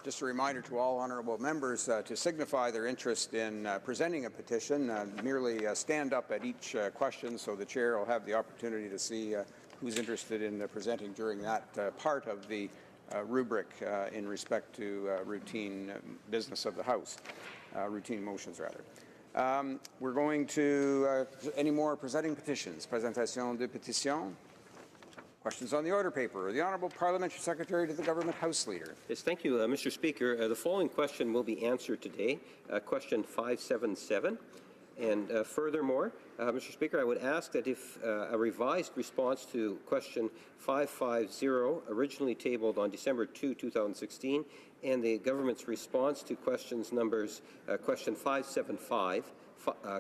Just a reminder to all honourable members to signify their interest in presenting a petition. Merely stand up at each question so the chair will have the opportunity to see who's interested in presenting during that part of the rubric in respect to routine business of the House, routine motions rather. We're going to any more presenting petitions. Présentation de pétition. Questions on the order paper. The Honourable Parliamentary Secretary to the Government House Leader. Yes, thank you, Mr. Speaker. The following question will be answered today, question 577. And furthermore, Mr. Speaker, I would ask that if a revised response to question 550, originally tabled on December 2, 2016, and the government's response to questions numbers question 575,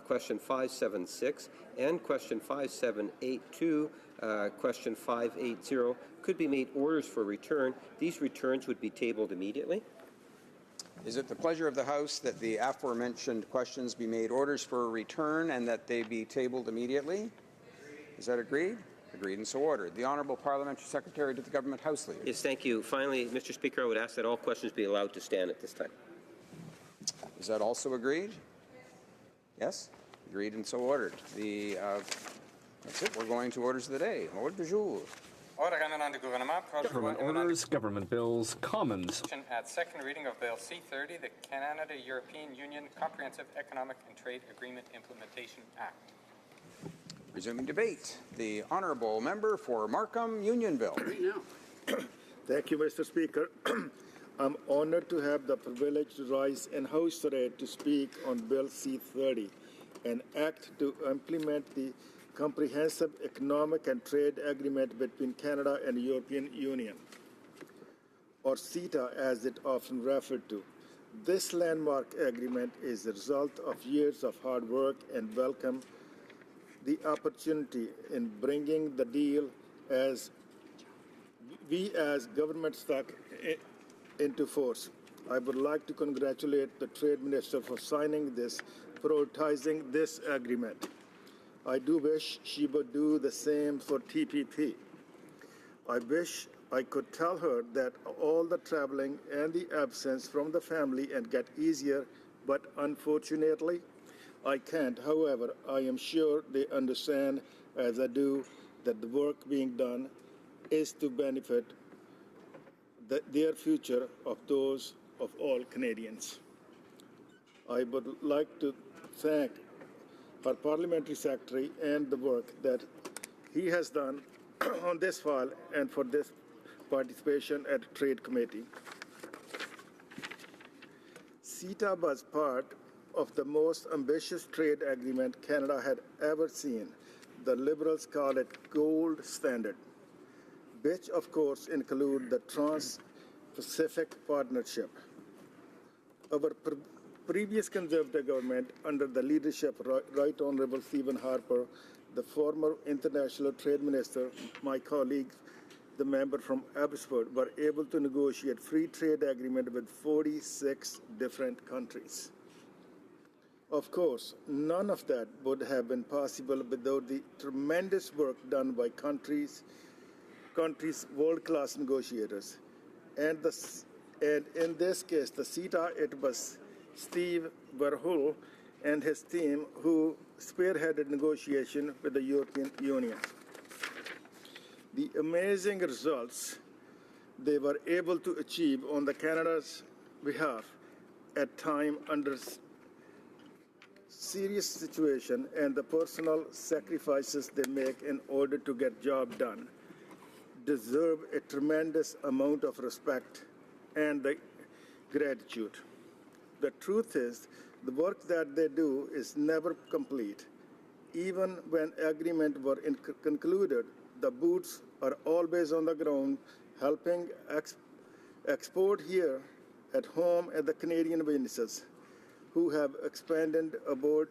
question 576, and question 5782, question 580, could be made orders for return. These returns would be tabled immediately. Is it the pleasure of the House that the aforementioned questions be made orders for return and that they be tabled immediately? Is that agreed? Agreed and so ordered. The Honourable Parliamentary Secretary to the Government House Leader. Yes, thank you. Finally, Mr. Speaker, I would ask that all questions be allowed to stand at this time. Is that also agreed? Yes? Agreed and so ordered. That's it. We're going to orders of the day. Ordre du jour. Government orders, government bills, commons. At second reading of Bill C-30, the Canada-European Union Comprehensive Economic and Trade Agreement Implementation Act. Resuming debate, the honourable member for Markham Unionville. Thank you, Mr. Speaker. I'm honored to have the privilege to rise in House today to speak on Bill C-30, an act to implement the Comprehensive Economic and Trade Agreement between Canada and the European Union, or CETA as it often referred to. This landmark agreement is the result of years of hard work and welcome the opportunity in bringing the deal as government stuck into force. I would like to congratulate the Trade Minister for signing this, prioritizing this agreement. I do wish she would do the same for TPP. I wish I could tell her that all the traveling and the absence from the family and get easier, but unfortunately, I can't. However, I am sure they understand, as I do, that the work being done is to benefit their future of those of all Canadians. I would like to thank our Parliamentary Secretary and the work that he has done on this file and for this participation at the Trade Committee. CETA was part of the most ambitious trade agreement Canada had ever seen. The Liberals call it gold standard, which of course include the Trans-Pacific Partnership. Our previous Conservative government, under the leadership of Right Honourable Stephen Harper, the former International Trade Minister, my colleague, the member from Abbotsford, were able to negotiate free trade agreement with 46 different countries. Of course, none of that would have been possible without the tremendous work done by countries' world-class negotiators. And in this case, the CETA, it was Steve Verhul and his team who spearheaded negotiation with the European Union. The amazing results they were able to achieve on the Canada's behalf at time under serious situation and the personal sacrifices they make in order to get job done deserve a tremendous amount of respect and gratitude. The truth is, the work that they do is never complete. Even when agreements were concluded, the boots are always on the ground, helping export here at home at the Canadian businesses who have expanded abroad,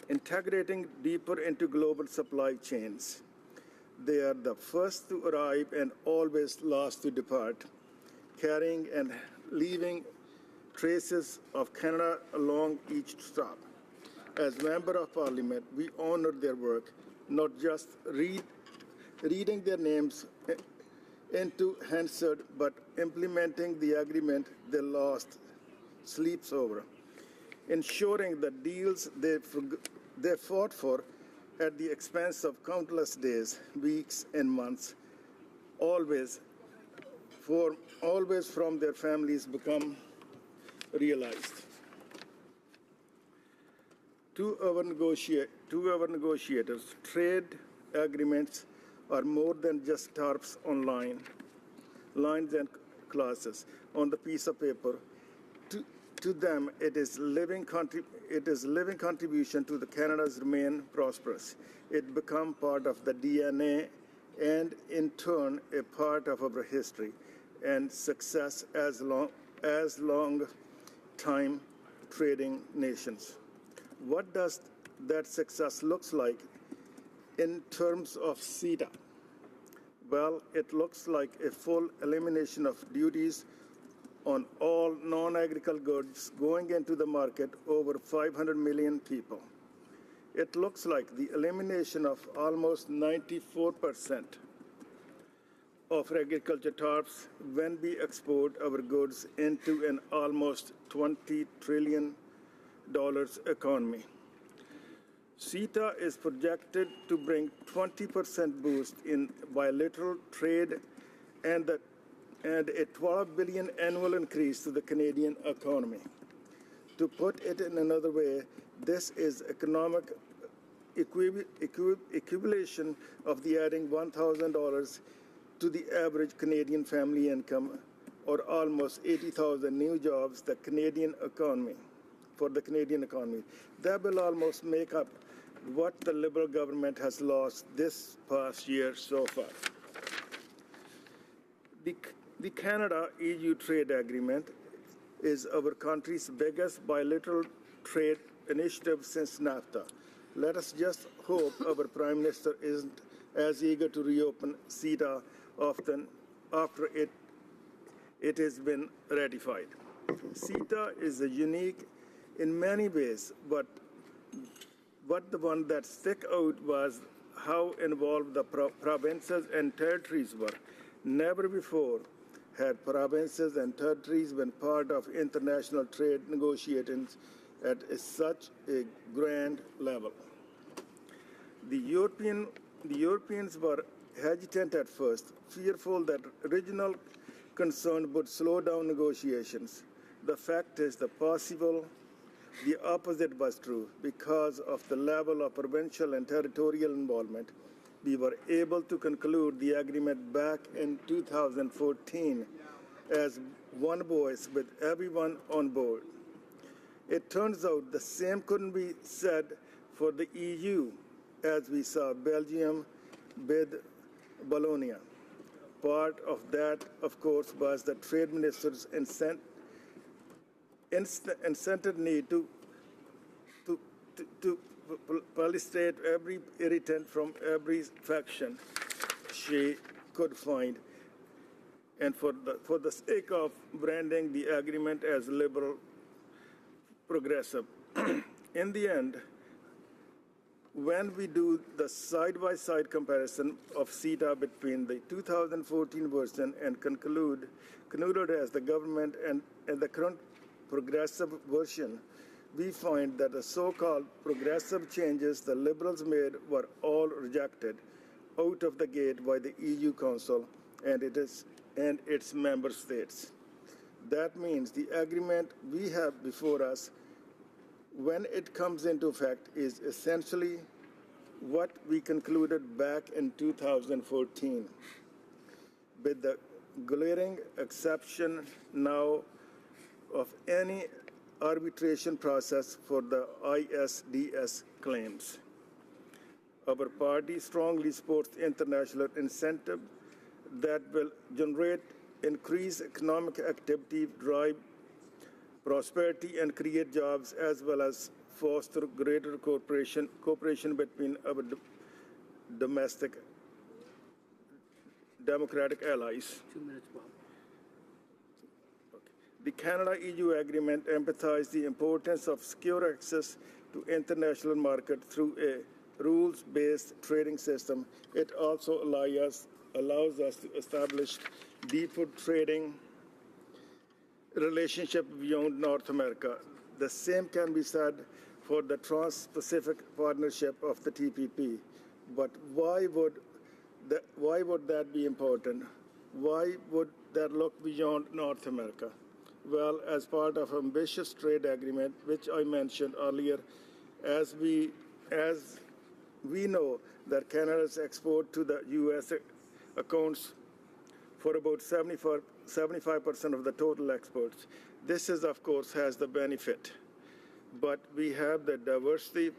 integrating deeper into global supply chains. They are the first to arrive and always last to depart, carrying and leaving traces of Canada along each stop. As Member of Parliament, we honor their work, not just reading their names into Hansard, but implementing the agreement they lost sleeps over, ensuring the deals they fought for at the expense of countless days, weeks, and months, always from their families become realized. To our negotiators, trade agreements are more than just tarps on lines and clauses on the piece of paper. To them, it is living contribution to the Canada's remain prosperous. It become part of the DNA and, in turn, a part of our history and success as long-time trading nations. What does that success looks like in terms of CETA? Well, it looks like a full elimination of duties on all non-agricultural goods going into the market over 500 million people. It looks like the elimination of almost 94% of agriculture tariffs when we export our goods into an almost $20 trillion economy. CETA is projected to bring 20% boost in bilateral trade and a $12 billion annual increase to the Canadian economy. To put it in another way, this is equivalent of the adding $1,000 to the average Canadian family income, or almost 80,000 new jobs for the Canadian economy. That will almost make up what the Liberal government has lost this past year so far. The Canada-EU trade agreement is our country's biggest bilateral trade initiative since NAFTA. Let us just hope our Prime Minister isn't as eager to reopen CETA after it has been ratified. CETA is unique in many ways, but the one that stuck out was how involved the provinces and territories were. Never before had provinces and territories been part of international trade negotiations at such a grand level. The Europeans were hesitant at first, fearful that regional concern would slow down negotiations. The fact is the opposite was true. Because of the level of provincial and territorial involvement, we were able to conclude the agreement back in 2014 as one voice with everyone on board. It turns out the same couldn't be said for the EU, as we saw Belgium with Wallonia. Part of that, of course, was the trade minister's incentive need to penetrate every irritant from every faction she could find, and for the sake of branding the agreement as liberal progressive. In the end, when we do the side-by-side comparison of CETA between the 2014 version and concluded as the government and the current progressive version, we find that the so-called progressive changes the Liberals made were all rejected out of the gate by the EU Council and its member states. That means the agreement we have before us, when it comes into effect, is essentially what we concluded back in 2014, with the glaring exception now of any arbitration process for the ISDS claims. Our party strongly supports international incentive that will generate increased economic activity, drive prosperity, and create jobs, as well as foster greater cooperation between our domestic democratic allies. 2 minutes, Bob. The Canada-EU agreement emphasized the importance of secure access to international market through a rules-based trading system. It also allows us to establish deeper trading relationship beyond North America. The same can be said for the Trans-Pacific Partnership of the TPP. But why would that be important? Why would that look beyond North America? Well, as part of ambitious trade agreement, which I mentioned earlier, as we know that Canada's export to the U.S. accounts for about 75% of the total exports. This is, of course, has the benefit, but we have the diversity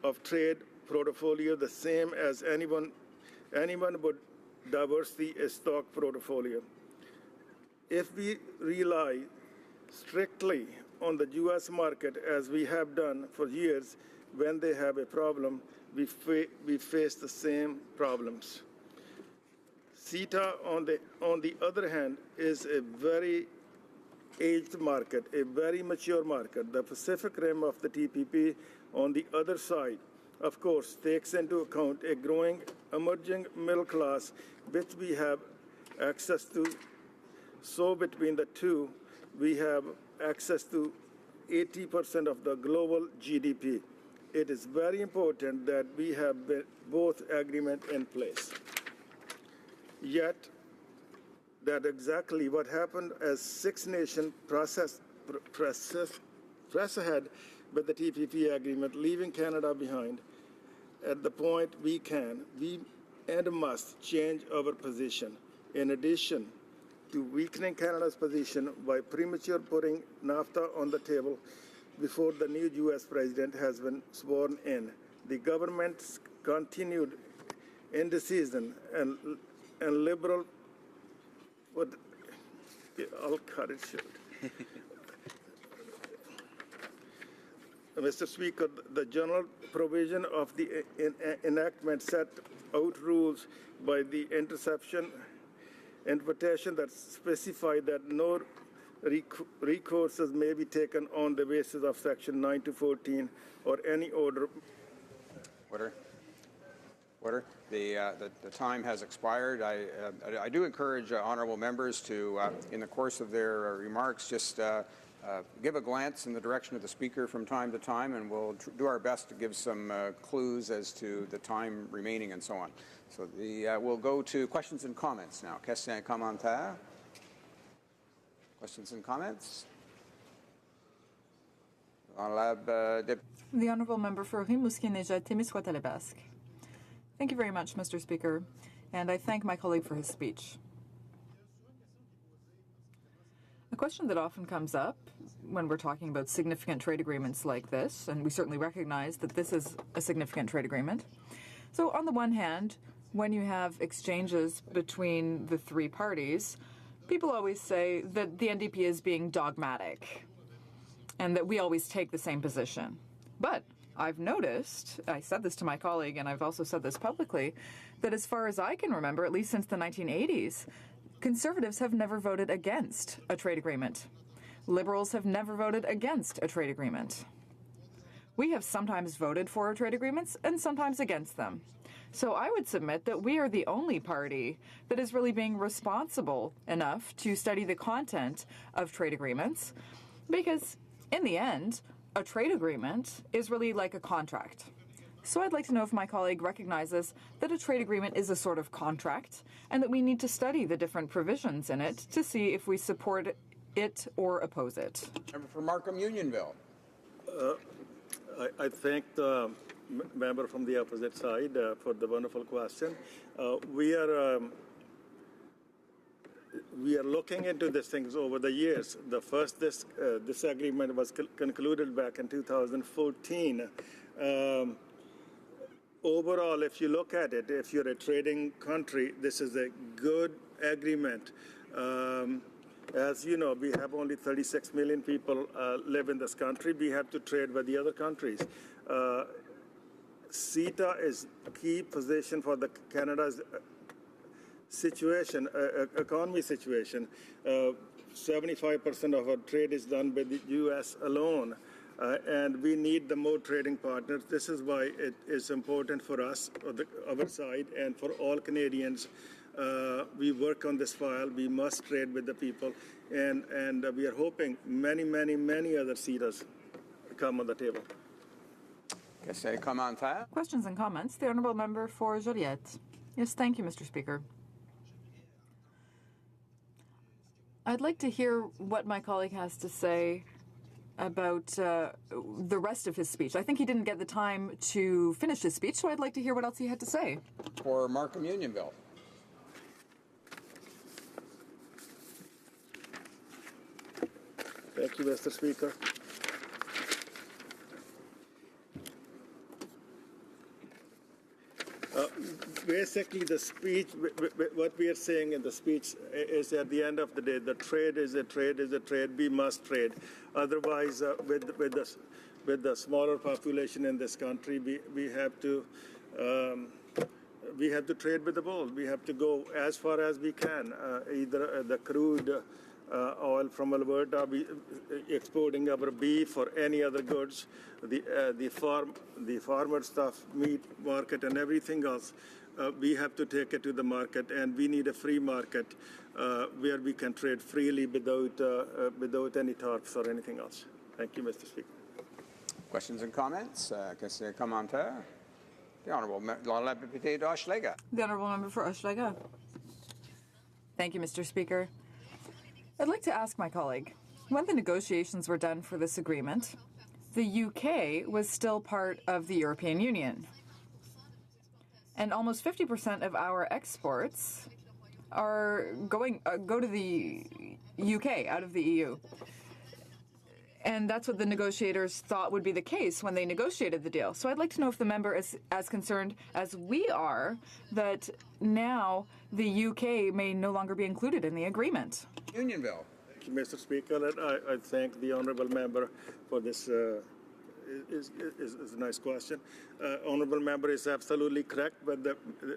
of trade portfolio the same as anyone would diversity a stock portfolio. If we rely strictly on the U.S. market, as we have done for years, when they have a problem, we face the same problems. CETA, on the other hand, is a very aged market, a very mature market. The Pacific Rim of the TPP, on the other side, of course, takes into account a growing, emerging middle class, which we have access to. So between the two, we have access to 80% of the global GDP. It is very important that we have both agreements in place. Yet, that exactly what happened as Six Nations press ahead with the TPP agreement, leaving Canada behind. at the point we can, we and must change our position. In addition to weakening Canada's position by premature putting NAFTA on the table before the new U.S. president has been sworn in, the government's continued indecision and liberal, I'll cut it short. Mr. Speaker, the general provision of the enactment set out rules by the invitation that specify that no recourses may be taken on the basis of Section 9 to 14 or any order. Order. Order. The time has expired. I do encourage honourable members to, in the course of their remarks, just give a glance in the direction of the Speaker from time to time, and we'll do our best to give some clues as to the time remaining and so on. So we'll go to questions and comments now. Questions et commentaires? Questions and comments? The Honourable Member for Rimouski-Neja-Témiscouata-Lebasque. Thank you very much, Mr. Speaker, and I thank my colleague for his speech. A question that often comes up when we're talking about significant trade agreements like this, and we certainly recognize that this is a significant trade agreement. So on the one hand, when you have exchanges between the three parties, people always say that the NDP is being dogmatic and that we always take the same position. But I've noticed, I said this to my colleague and I've also said this publicly, that as far as I can remember, at least since the 1980s, Conservatives have never voted against a trade agreement. Liberals have never voted against a trade agreement. We have sometimes voted for trade agreements and sometimes against them. So I would submit that we are the only party that is really being responsible enough to study the content of trade agreements, because in the end, a trade agreement is really like a contract. So I'd like to know if my colleague recognizes that a trade agreement is a sort of contract and that we need to study the different provisions in it to see if we support it or oppose it. Member for Markham Unionville. I thank the member from the opposite side for the wonderful question. We are looking into these things over the years. The first this agreement was concluded back in 2014. Overall, if you look at it, if you're a trading country, this is a good agreement. As you know, we have only 36 million people live in this country. We have to trade with the other countries. CETA is key position for the Canada's situation, economy situation. 75% of our trade is done by the U.S. alone. And we need the more trading partners. This is why it is important for us, our side, and for all Canadians. We work on this file. We must trade with the people. And we are hoping many, many, many other CETAs come on the table. Questions and comments. The Honourable Member for Joliette. Yes, thank you, Mr. Speaker. I'd like to hear what my colleague has to say about the rest of his speech. I think he didn't get the time to finish his speech, so I'd like to hear what else he had to say. For Markham Unionville. Thank you, Mr. Speaker. Basically, the speech, what we are saying in the speech is at the end of the day, the trade is a trade is a trade. We must trade. Otherwise, with the smaller population in this country, we have to trade with the world. We have to go as far as we can. Either the crude oil from Alberta, exporting our beef or any other goods, the farmer stuff, meat market, and everything else. We have to take it to the market, and we need a free market where we can trade freely without any tariffs or anything else. Thank you, Mr. Speaker. Questions and comments? Questions et commentaires? The Honourable la députée d'Hochelaga. The Honourable Member for Hochelaga. Thank you, Mr. Speaker. I'd like to ask my colleague, when the negotiations were done for this agreement, the UK was still part of the European Union. And almost 50% of our exports are go to the UK out of the EU. And that's what the negotiators thought would be the case when they negotiated the deal. So I'd like to know if the member is as concerned as we are that now the UK may no longer be included in the agreement. Unionville. Thank you, Mr. Speaker. And I thank the honourable member for this. Is a nice question. Honourable member is absolutely correct. But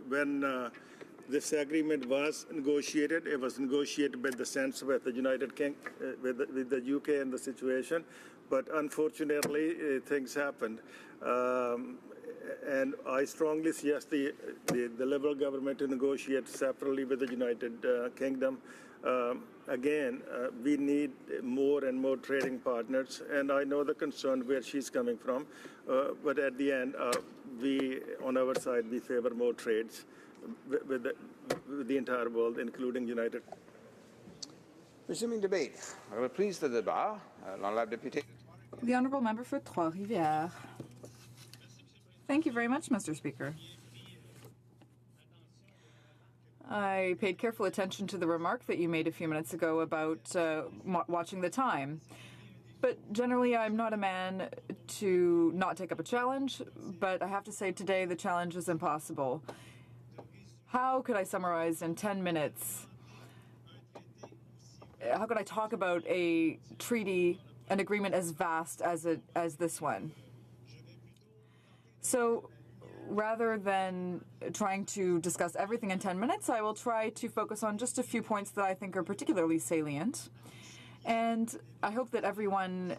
when this agreement was negotiated, it was negotiated with the sense with the United Kingdom, with the UK and the situation. But unfortunately, things happened. And I strongly suggest the Liberal government to negotiate separately with the United Kingdom. Again, we need more and more trading partners, and I know the concern where she's coming from, but at the end, we, on our side, we favor more trades with the entire world, including United. Resuming debate. Reprise de débat. L'honorable député. The Honourable Member for Trois-Rivières. Thank you very much, Mr. Speaker. I paid careful attention to the remark that you made a few minutes ago about watching the time. But generally, I'm not a man to not take up a challenge, but I have to say today the challenge is impossible. How could I summarize in 10 minutes? How could I talk about a treaty, an agreement as vast as this one? So rather than trying to discuss everything in 10 minutes, I will try to focus on just a few points that I think are particularly salient. And I hope that everyone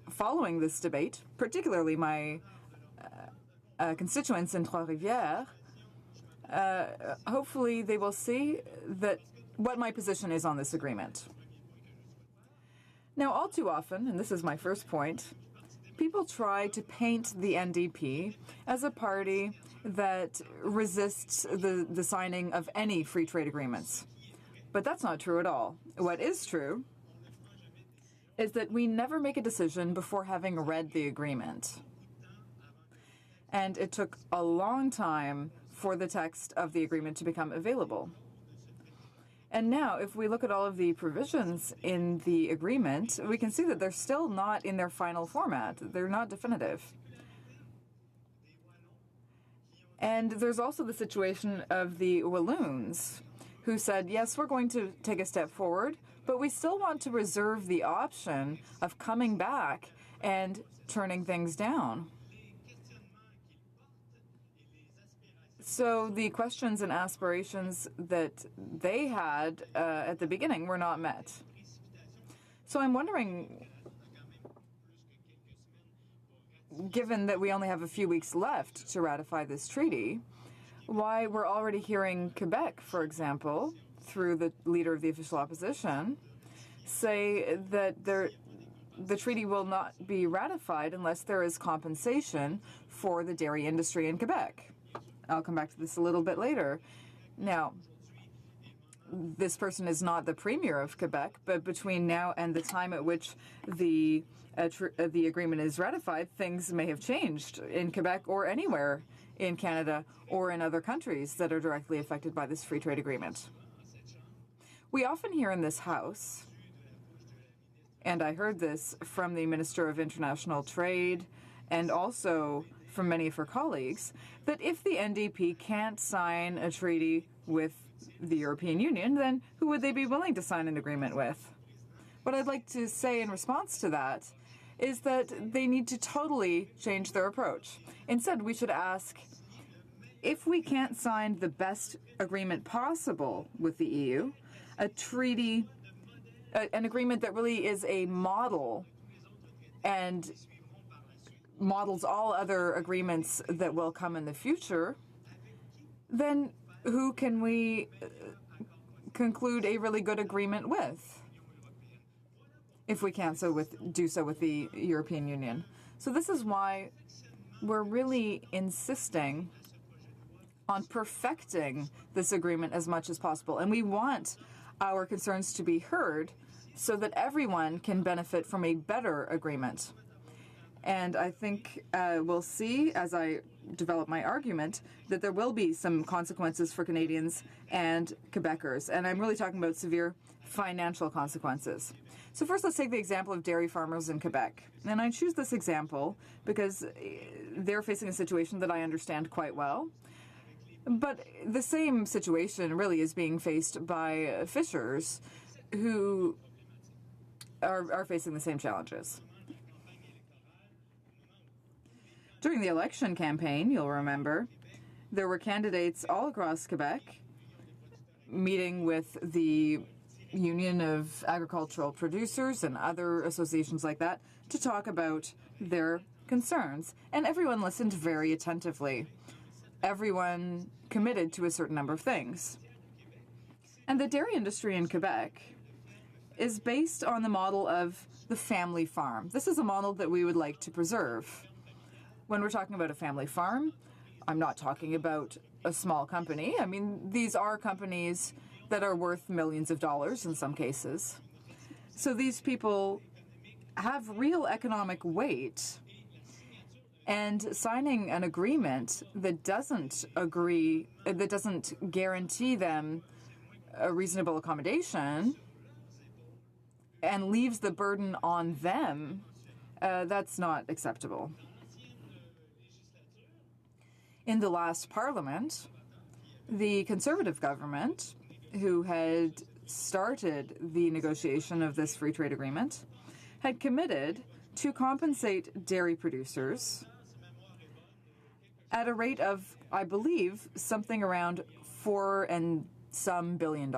following this debate, particularly my constituents in Trois-Rivières, hopefully they will see that what my position is on this agreement. Now, all too often, and this is my first point, people try to paint the NDP as a party that resists the signing of any free trade agreements. But that's not true at all. What is true is that we never make a decision before having read the agreement. And it took a long time for the text of the agreement to become available. And now, if we look at all of the provisions in the agreement, we can see that they're still not in their final format. They're not definitive. And there's also the situation of the Walloons, who said, yes, we're going to take a step forward, but we still want to reserve the option of coming back and turning things down. So the questions and aspirations that they had at the beginning were not met. So I'm wondering, given that we only have a few weeks left to ratify this treaty, why we're already hearing Quebec, for example, through the leader of the official opposition, say that the treaty will not be ratified unless there is compensation for the dairy industry in Quebec. I'll come back to this a little bit later. Now, this person is not the Premier of Quebec, but between now and the time at which the agreement is ratified, things may have changed in Quebec or anywhere in Canada or in other countries that are directly affected by this free trade agreement. We often hear in this House, and I heard this from the Minister of International Trade and also from many of her colleagues, that if the NDP can't sign a treaty with the European Union, then who would they be willing to sign an agreement with? What I'd like to say in response to that is that they need to totally change their approach. Instead, we should ask, if we can't sign the best agreement possible with the EU, a treaty, an agreement that really is a model and models all other agreements that will come in the future, then who can we conclude a really good agreement with if we can't do so with the European Union? So this is why we're really insisting on perfecting this agreement as much as possible. And we want our concerns to be heard so that everyone can benefit from a better agreement. And I think we'll see, as I develop my argument that there will be some consequences for Canadians and Quebecers, and I'm really talking about severe financial consequences. So first, let's take the example of dairy farmers in Quebec. And I choose this example because they're facing a situation that I understand quite well. But the same situation really is being faced by fishers who are facing the same challenges. During the election campaign, you'll remember, there were candidates all across Quebec meeting with the Union of Agricultural Producers and other associations like that to talk about their concerns. And everyone listened very attentively. Everyone committed to a certain number of things. And the dairy industry in Quebec is based on the model of the family farm. This is a model that we would like to preserve. When we're talking about a family farm, I'm not talking about a small company. I mean, these are companies that are worth millions of dollars in some cases. So these people have real economic weight, and signing an agreement that doesn't guarantee them a reasonable accommodation and leaves the burden on them, that's not acceptable. In the last Parliament, the Conservative government, who had started the negotiation of this free trade agreement, had committed to compensate dairy producers at a rate of, I believe, something around $4 and some billion.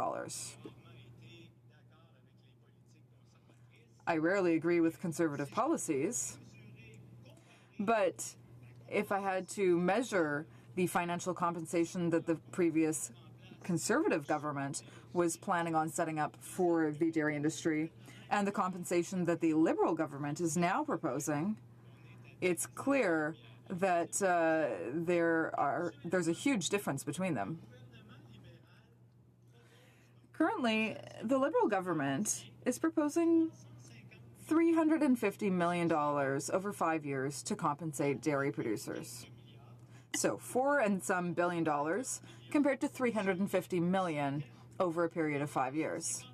I rarely agree with Conservative policies, but if I had to measure the financial compensation that the previous Conservative government was planning on setting up for the dairy industry and the compensation that the Liberal government is now proposing, it's clear that there's a huge difference between them. Currently, the Liberal government is proposing $350 million over 5 years to compensate dairy producers. So $4 and some billion compared to $350 million over a period of 5 years.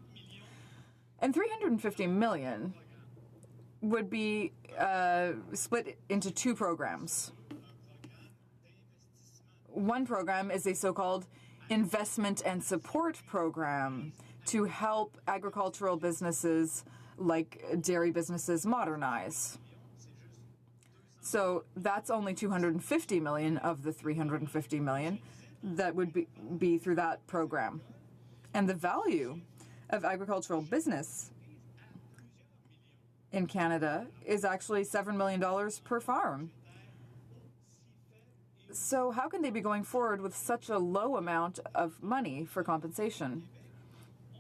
And $350 million would be split into two programs. One program is a so-called investment and support program to help agricultural businesses like dairy businesses modernize. So that's only $250 million of the $350 million that would be through that program. And the value of agricultural business in Canada is actually $7 million per farm. So how can they be going forward with such a low amount of money for compensation?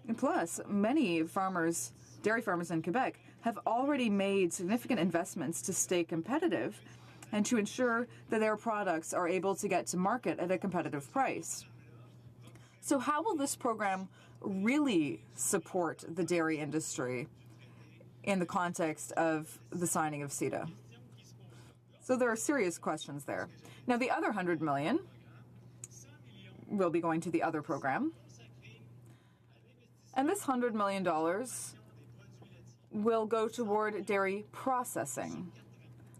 And plus, many farmers, dairy farmers in Quebec, have already made significant investments to stay competitive and to ensure that their products are able to get to market at a competitive price. So how will this program really support the dairy industry in the context of the signing of CETA? So there are serious questions there. Now, the other $100 million will be going to the other program. And this $100 million will go toward dairy processing.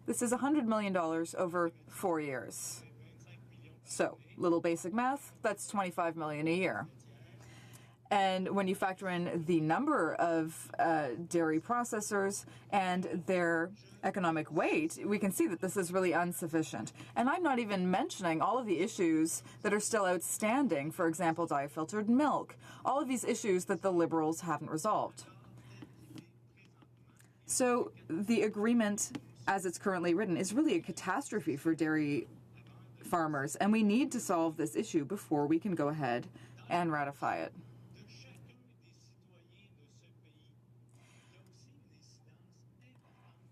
This is $100 million over 4 years. So, little basic math, that's $25 million a year. And when you factor in the number of dairy processors and their economic weight, we can see that this is really insufficient. And I'm not even mentioning all of the issues that are still outstanding, for example, dye-filtered milk, all of these issues that the Liberals haven't resolved. So the agreement, as it's currently written, is really a catastrophe for dairy farmers, and we need to solve this issue before we can go ahead and ratify it.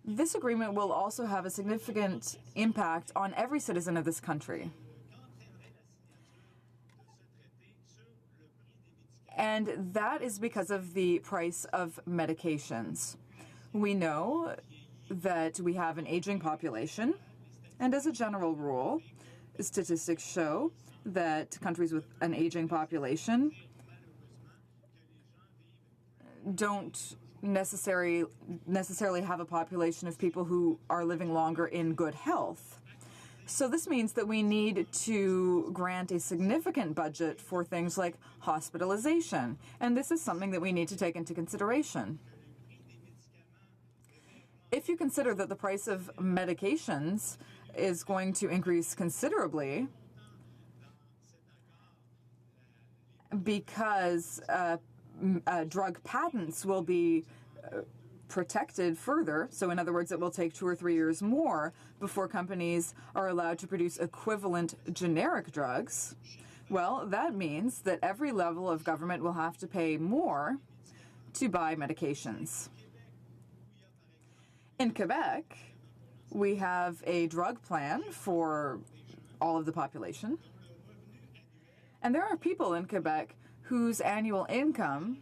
This agreement will also have a significant impact on every citizen of this country. And that is because of the price of medications. We know that we have an aging population, and as a general rule, Statistics show that countries with an aging population don't necessarily have a population of people who are living longer in good health. So this means that we need to grant a significant budget for things like hospitalization, and this is something that we need to take into consideration. If you consider that the price of medications is going to increase considerably because drug patents will be protected further. So in other words, it will take 2 or 3 years more before companies are allowed to produce equivalent generic drugs. Well, that means that every level of government will have to pay more to buy medications. In Quebec, we have a drug plan for all of the population. And there are people in Quebec whose annual income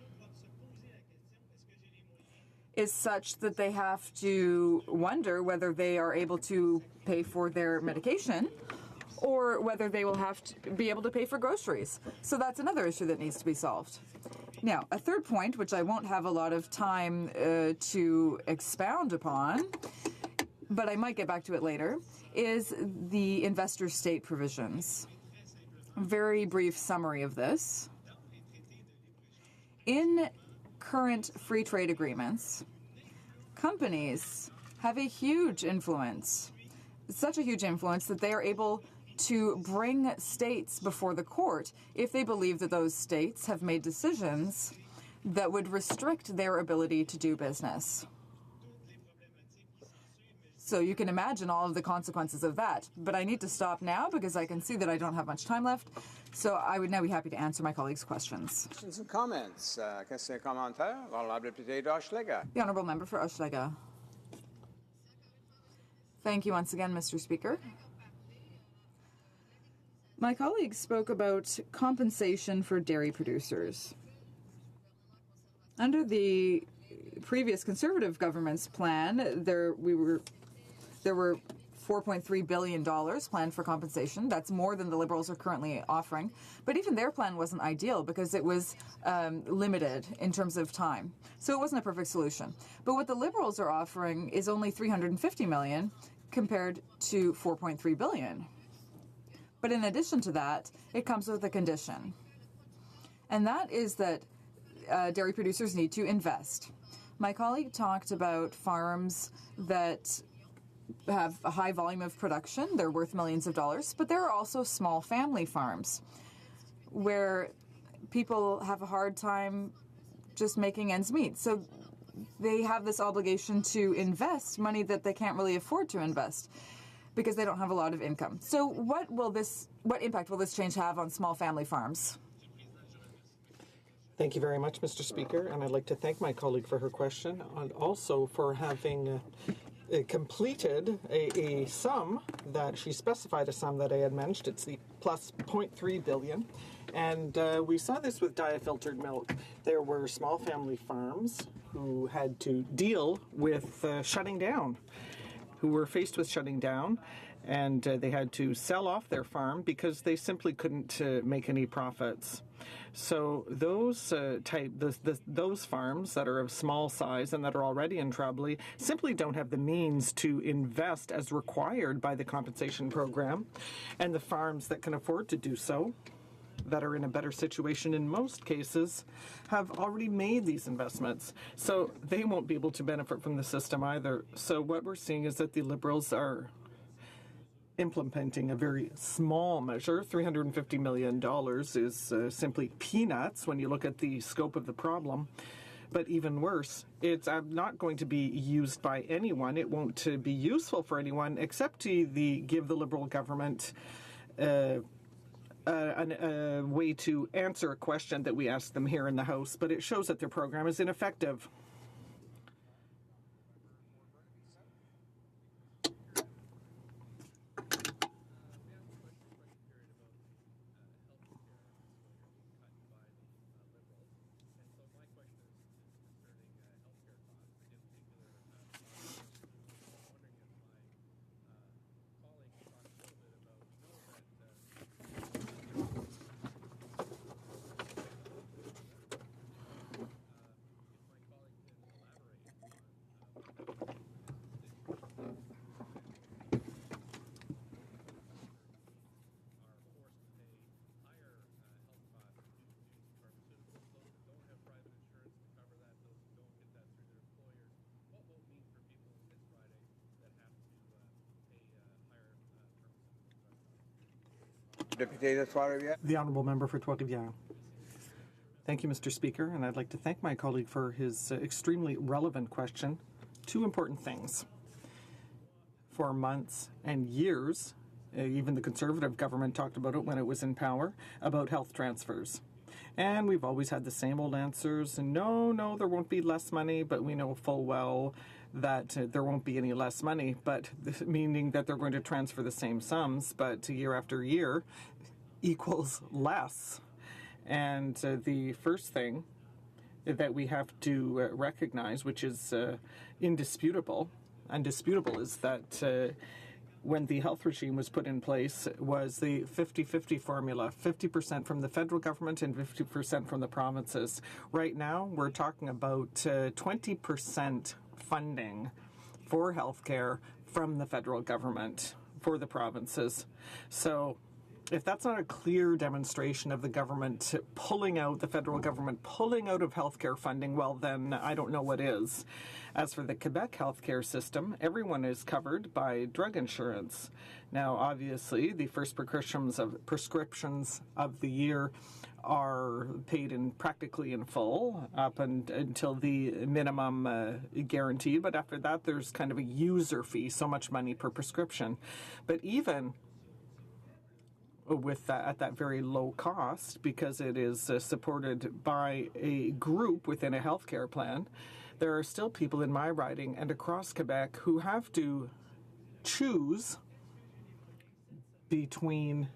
is such that they have to wonder whether they are able to pay for their medication or whether they will have to be able to pay for groceries. So that's another issue that needs to be solved. Now, a third point, which I won't have a lot of time to expound upon, but I might get back to it later, is the investor state provisions. Very brief summary of this. In current free trade agreements, companies have a huge influence, such a huge influence that they are able to bring states before the court if they believe that those states have made decisions that would restrict their ability to do business. So you can imagine all of the consequences of that. But I need to stop now because I can see that I don't have much time left. So I would now be happy to answer my colleagues' questions. Questions and comments. Questions et commentaires. L'honorable député d'Hochelaga. The Honourable Member for Hochelaga. Thank you once again, Mr. Speaker. My colleague spoke about compensation for dairy producers. Under the previous Conservative government's plan, there were $4.3 billion planned for compensation. That's more than the Liberals are currently offering. But even their plan wasn't ideal because it was limited in terms of time. So it wasn't a perfect solution. But what the Liberals are offering is only $350 million compared to $4.3 billion. But in addition to that, it comes with a condition. And that is that dairy producers need to invest. My colleague talked about farms that have a high volume of production. They're worth millions of dollars. But there are also small family farms where people have a hard time just making ends meet. So they have this obligation to invest money that they can't really afford to invest because they don't have a lot of income. So what impact will this change have on small family farms? Thank you very much, Mr. Speaker, and I'd like to thank my colleague for her question and also for having completed a sum that she specified, a sum that I had mentioned. It's the plus $0.3 billion. And we saw this with diet-filtered milk. There were small family farms who had to deal with shutting down, who were faced with shutting down, and they had to sell off their farm because they simply couldn't make any profits. So those those farms that are of small size and that are already in trouble simply don't have the means to invest as required by the compensation program, and the farms that can afford to do so, that are in a better situation in most cases, have already made these investments. So they won't be able to benefit from the system either. So what we're seeing is that the Liberals are implementing a very small measure. $350 million is simply peanuts when you look at the scope of the problem. But even worse, it's not going to be used by anyone. It won't be useful for anyone except to give the Liberal government a way to answer a question that we asked them here in the House, but it shows that their program is ineffective. The Honourable Member for Trois-Rivières. Thank you, Mr. Speaker, and I'd like to thank my colleague for his extremely relevant question. Two important things. For months and years, even the Conservative government talked about it when it was in power, about health transfers. And we've always had the same old answers. No, there won't be less money, but we know full well that there won't be any less money, but meaning that they're going to transfer the same sums, but year after year equals less. And the first thing that we have to recognize, which is undisputable, is that when the health regime was put in place was the 50-50 formula, 50% from the federal government and 50% from the provinces. Right now, we're talking about 20% funding for healthcare from the federal government for the provinces. So if that's not a clear demonstration of the government pulling out, the federal government pulling out of healthcare funding, well, then I don't know what is. As for the Quebec healthcare system, everyone is covered by drug insurance. Now, obviously, the first prescriptions of the year are paid in practically in full up until the minimum guaranteed. But after that, there's kind of a user fee, so much money per prescription. But even with that, at that very low cost, because it is supported by a group within a healthcare plan, there are still people in my riding and across Quebec who have to choose between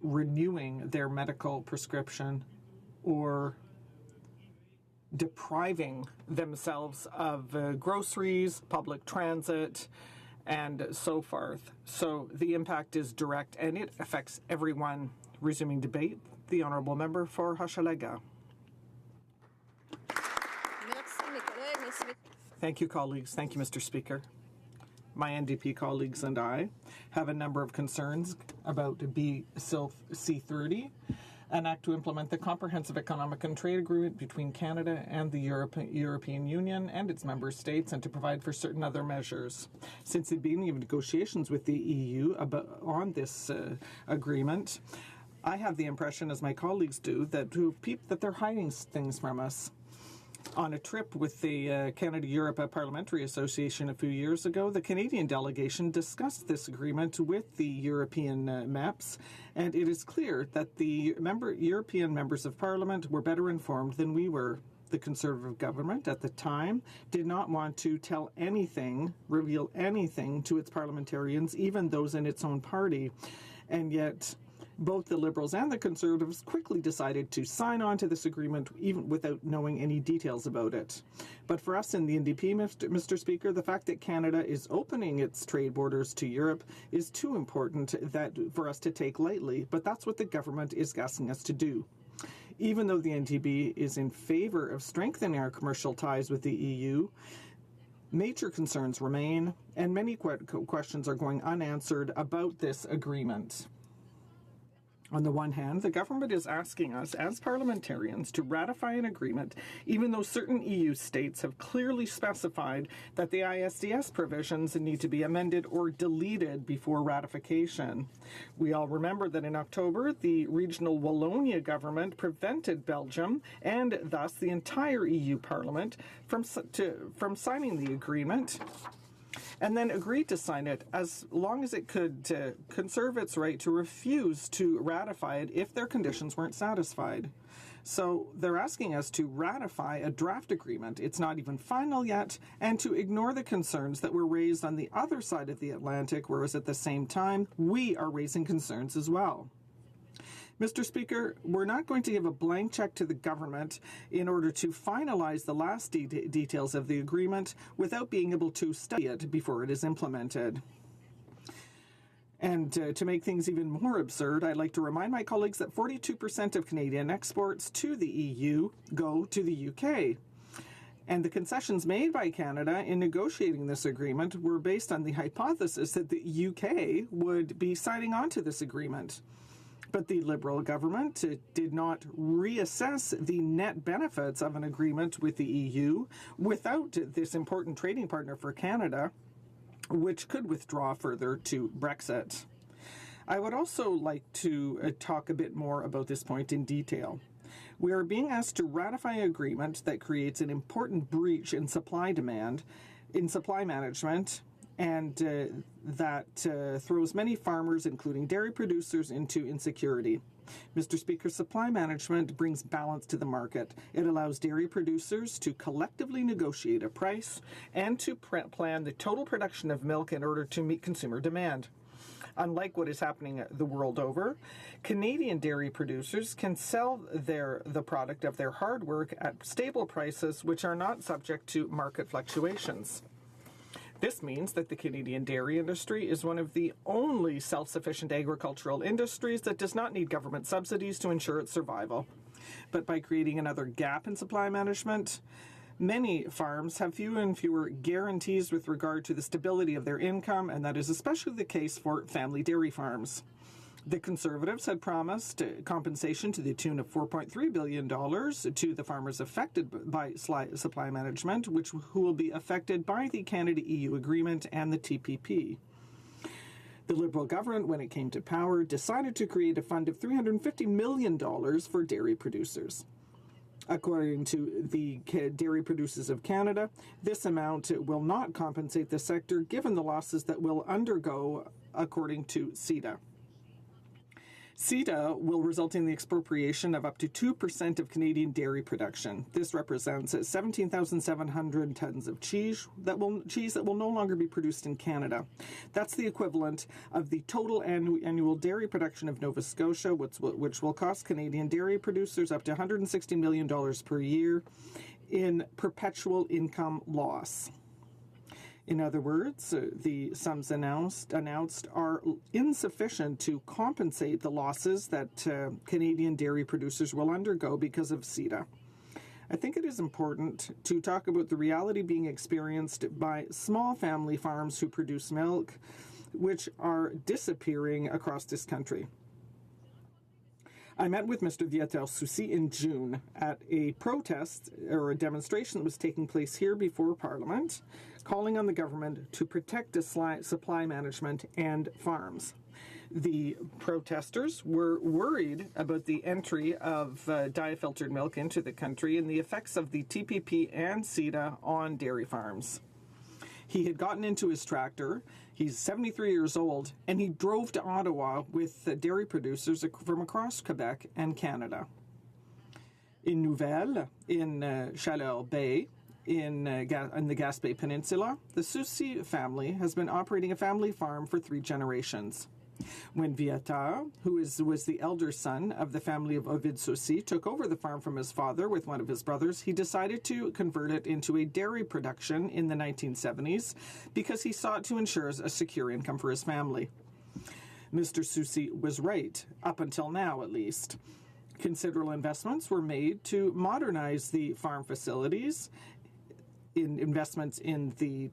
renewing their medical prescription or depriving themselves of groceries, public transit, and so forth. So the impact is direct and it affects everyone. Resuming debate, the Honourable Member for Hochelaga. Thank you, colleagues. Thank you, Mr. Speaker. My NDP colleagues and I have a number of concerns about Bill C-30, an act to implement the Comprehensive Economic and Trade Agreement between Canada and the European Union and its member states, and to provide for certain other measures. Since the beginning of negotiations with the EU on this agreement, I have the impression, as my colleagues do, that they're hiding things from us. On a trip with the Canada-Europe Parliamentary Association a few years ago, the Canadian delegation discussed this agreement with the European MEPs, and it is clear that the European members of Parliament were better informed than we were. The Conservative government at the time did not want to tell anything, reveal anything to its parliamentarians, even those in its own party, and yet both the Liberals and the Conservatives quickly decided to sign on to this agreement even without knowing any details about it. But for us in the NDP, Mr. Speaker, the fact that Canada is opening its trade borders to Europe is too important for us to take lightly, but that's what the government is asking us to do. Even though the NDP is in favour of strengthening our commercial ties with the EU, major concerns remain, and many questions are going unanswered about this agreement. On the one hand, the government is asking us as parliamentarians to ratify an agreement, even though certain EU states have clearly specified that the ISDS provisions need to be amended or deleted before ratification. We all remember that in October, the regional Wallonia government prevented Belgium, and thus the entire EU Parliament, from signing the agreement, and then agreed to sign it as long as it could conserve its right to refuse to ratify it if their conditions weren't satisfied. So they're asking us to ratify a draft agreement. It's not even final yet, and to ignore the concerns that were raised on the other side of the Atlantic, whereas at the same time, we are raising concerns as well. Mr. Speaker, we're not going to give a blank check to the government in order to finalize the last details of the agreement without being able to study it before it is implemented. And to make things even more absurd, I'd like to remind my colleagues that 42% of Canadian exports to the EU go to the UK. And the concessions made by Canada in negotiating this agreement were based on the hypothesis that the UK would be signing on to this agreement. But the Liberal government did not reassess the net benefits of an agreement with the EU without this important trading partner for Canada, which could withdraw further to Brexit. I would also like to talk a bit more about this point in detail. We are being asked to ratify an agreement that creates an important breach in supply management, and that throws many farmers, including dairy producers, into insecurity. Mr. Speaker, supply management brings balance to the market. It allows dairy producers to collectively negotiate a price and to plan the total production of milk in order to meet consumer demand. Unlike what is happening the world over, Canadian dairy producers can sell the product of their hard work at stable prices which are not subject to market fluctuations. This means that the Canadian dairy industry is one of the only self-sufficient agricultural industries that does not need government subsidies to ensure its survival. But by creating another gap in supply management, many farms have fewer and fewer guarantees with regard to the stability of their income, and that is especially the case for family dairy farms. The Conservatives had promised compensation to the tune of $4.3 billion to the farmers affected by supply management, who will be affected by the Canada-EU agreement and the TPP. The Liberal government, when it came to power, decided to create a fund of $350 million for dairy producers. According to the Dairy Producers of Canada, this amount will not compensate the sector given the losses that will undergo, according to CETA. CETA will result in the expropriation of up to 2% of Canadian dairy production. This represents 17,700 tons of cheese that will no longer be produced in Canada. That's the equivalent of the total annual dairy production of Nova Scotia, which will cost Canadian dairy producers up to $160 million per year in perpetual income loss. In other words, the sums announced are insufficient to compensate the losses that Canadian dairy producers will undergo because of CETA. I think it is important to talk about the reality being experienced by small family farms who produce milk, which are disappearing across this country. I met with Mr. Viateur Soucy in June at a protest or a demonstration that was taking place here before Parliament, calling on the government to protect supply management and farms. The protesters were worried about the entry of dye-filtered milk into the country and the effects of the TPP and CETA on dairy farms. He had gotten into his tractor. He's 73 years old, and he drove to Ottawa with dairy producers from across Quebec and Canada. In Nouvelle, in Chaleur Bay, in the Gaspé Peninsula, the Soucy family has been operating a family farm for 3 generations. When Viateur, who was the elder son of the family of Ovid Soucy, took over the farm from his father with one of his brothers, he decided to convert it into a dairy production in the 1970s because he sought to ensure a secure income for his family. Mr. Soucy was right, up until now at least. Considerable investments were made to modernize the farm facilities, in investments in the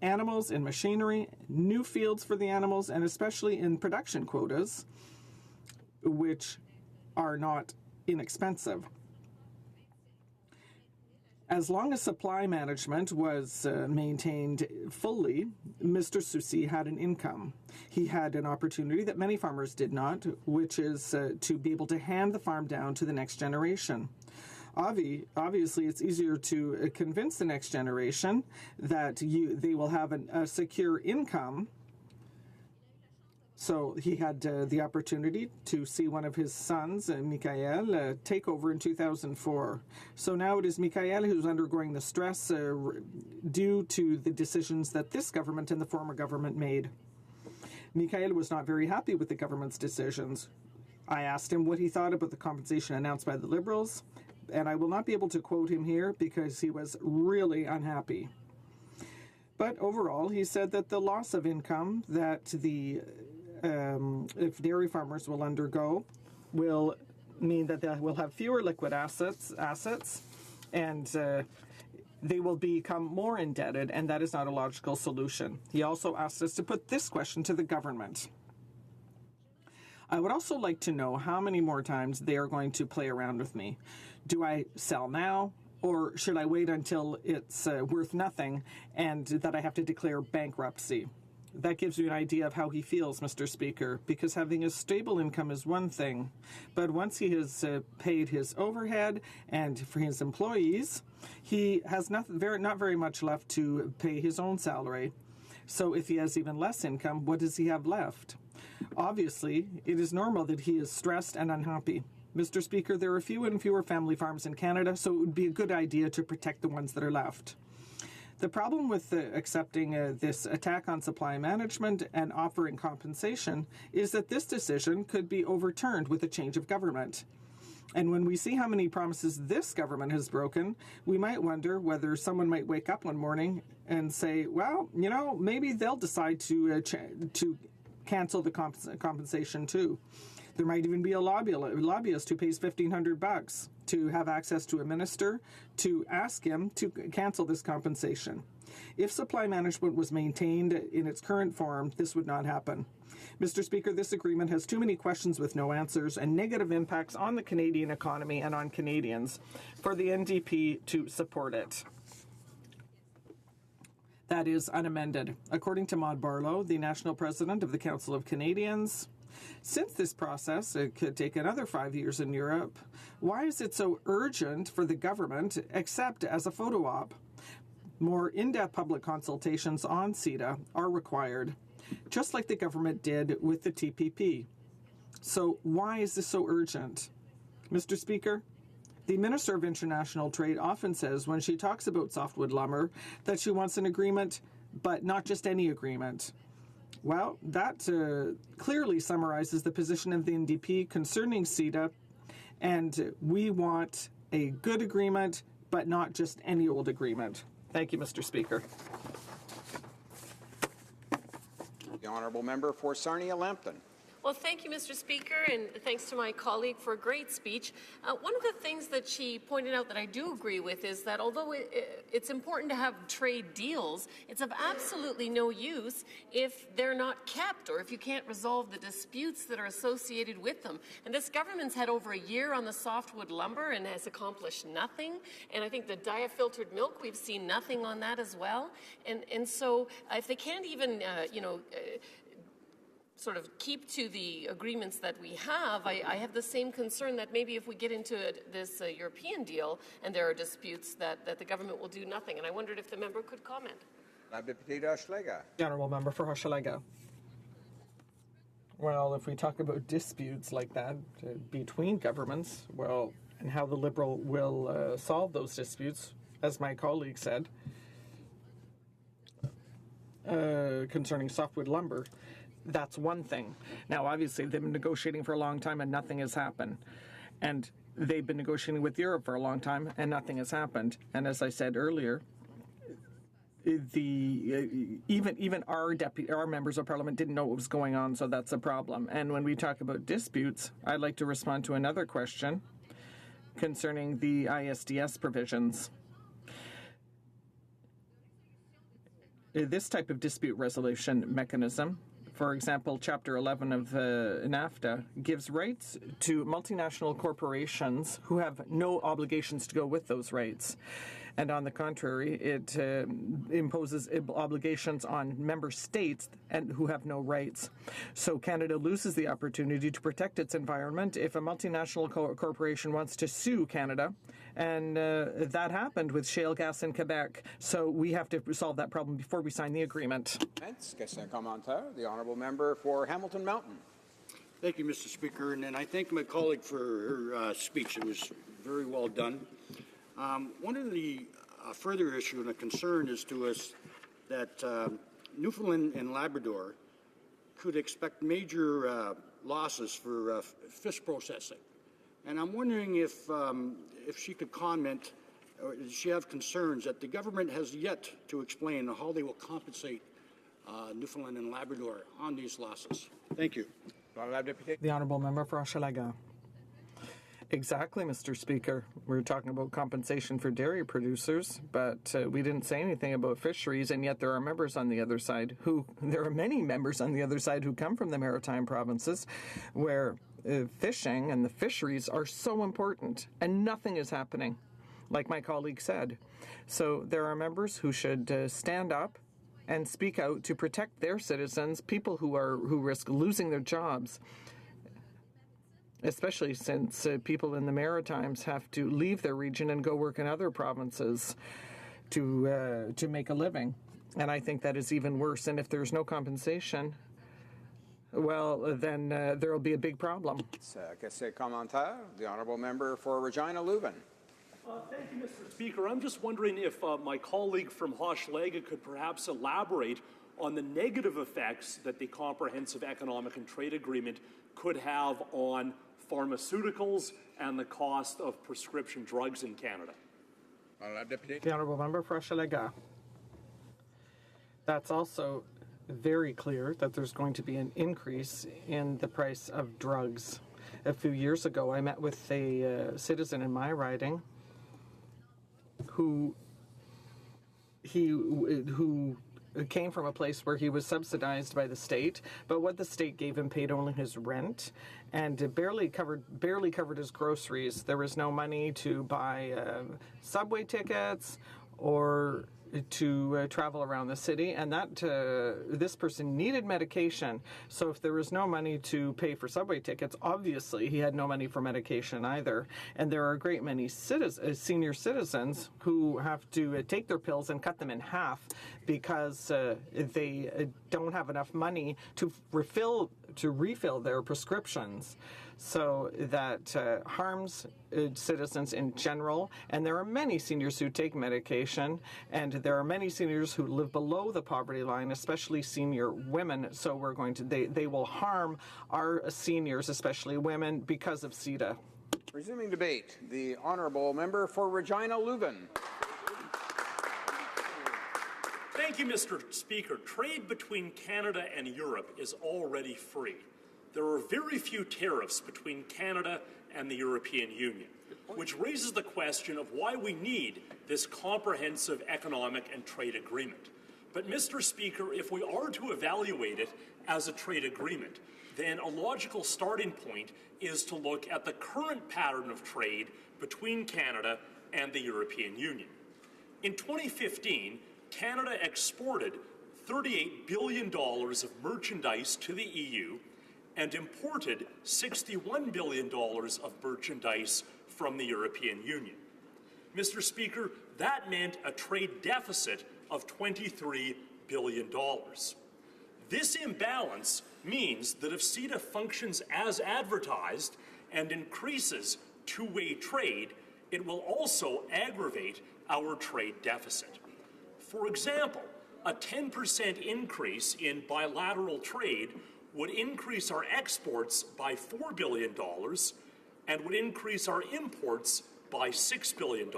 animals, in machinery, new fields for the animals, and especially in production quotas, which are not inexpensive. As long as supply management was maintained fully, Mr. Soucy had an income. He had an opportunity that many farmers did not, which is to be able to hand the farm down to the next generation. Obviously, it's easier to convince the next generation that they will have a secure income. So he had the opportunity to see one of his sons, Michael, take over in 2004. So now it is Michael who's undergoing the stress due to the decisions that this government and the former government made. Michael was not very happy with the government's decisions. I asked him what he thought about the compensation announced by the Liberals, and I will not be able to quote him here because he was really unhappy. But overall, he said that the loss of income that if dairy farmers will undergo will mean that they will have fewer liquid assets, and they will become more indebted, and that is not a logical solution. He also asked us to put this question to the government. I would also like to know how many more times they are going to play around with me. Do I sell now, or should I wait until it's worth nothing and that I have to declare bankruptcy? That gives you an idea of how he feels, Mr. Speaker, because having a stable income is one thing, but once he has paid his overhead and for his employees, he has not very much left to pay his own salary. So if he has even less income, what does he have left? Obviously, it is normal that he is stressed and unhappy. Mr. Speaker, there are fewer and fewer family farms in Canada, so it would be a good idea to protect the ones that are left. The problem with accepting this attack on supply management and offering compensation is that this decision could be overturned with a change of government. And when we see how many promises this government has broken, we might wonder whether someone might wake up one morning and say, well, you know, maybe they'll decide to cancel the compensation too. There might even be a lobbyist who pays $1,500 to have access to a minister to ask him to cancel this compensation. If supply management was maintained in its current form, this would not happen. Mr. Speaker, this agreement has too many questions with no answers and negative impacts on the Canadian economy and on Canadians for the NDP to support it. That is unamended. According to Maud Barlow, the national president of the Council of Canadians, since this process could take another 5 years in Europe, why is it so urgent for the government, except as a photo op? More in-depth public consultations on CETA are required, just like the government did with the TPP. So why is this so urgent? Mr. Speaker, the Minister of International Trade often says when she talks about softwood lumber that she wants an agreement, but not just any agreement. Well, that clearly summarizes the position of the NDP concerning CETA, and we want a good agreement, but not just any old agreement. Thank you, Mr. Speaker. The honourable member for Sarnia-Lambton. Well, thank you, Mr. Speaker, and thanks to my colleague for a great speech. One of the things that she pointed out that I do agree with is that although it's important to have trade deals, it's of absolutely no use if they're not kept or if you can't resolve the disputes that are associated with them. And this government's had over a year on the softwood lumber and has accomplished nothing. And I think the diafiltered milk, we've seen nothing on that as well. And so if they can't even, sort of keep to the agreements that we have, I have the same concern that maybe if we get into this European deal and there are disputes that the government will do nothing. And I wondered if the member could comment. The honourable member for Hochelaga. Well, if we talk about disputes like that between governments, well, and how the Liberal will solve those disputes, as my colleague said, concerning softwood lumber, that's one thing. Now, obviously, they've been negotiating for a long time and nothing has happened. And they've been negotiating with Europe for a long time and nothing has happened. And as I said earlier, even our members of Parliament didn't know what was going on, so that's a problem. And when we talk about disputes, I'd like to respond to another question concerning the ISDS provisions. This type of dispute resolution mechanism, for example, Chapter 11 of NAFTA, gives rights to multinational corporations who have no obligations to go with those rights. And on the contrary, it imposes obligations on member states who have no rights. So Canada loses the opportunity to protect its environment if a multinational corporation wants to sue Canada. And that happened with shale gas in Quebec. So we have to solve that problem before we sign the agreement. The honourable member for Hamilton Mountain. Thank you, Mr. Speaker. And I thank my colleague for her speech. It was very well done. One of the further issue and a concern is to us that Newfoundland and Labrador could expect major losses for fish processing. And I'm wondering if she could comment, or does she have concerns that the government has yet to explain how they will compensate Newfoundland and Labrador on these losses. Thank you. The honourable member for Hochelaga. Exactly, Mr. Speaker. We're talking about compensation for dairy producers, but we didn't say anything about fisheries, and yet there are members on the other side there are many members on the other side who come from the maritime provinces where fishing and the fisheries are so important, and nothing is happening, like my colleague said. So there are members who should stand up and speak out to protect their citizens, people who risk losing their jobs, especially since people in the Maritimes have to leave their region and go work in other provinces to make a living. And I think that is even worse. And if there's no compensation, well, then there will be a big problem. The honourable member for Regina Leuven. Thank you, Mr. Speaker. I'm just wondering if my colleague from Hochelaga could perhaps elaborate on the negative effects that the Comprehensive Economic and Trade Agreement could have on pharmaceuticals and the cost of prescription drugs in Canada. The honourable member for Hochelaga. That's also very clear that there's going to be an increase in the price of drugs. A few years ago, I met with a citizen in my riding who came from a place where he was subsidized by the state, but what the state gave him paid only his rent and barely covered his groceries. There was no money to buy subway tickets or to travel around the city, and that this person needed medication. So if there was no money to pay for subway tickets, obviously he had no money for medication either. And there are a great many senior citizens who have to take their pills and cut them in half because they don't have enough money to refill their prescriptions. So that harms citizens in general, and there are many seniors who take medication, and there are many seniors who live below the poverty line, especially senior women. So they will harm our seniors, especially women, because of CETA. Resuming debate, the honourable member for Regina Leuven. Thank you, Mr. Speaker. Trade between Canada and Europe is already free. There are very few tariffs between Canada and the European Union, which raises the question of why we need this comprehensive economic and trade agreement. But, Mr. Speaker, if we are to evaluate it as a trade agreement, then a logical starting point is to look at the current pattern of trade between Canada and the European Union. In 2015, Canada exported $38 billion of merchandise to the EU and imported $61 billion of merchandise from the European Union. Mr. Speaker, that meant a trade deficit of $23 billion. This imbalance means that if CETA functions as advertised and increases two-way trade, it will also aggravate our trade deficit. For example, a 10% increase in bilateral trade would increase our exports by $4 billion and would increase our imports by $6 billion.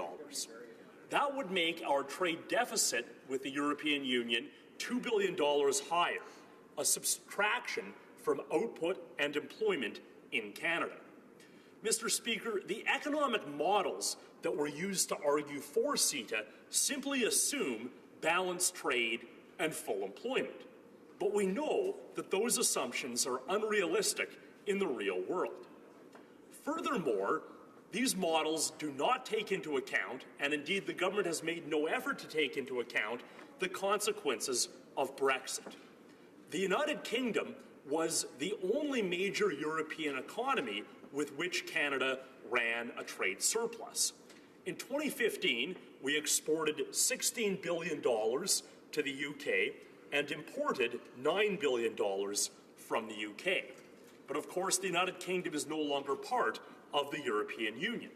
That would make our trade deficit with the European Union $2 billion higher, a subtraction from output and employment in Canada. Mr. Speaker, the economic models that were used to argue for CETA simply assume balanced trade and full employment. But we know that those assumptions are unrealistic in the real world. Furthermore, these models do not take into account, and indeed the government has made no effort to take into account, the consequences of Brexit. The United Kingdom was the only major European economy with which Canada ran a trade surplus. In 2015, we exported $16 billion to the UK and imported $9 billion from the UK. But of course, the United Kingdom is no longer part of the European Union.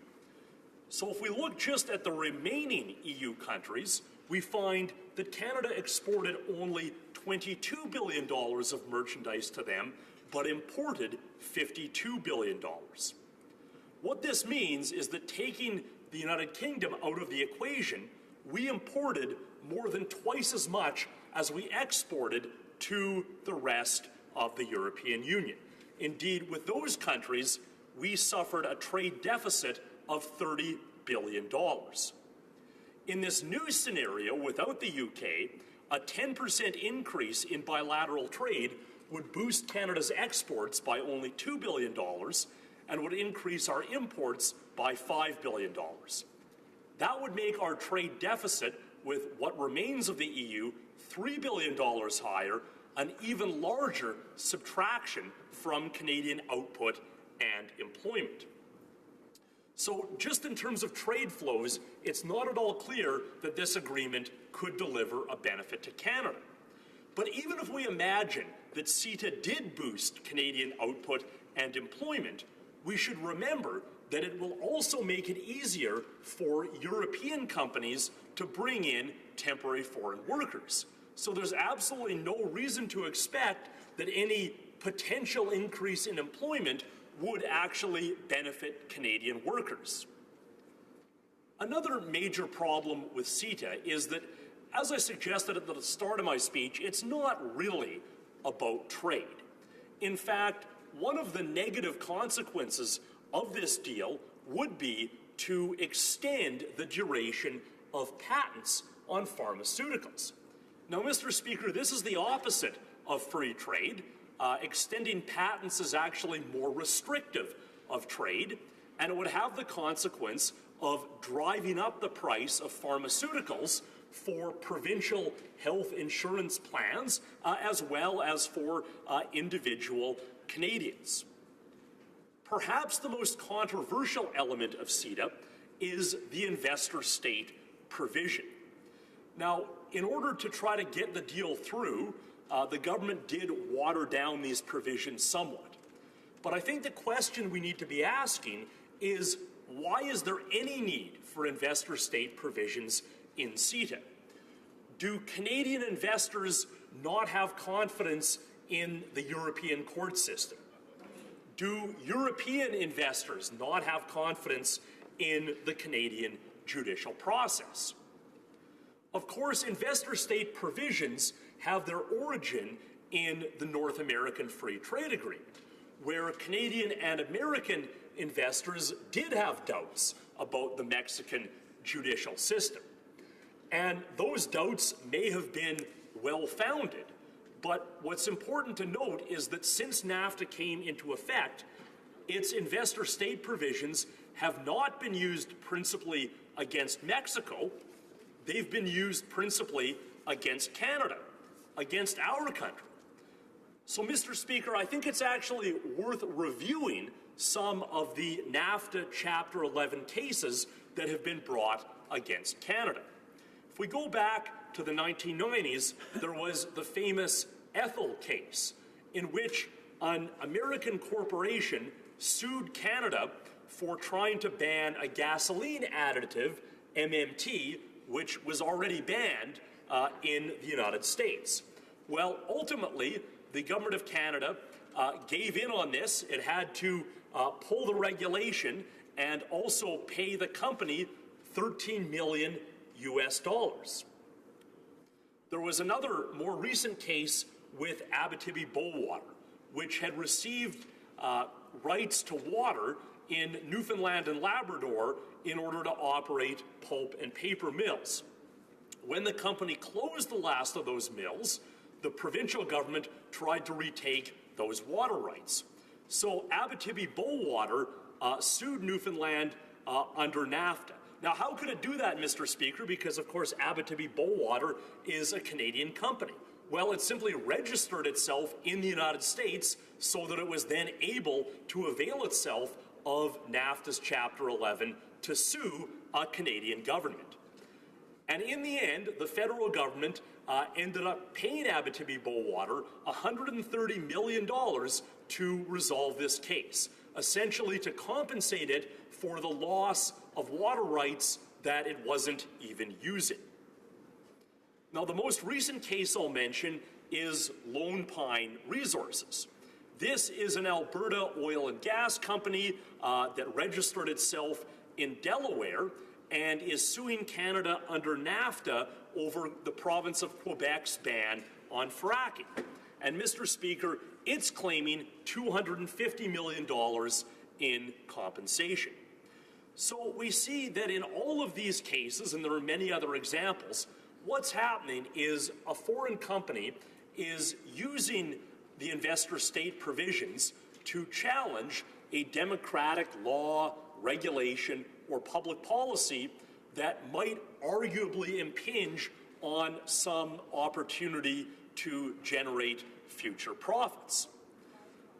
So if we look just at the remaining EU countries, we find that Canada exported only $22 billion of merchandise to them, but imported $52 billion. What this means is that taking the United Kingdom out of the equation, we imported more than twice as much as we exported to the rest of the European Union. Indeed, with those countries, we suffered a trade deficit of $30 billion. In this new scenario, without the UK, a 10% increase in bilateral trade would boost Canada's exports by only $2 billion and would increase our imports by $5 billion. That would make our trade deficit with what remains of the EU $3 billion higher, an even larger subtraction from Canadian output and employment. So just in terms of trade flows, it's not at all clear that this agreement could deliver a benefit to Canada. But even if we imagine that CETA did boost Canadian output and employment, we should remember that it will also make it easier for European companies to bring in temporary foreign workers. So there's absolutely no reason to expect that any potential increase in employment would actually benefit Canadian workers. Another major problem with CETA is that, as I suggested at the start of my speech, it's not really about trade. In fact, one of the negative consequences of this deal would be to extend the duration of patents on pharmaceuticals. Now, Mr. Speaker, this is the opposite of free trade. Extending patents is actually more restrictive of trade, and it would have the consequence of driving up the price of pharmaceuticals for provincial health insurance plans, as well as for individual Canadians. Perhaps the most controversial element of CETA is the investor-state provision. Now, in order to try to get the deal through, the government did water down these provisions somewhat. But I think the question we need to be asking is, why is there any need for investor-state provisions in CETA? Do Canadian investors not have confidence in the European court system? Do European investors not have confidence in the Canadian judicial process? Of course, investor-state provisions have their origin in the North American Free Trade Agreement, where Canadian and American investors did have doubts about the Mexican judicial system. And those doubts may have been well-founded. But what's important to note is that since NAFTA came into effect, its investor-state provisions have not been used principally against Mexico. They've been used principally against Canada, against our country. So, Mr. Speaker, I think it's actually worth reviewing some of the NAFTA Chapter 11 cases that have been brought against Canada. If we go back to the 1990s, there was the famous Ethel case, in which an American corporation sued Canada for trying to ban a gasoline additive, MMT, which was already banned in the United States. Well, ultimately, the government of Canada gave in on this. It had to pull the regulation and also pay the company $13 million US. There was another more recent case with Abitibi-Bowater, which had received rights to water in Newfoundland and Labrador in order to operate pulp and paper mills. When the company closed the last of those mills, the provincial government tried to retake those water rights. So Abitibi-Bowater sued Newfoundland under NAFTA. Now, how could it do that, Mr. Speaker? Because, of course, Abitibi-Bowater is a Canadian company. Well, it simply registered itself in the United States so that it was then able to avail itself of NAFTA's Chapter 11 to sue a Canadian government. And in the end, the federal government ended up paying Abitibi-Bowater $130 million to resolve this case, essentially to compensate it for the loss of water rights that it wasn't even using. Now, the most recent case I'll mention is Lone Pine Resources. This is an Alberta oil and gas company that registered itself in Delaware and is suing Canada under NAFTA over the province of Quebec's ban on fracking. And, Mr. Speaker, it's claiming $250 million in compensation. So we see that in all of these cases, and there are many other examples, what's happening is a foreign company is using the investor-state provisions to challenge a democratic law, regulation, or public policy that might arguably impinge on some opportunity to generate future profits.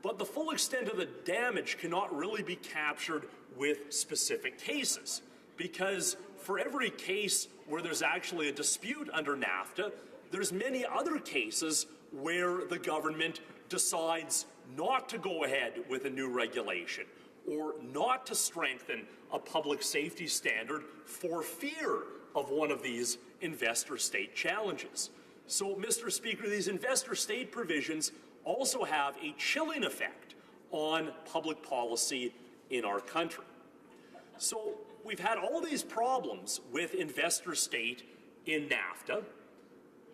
But the full extent of the damage cannot really be captured with specific cases, because for every case where there's actually a dispute under NAFTA, there's many other cases where the government decides not to go ahead with a new regulation or not to strengthen a public safety standard for fear of one of these investor-state challenges. So, Mr. Speaker, these investor-state provisions also have a chilling effect on public policy in our country. So we've had all these problems with investor-state in NAFTA.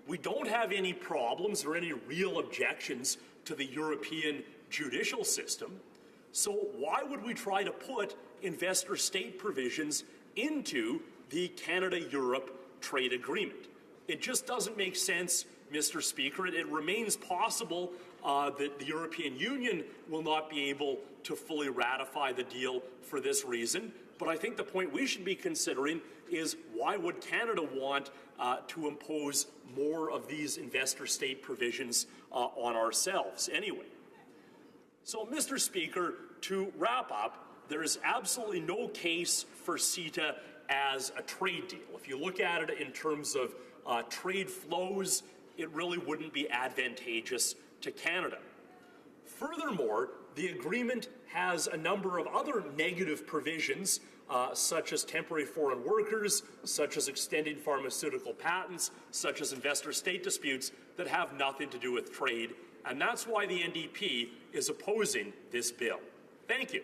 We don't have any problems or any real objections to the European judicial system. So why would we try to put investor-state provisions into the Canada-Europe trade agreement? It just doesn't make sense, Mr. Speaker. It remains possible that the European Union will not be able to fully ratify the deal for this reason. But I think the point we should be considering is, why would Canada want to impose more of these investor-state provisions on ourselves anyway? So, Mr. Speaker, to wrap up, there is absolutely no case for CETA as a trade deal. If you look at it in terms of trade flows, it really wouldn't be advantageous to Canada. Furthermore, the agreement has a number of other negative provisions, such as temporary foreign workers, such as extending pharmaceutical patents, such as investor-state disputes that have nothing to do with trade, and that's why the NDP is opposing this bill. Thank you.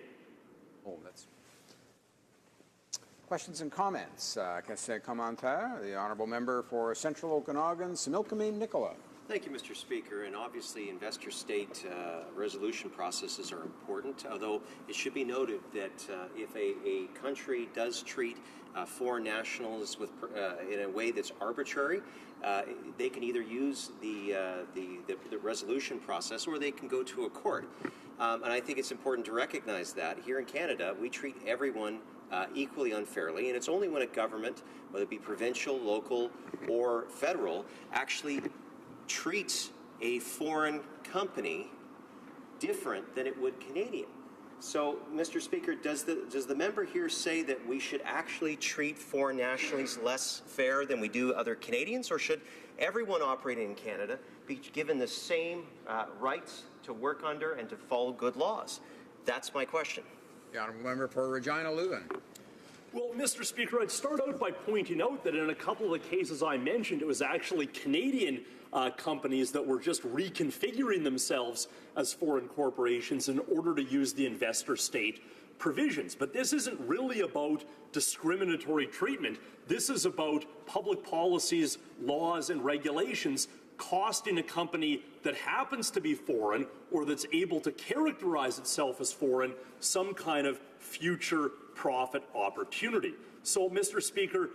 Questions and comments. Question commentaire. The honourable member for Central Okanagan, Similkameen Nicola. Thank you, Mr. Speaker. And obviously, investor-state resolution processes are important, although it should be noted that if a country does treat foreign nationals in a way that's arbitrary, they can either use the resolution process or they can go to a court. And I think it's important to recognize that. Here in Canada, we treat everyone equally unfairly, and it's only when a government, whether it be provincial, local, or federal, actually treats a foreign company different than it would Canadian. So, Mr. Speaker, does the member here say that we should actually treat foreign nationals less fair than we do other Canadians, or should everyone operating in Canada be given the same rights to work under and to follow good laws? That's my question. The honourable member for Regina Leuven. Well, Mr. Speaker, I'd start out by pointing out that in a couple of the cases I mentioned, it was actually Canadian companies that were just reconfiguring themselves as foreign corporations in order to use the investor-state provisions. But this isn't really about discriminatory treatment. This is about public policies, laws, and regulations costing a company that happens to be foreign or that's able to characterize itself as foreign some kind of future profit opportunity. So, Mr. Speaker,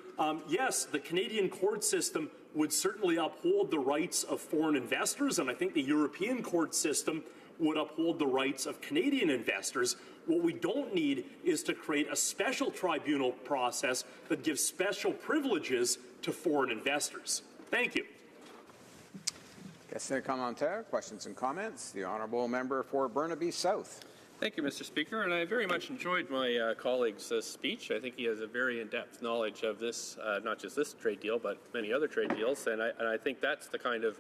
yes, the Canadian court system would certainly uphold the rights of foreign investors, and I think the European court system would uphold the rights of Canadian investors. What we don't need is to create a special tribunal process that gives special privileges to foreign investors. Thank you. Question commentaire. Questions and comments. The honourable member for Burnaby South. Thank you, Mr. Speaker, and I very much enjoyed my colleague's speech. I think he has a very in-depth knowledge of this, not just this trade deal, but many other trade deals, and I think that's the kind of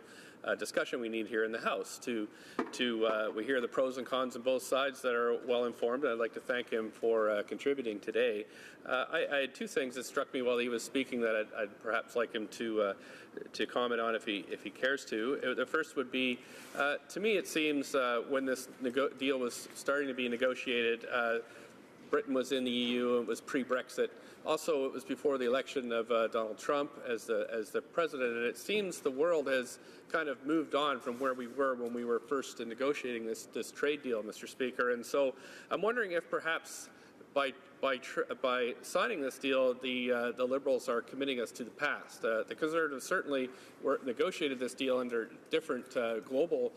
discussion we need here in the House. We hear the pros and cons on both sides that are well informed, and I'd like to thank him for contributing today. I had two things that struck me while he was speaking that I'd perhaps like him to comment on if he cares to. The first would be, to me it seems when this deal was starting to be negotiated, Britain was in the EU, it was pre-Brexit. Also, it was before the election of Donald Trump as the president, and it seems the world has kind of moved on from where we were when we were first negotiating this trade deal, Mr. Speaker. And so I'm wondering if perhaps by signing this deal, the Liberals are committing us to the past. The Conservatives certainly negotiated this deal under different global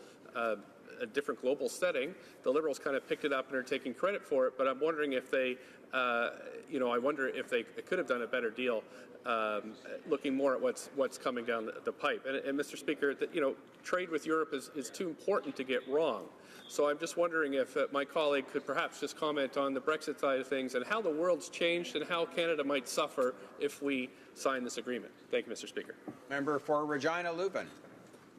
a different global setting. The Liberals kind of picked it up and are taking credit for it, but I'm wondering if they, I wonder if they could have done a better deal looking more at what's coming down the pipe. And Mr. Speaker, trade with Europe is too important to get wrong. So I'm just wondering if my colleague could perhaps just comment on the Brexit side of things and how the world's changed and how Canada might suffer if we sign this agreement. Thank you, Mr. Speaker. Member for Regina Leuven.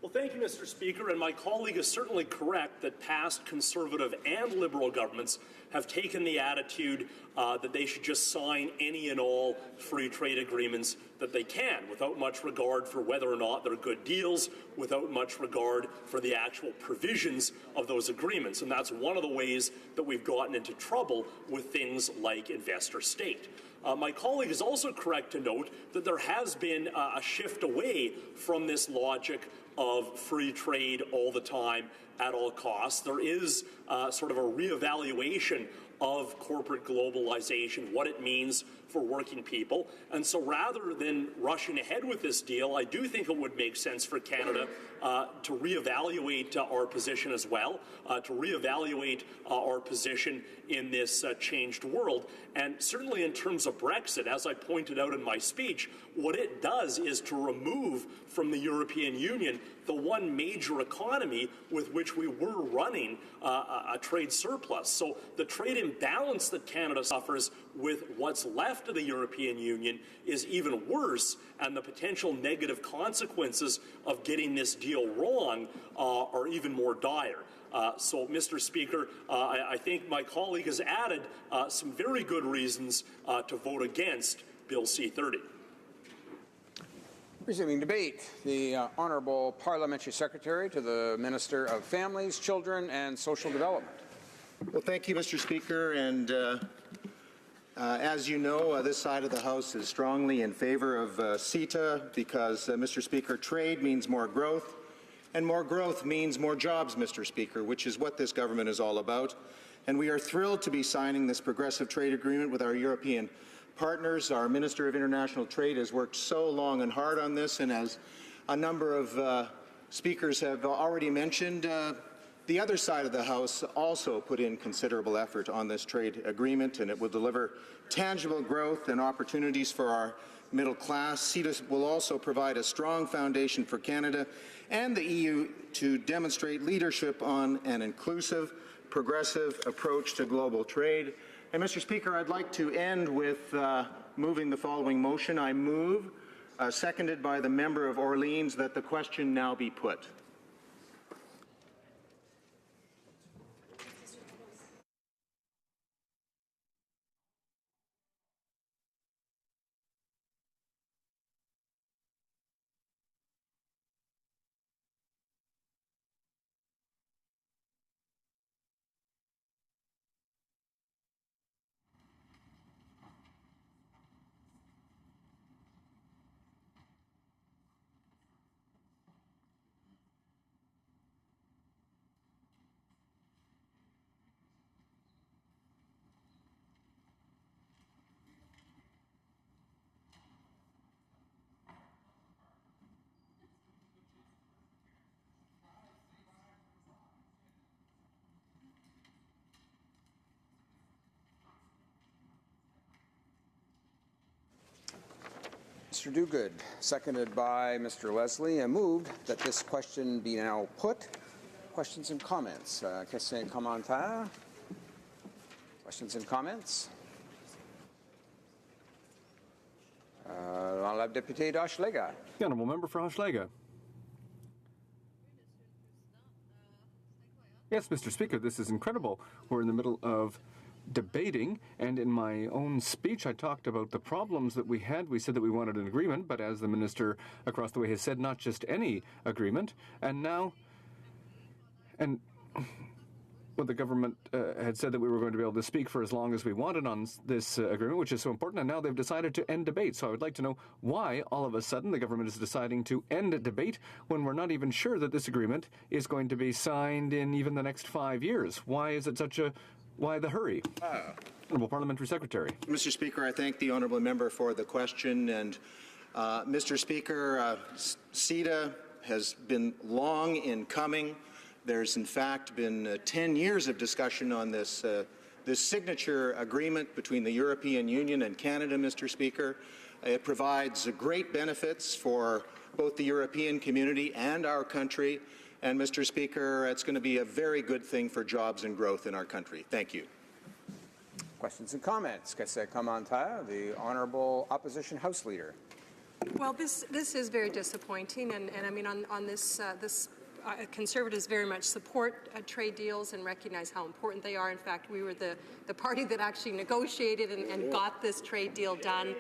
Well, thank you, Mr. Speaker, and my colleague is certainly correct that past Conservative and Liberal governments have taken the attitude that they should just sign any and all free trade agreements that they can, without much regard for whether or not they're good deals, without much regard for the actual provisions of those agreements. And that's one of the ways that we've gotten into trouble with things like investor state. My colleague is also correct to note that there has been a shift away from this logic of free trade all the time at all costs. There is sort of a reevaluation of corporate globalization, what it means for working people. And so rather than rushing ahead with this deal, I do think it would make sense for Canada to reevaluate our position as well, to reevaluate our position in this changed world. And certainly in terms of Brexit, as I pointed out in my speech, what it does is to remove from the European Union the one major economy with which we were running a trade surplus. So the trade imbalance that Canada suffers with what's left of the European Union is even worse, and the potential negative consequences of getting this deal wrong are even more dire. So, Mr. Speaker, I think my colleague has added some very good reasons to vote against Bill C-30. Resuming debate, the Honourable Parliamentary Secretary to the Minister of Families, Children and Social Development. Well, thank you, Mr. Speaker. And as you know, this side of the House is strongly in favor of CETA because, Mr. Speaker, trade means more growth, and more growth means more jobs, Mr. Speaker, which is what this government is all about. And we are thrilled to be signing this progressive trade agreement with our European partners. Our Minister of International Trade has worked so long and hard on this, and as a number of speakers have already mentioned, the other side of the House also put in considerable effort on this trade agreement, and it will deliver tangible growth and opportunities for our middle class. CETA will also provide a strong foundation for Canada and the EU to demonstrate leadership on an inclusive, progressive approach to global trade. And, Mr. Speaker, I'd like to end with moving the following motion. I move, seconded by the member of Orleans, that the question now be put. Mr. Dogood, seconded by Mr. Leslie, and moved that this question be now put. Questions and comments? Questions and commentaires? Questions and comments? La députée d'Hochelaga. The honourable member for Hochelaga. Yes, Mr. Speaker, this is incredible. We're in the middle of debating, and in my own speech I talked about the problems that we had. We said that we wanted an agreement, but as the minister across the way has said, not just any agreement. And now, well, the government had said that we were going to be able to speak for as long as we wanted on this agreement, which is so important, and now they've decided to end debate. So I would like to know why all of a sudden the government is deciding to end a debate when we're not even sure that this agreement is going to be signed in even the next 5 years. Why is it why the hurry? Honourable Parliamentary Secretary. Mr. Speaker, I thank the honourable member for the question. And Mr. Speaker, CETA has been long in coming. There's in fact been 10 years of discussion on this signature agreement between the European Union and Canada, Mr. Speaker. It provides great benefits for both the European community and our country. And, Mr. Speaker, it's going to be a very good thing for jobs and growth in our country. Thank you. Questions and comments? The Honourable Opposition House Leader. Well, this is very disappointing, and I mean on this Conservatives very much support trade deals and recognize how important they are. In fact, we were the party that actually negotiated and got this trade deal done.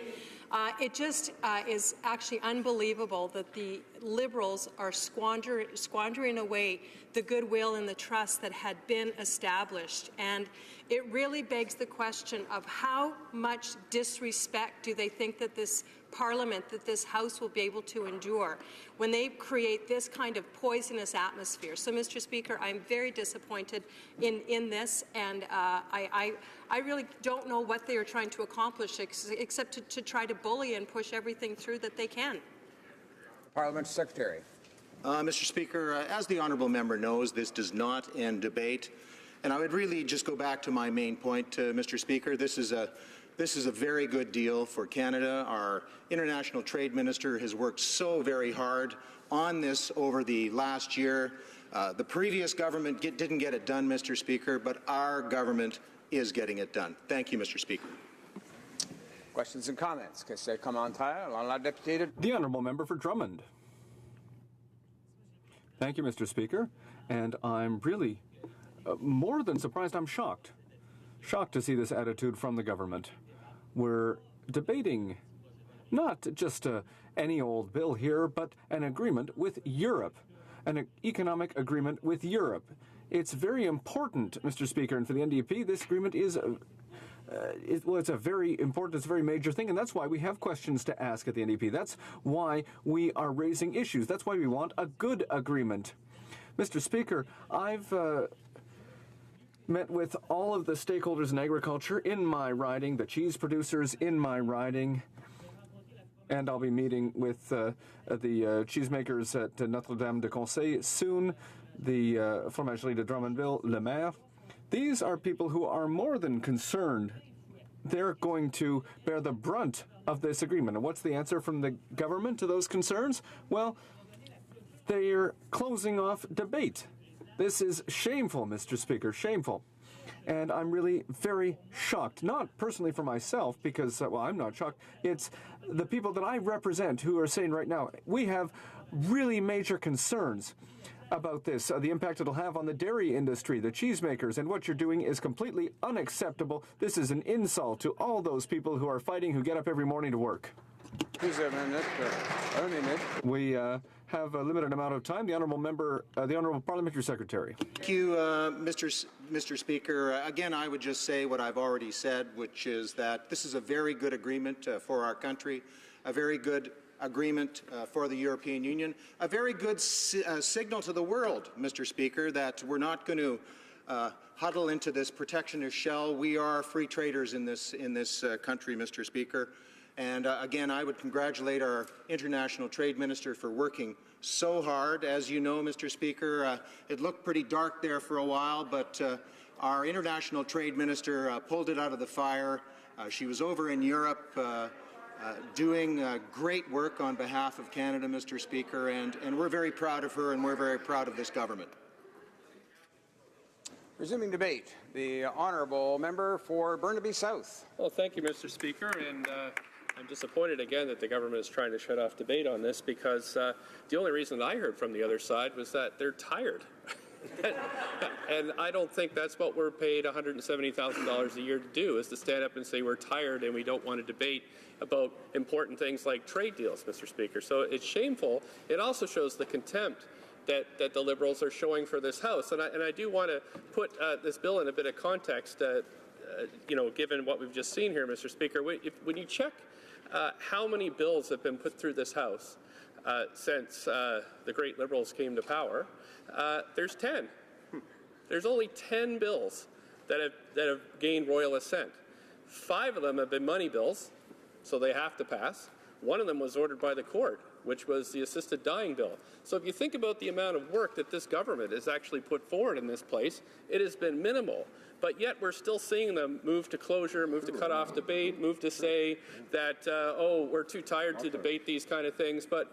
It just is actually unbelievable that the Liberals are squandering away the goodwill and the trust that had been established. And it really begs the question of how much disrespect do they think that this Parliament, that this House will be able to endure when they create this kind of poisonous atmosphere. So, Mr. Speaker, I'm very disappointed in this, and I really don't know what they are trying to accomplish except to try to bully and push everything through that they can. Parliament Secretary. Mr. Speaker, as the honourable member knows, this does not end debate. And I would really just go back to my main point, Mr. Speaker. This is a very good deal for Canada. Our international trade minister has worked so very hard on this over the last year. The previous government didn't get it done, Mr. Speaker, but our government is getting it done. Thank you, Mr. Speaker. Questions and comments? The Honourable Member for Drummond. Thank you, Mr. Speaker. And I'm really more than surprised. I'm shocked. Shocked to see this attitude from the government. We're debating not just any old bill here, but an agreement with Europe, an economic agreement with Europe. It's very important, Mr. Speaker, and for the NDP, this agreement is it's a very important, it's a very major thing, and that's why we have questions to ask at the NDP. That's why we are raising issues. That's why we want a good agreement. Mr. Speaker, I've met with all of the stakeholders in agriculture in my riding, the cheese producers in my riding, and I'll be meeting with the cheesemakers at Notre-Dame-de-Conseil soon, the Fromagerie de Drummondville, Le Maire. These are people who are more than concerned. They're going to bear the brunt of this agreement. And what's the answer from the government to those concerns? Well, they're closing off debate. This is shameful, Mr. Speaker, shameful. And I'm really very shocked, not personally for myself, because, well, I'm not shocked. It's the people that I represent who are saying right now, we have really major concerns about this, the impact it'll have on the dairy industry, the cheesemakers, and what you're doing is completely unacceptable. This is an insult to all those people who are fighting, who get up every morning to work. We have a limited amount of time. The Honourable Member, the Honourable Parliamentary Secretary. Thank you, Mr. Speaker. Again, I would just say what I've already said, which is that this is a very good agreement for our country, a very good agreement for the European Union, a very good signal to the world, Mr. Speaker, that we're not going to huddle into this protectionist shell. We are free traders in this country, Mr. Speaker. And again, I would congratulate our International Trade Minister for working so hard. As you know, Mr. Speaker, it looked pretty dark there for a while, but our International Trade Minister pulled it out of the fire. She was over in Europe doing great work on behalf of Canada, Mr. Speaker, and we're very proud of her and we're very proud of this government. Resuming debate, the Honourable Member for Burnaby South. Well, thank you, Mr. Speaker, and I'm disappointed again that the government is trying to shut off debate on this, because the only reason that I heard from the other side was that they're tired. And I don't think that's what we're paid $170,000 a year to do, is to stand up and say we're tired and we don't want to debate about important things like trade deals, Mr. Speaker. So it's shameful. It also shows the contempt that the Liberals are showing for this House. And I do want to put this bill in a bit of context, given what we've just seen here, Mr. Speaker. When you check how many bills have been put through this House since the great Liberals came to power, there's 10. There's only 10 bills that have gained royal assent. 5 of them have been money bills, so they have to pass. 1 of them was ordered by the court. which was the assisted dying bill. So if you think about the amount of work that this government has actually put forward in this place, it has been minimal. But yet we're still seeing them move to closure, move to cut off debate, move to say that, oh, we're too tired to debate these kind of things. But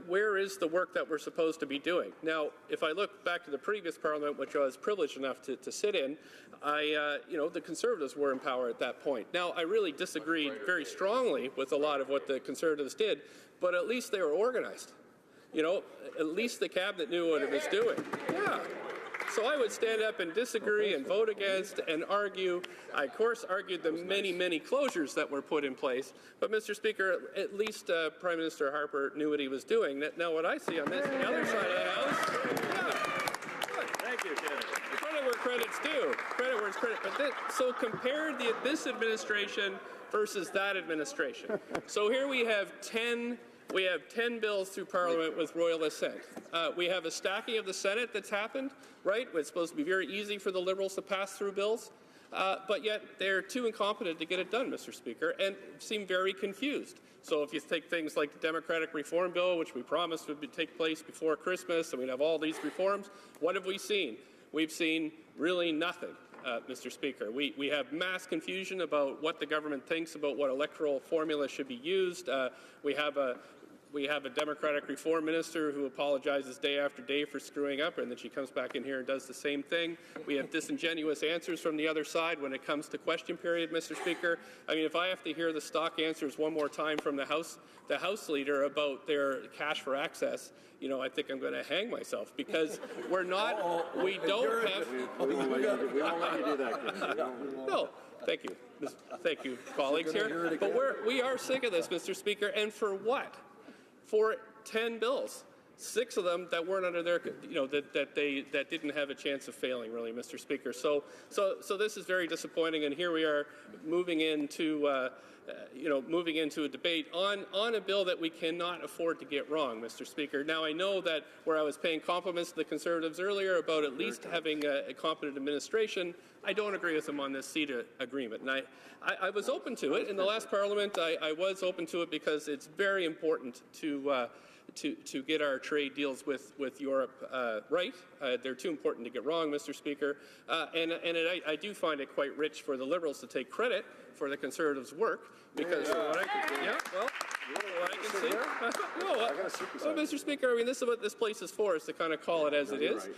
where is the work that we're supposed to be doing? Now, if I look back to the previous parliament, which I was privileged enough to sit in, the Conservatives were in power at that point. Now, I really disagreed very strongly with a lot of what the Conservatives did, but at least they were organized. At least the cabinet knew what it was doing. Yeah. So I would stand up and disagree and vote against and argue. I, of course, argued the many, many closures that were put in place. But, Mr. Speaker, at least Prime Minister Harper knew what he was doing. Now, what I see on the other side of the House, thank you, Kennedy. Credit where credit's due. Credit where it's credit. But so compare this administration versus that administration. So here we have 10 bills through Parliament with royal assent. We have a stacking of the Senate that's happened, right? It's supposed to be very easy for the Liberals to pass through bills, but yet they're too incompetent to get it done, Mr. Speaker, and seem very confused. So if you take things like the Democratic Reform Bill, which we promised would take place before Christmas, and we'd have all these reforms, what have we seen? We've seen really nothing. Mr. Speaker. We have mass confusion about what the government thinks about what electoral formula should be used. We have a Democratic reform minister who apologizes day after day for screwing up, and then she comes back in here and does the same thing. We have disingenuous answers from the other side when it comes to question period, Mr. Speaker. I mean, if I have to hear the stock answers one more time from the House leader about their cash for access, I think I'm going to hang myself, because we don't have. We won't let you do that. No, thank you, colleagues here. But we are sick of this, Mr. Speaker, and for what? For 10 bills. 6 of them that weren't under their, that didn't have a chance of failing, really, Mr. Speaker. So this is very disappointing, and here we are moving into a debate on a bill that we cannot afford to get wrong, Mr. Speaker. Now, I know that where I was paying compliments to the Conservatives earlier about at least having a competent administration, I don't agree with them on this CETA agreement. And I was open to it in the last Parliament. I was open to it because it's very important to get our trade deals with Europe right. They're too important to get wrong, Mr. Speaker. And I do find it quite rich for the Liberals to take credit for the Conservatives' work, because what I can see. Well, Mr. Speaker, I mean, this is what this place is for, is to kind of call it as it is.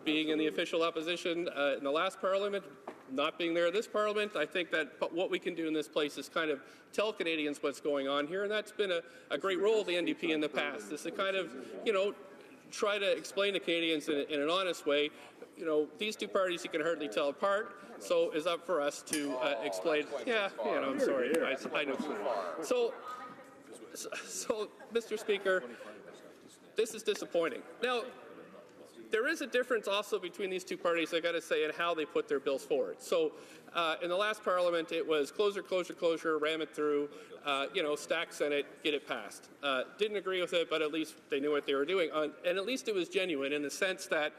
Being in the official opposition in the last Parliament, not being there this Parliament, I think that what we can do in this place is kind of tell Canadians what's going on here, and that's been a great role of the NDP in the past, is to kind of, try to explain to Canadians in an honest way, these two parties you can hardly tell apart, so it's up for us to explain. Yeah, I'm sorry, I know. So, Mr. Speaker, this is disappointing. Now, there is a difference also between these two parties, I got to say, in how they put their bills forward. So, in the last Parliament, it was closure, ram it through, stack Senate, get it passed. Didn't agree with it, but at least they knew what they were doing. And at least it was genuine in the sense that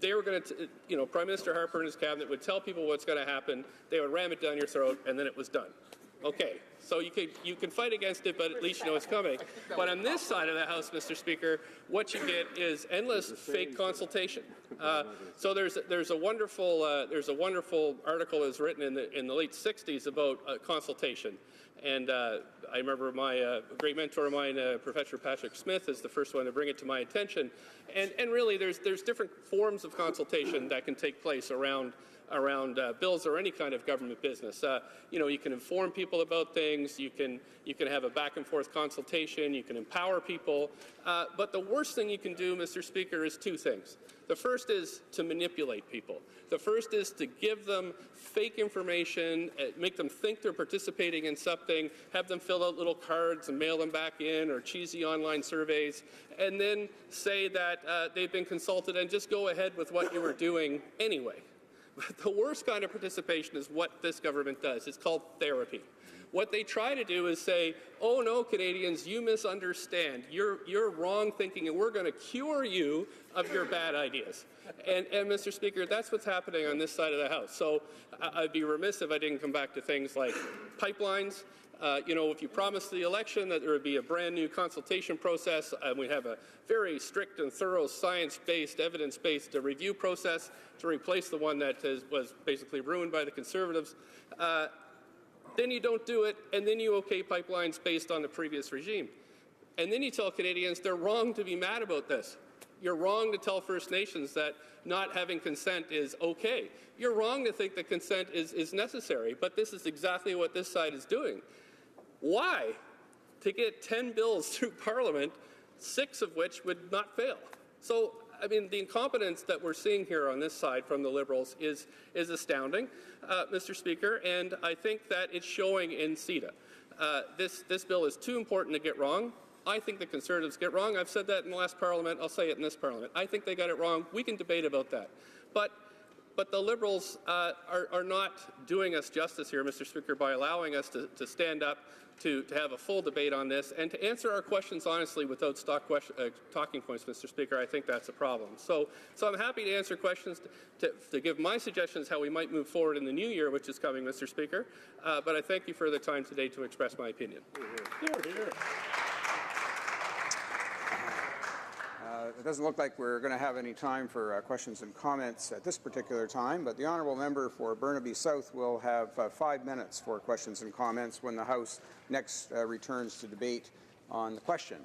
they were going to, Prime Minister Harper and his cabinet would tell people what's going to happen, they would ram it down your throat, and then it was done. Okay, so you can fight against it, but at least you know it's coming. But on this side of the House, Mr. Speaker, what you get is endless fake consultation. So there's a wonderful article that was written in the late '60s about consultation. And I remember my great mentor of mine, Professor Patrick Smith, is the first one to bring it to my attention. And really, there's different forms of consultation that can take place around bills or any kind of government business. You can inform people about things. You can have a back and forth consultation. You can empower people. But the worst thing you can do, Mr. Speaker, is 2 things. The first is to manipulate people. The first is to give them fake information, make them think they're participating in something, have them fill out little cards and mail them back in, or cheesy online surveys, and then say that they've been consulted and just go ahead with what you were doing anyway. But the worst kind of participation is what this government does. It's called therapy. What they try to do is say, oh no, Canadians, you misunderstand. You're wrong thinking, and we're going to cure you of your bad ideas. And Mr. Speaker, that's what's happening on this side of the House. So I'd be remiss if I didn't come back to things like pipelines. If you promised the election that there would be a brand new consultation process, and we have a very strict and thorough science-based, evidence-based review process to replace the one that was basically ruined by the Conservatives, then you don't do it, and then you okay pipelines based on the previous regime. And then you tell Canadians they're wrong to be mad about this. You're wrong to tell First Nations that not having consent is okay. You're wrong to think that consent is necessary, but this is exactly what this side is doing. Why? To get 10 bills through Parliament, 6 of which would not fail. So, I mean, the incompetence that we're seeing here on this side from the Liberals is astounding, Mr. Speaker, and I think that it's showing in CETA. This bill is too important to get wrong. I think the Conservatives get wrong. I've said that in the last Parliament. I'll say it in this Parliament. I think they got it wrong. We can debate about that. But the Liberals are not doing us justice here, Mr. Speaker, by allowing us to stand up, to have a full debate on this, and to answer our questions honestly without talking points, Mr. Speaker. I think that's a problem. So I'm happy to answer questions, to give my suggestions how we might move forward in the new year, which is coming, Mr. Speaker. But I thank you for the time today to express my opinion. It doesn't look like we're going to have any time for questions and comments at this particular time, but the honourable member for Burnaby South will have 5 minutes for questions and comments when the House next returns to debate on the question.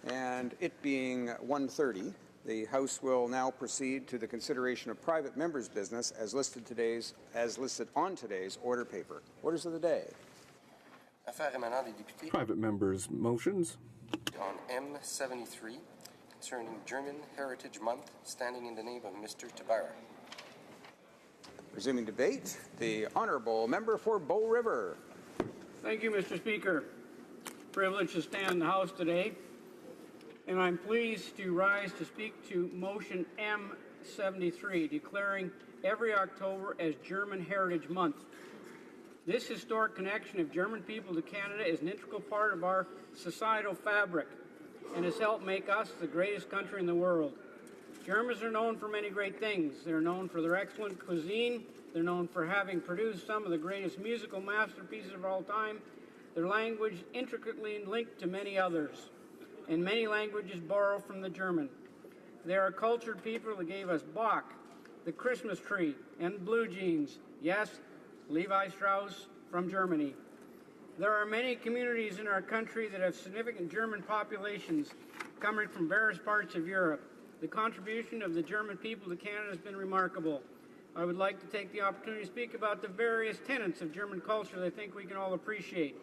And it being 1:30, the House will now proceed to the consideration of private members' business as listed on today's order paper. Orders of the day. Private members' motions. On M73, concerning German Heritage Month, standing in the name of Mr. Tabarra. Resuming debate, the honourable member for Bow River. Thank you, Mr. Speaker. Privileged to stand in the House today, and I'm pleased to rise to speak to motion M73, declaring every October as German Heritage Month. This historic connection of German people to Canada is an integral part of our societal fabric and has helped make us the greatest country in the world. Germans are known for many great things. They're known for their excellent cuisine. They're known for having produced some of the greatest musical masterpieces of all time. Their language intricately linked to many others, and many languages borrow from the German. They are a cultured people that gave us Bach, the Christmas tree, and blue jeans. Yes, Levi Strauss from Germany. There are many communities in our country that have significant German populations coming from various parts of Europe. The contribution of the German people to Canada has been remarkable. I would like to take the opportunity to speak about the various tenets of German culture that I think we can all appreciate.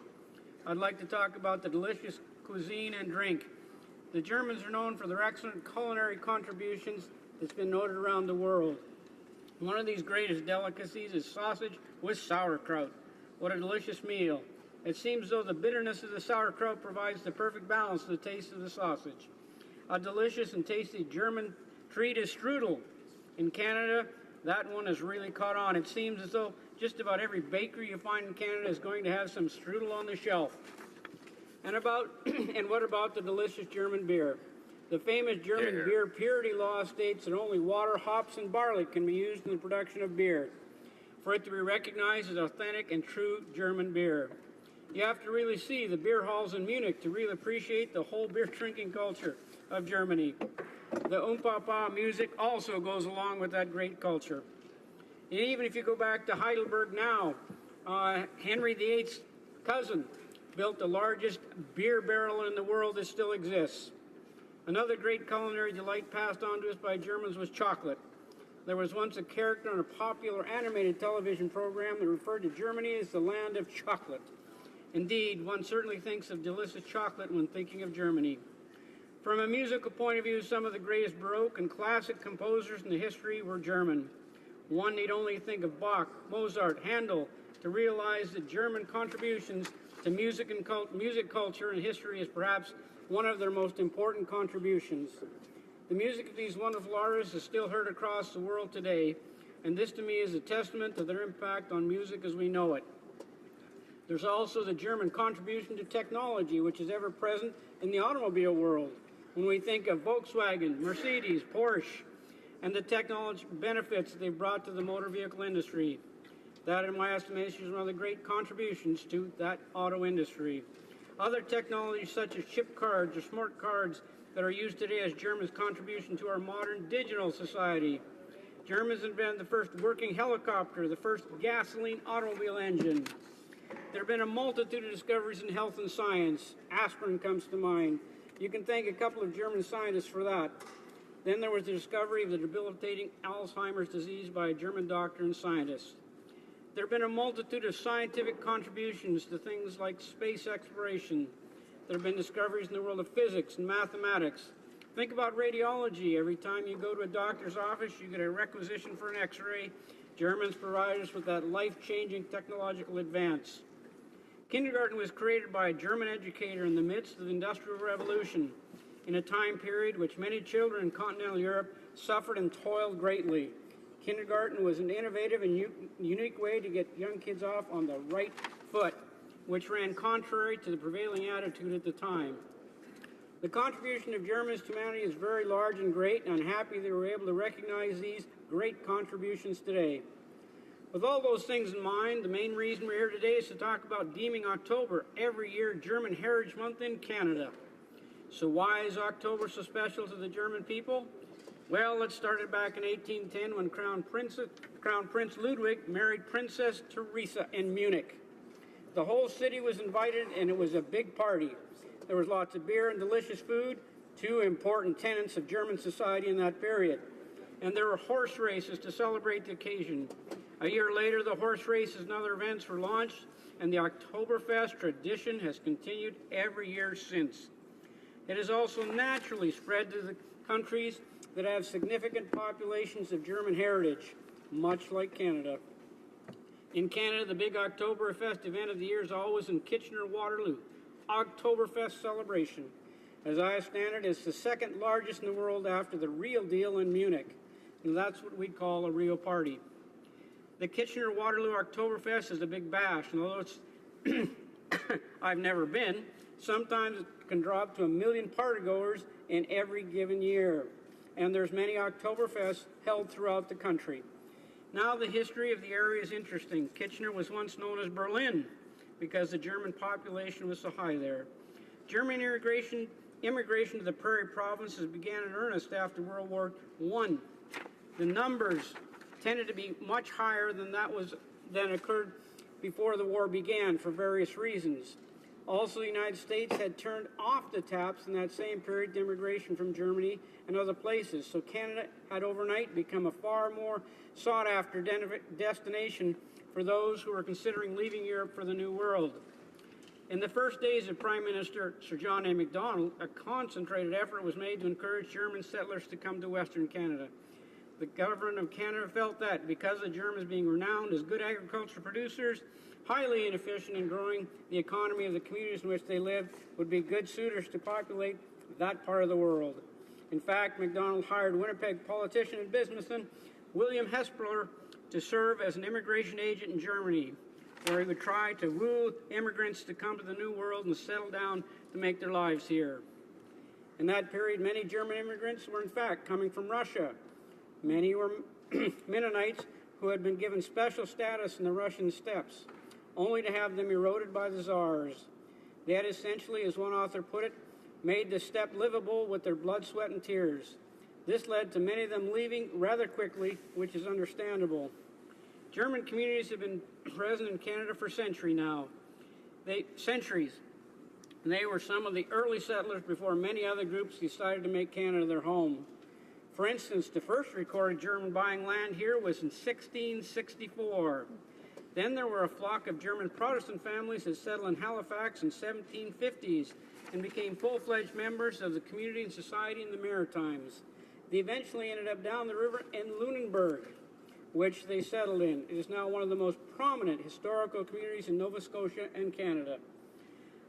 I'd like to talk about the delicious cuisine and drink. The Germans are known for their excellent culinary contributions that's been noted around the world. One of these greatest delicacies is sausage with sauerkraut. What a delicious meal. It seems as though the bitterness of the sauerkraut provides the perfect balance to the taste of the sausage. A delicious and tasty German treat is strudel. In Canada, that one has really caught on. It seems as though just about every bakery you find in Canada is going to have some strudel on the shelf. And what about the delicious German beer? The famous German beer purity law states that only water, hops, and barley can be used in the production of beer for it to be recognized as authentic and true German beer. You have to really see the beer halls in Munich to really appreciate the whole beer drinking culture of Germany. The Papa music also goes along with that great culture. And even if you go back to Heidelberg now, Henry VIII's cousin built the largest beer barrel in the world that still exists. Another great culinary delight passed on to us by Germans was chocolate. There was once a character on a popular animated television program that referred to Germany as the land of chocolate. Indeed, one certainly thinks of delicious chocolate when thinking of Germany. From a musical point of view, some of the greatest Baroque and classic composers in the history were German. One need only think of Bach, Mozart, Handel to realize that German contributions to music culture and history is perhaps one of their most important contributions. The music of these wonderful artists is still heard across the world today, and this to me is a testament to their impact on music as we know it. There's also the German contribution to technology, which is ever present in the automobile world. When we think of Volkswagen, Mercedes, Porsche, and the technology benefits they've brought to the motor vehicle industry. That, in my estimation, is one of the great contributions to that auto industry. Other technologies such as chip cards or smart cards that are used today as Germany's contribution to our modern digital society. Germans invented the first working helicopter, the first gasoline automobile engine. There have been a multitude of discoveries in health and science. Aspirin comes to mind. You can thank a couple of German scientists for that. Then there was the discovery of the debilitating Alzheimer's disease by a German doctor and scientist. There have been a multitude of scientific contributions to things like space exploration. There have been discoveries in the world of physics and mathematics. Think about radiology. Every time you go to a doctor's office, you get a requisition for an X-ray. Germans provide us with that life-changing technological advance. Kindergarten was created by a German educator in the midst of the Industrial Revolution, in a time period which many children in continental Europe suffered and toiled greatly. Kindergarten was an innovative and unique way to get young kids off on the right foot, which ran contrary to the prevailing attitude at the time. The contribution of Germans to humanity is very large and great, and I'm happy they were able to recognize these great contributions today. With all those things in mind, the main reason we're here today is to talk about deeming October every year German Heritage Month in Canada. So why is October so special to the German people? Well, let's start it back in 1810 when Crown Prince Ludwig married Princess Teresa in Munich. The whole city was invited, and it was a big party. There was lots of beer and delicious food, two important tenets of German society in that period. And there were horse races to celebrate the occasion. A year later, the horse races and other events were launched, and the Oktoberfest tradition has continued every year since. It has also naturally spread to the countries that have significant populations of German heritage, much like Canada. In Canada, the big Oktoberfest event of the year is always in Kitchener-Waterloo, Oktoberfest celebration. As I understand it, it's the second largest in the world after the real deal in Munich, and that's what we call a real party. The Kitchener-Waterloo Oktoberfest is a big bash, and although it's I've never been, sometimes it can draw up to 1 million partygoers in every given year. And there's many Oktoberfests held throughout the country. Now the history of the area is interesting. Kitchener was once known as Berlin because the German population was so high there. German immigration to the Prairie provinces began in earnest after World War I. The numbers tended to be much higher than occurred before the war began for various reasons. Also, the United States had turned off the taps in that same period to immigration from Germany and other places, so Canada had overnight become a far more sought-after destination for those who were considering leaving Europe for the New World. In the first days of Prime Minister Sir John A. Macdonald, a concentrated effort was made to encourage German settlers to come to Western Canada. The government of Canada felt that because the Germans being renowned as good agricultural producers, highly inefficient in growing the economy of the communities in which they lived, would be good suitors to populate that part of the world. In fact, Macdonald hired Winnipeg politician and businessman William Hespeler to serve as an immigration agent in Germany, where he would try to woo immigrants to come to the New World and settle down to make their lives here. In that period, many German immigrants were in fact coming from Russia. Many were Mennonites who had been given special status in the Russian steppes, only to have them eroded by the Tsars. They had essentially, as one author put it, made the steppe livable with their blood, sweat, and tears. This led to many of them leaving rather quickly, which is understandable. German communities have been present in Canada for centuries now. They were some of the early settlers before many other groups decided to make Canada their home. For instance, the first recorded German buying land here was in 1664. Then there were a flock of German Protestant families that settled in Halifax in 1750s and became full-fledged members of the community and society in the Maritimes. They eventually ended up down the river in Lunenburg, which they settled in. It is now one of the most prominent historical communities in Nova Scotia and Canada.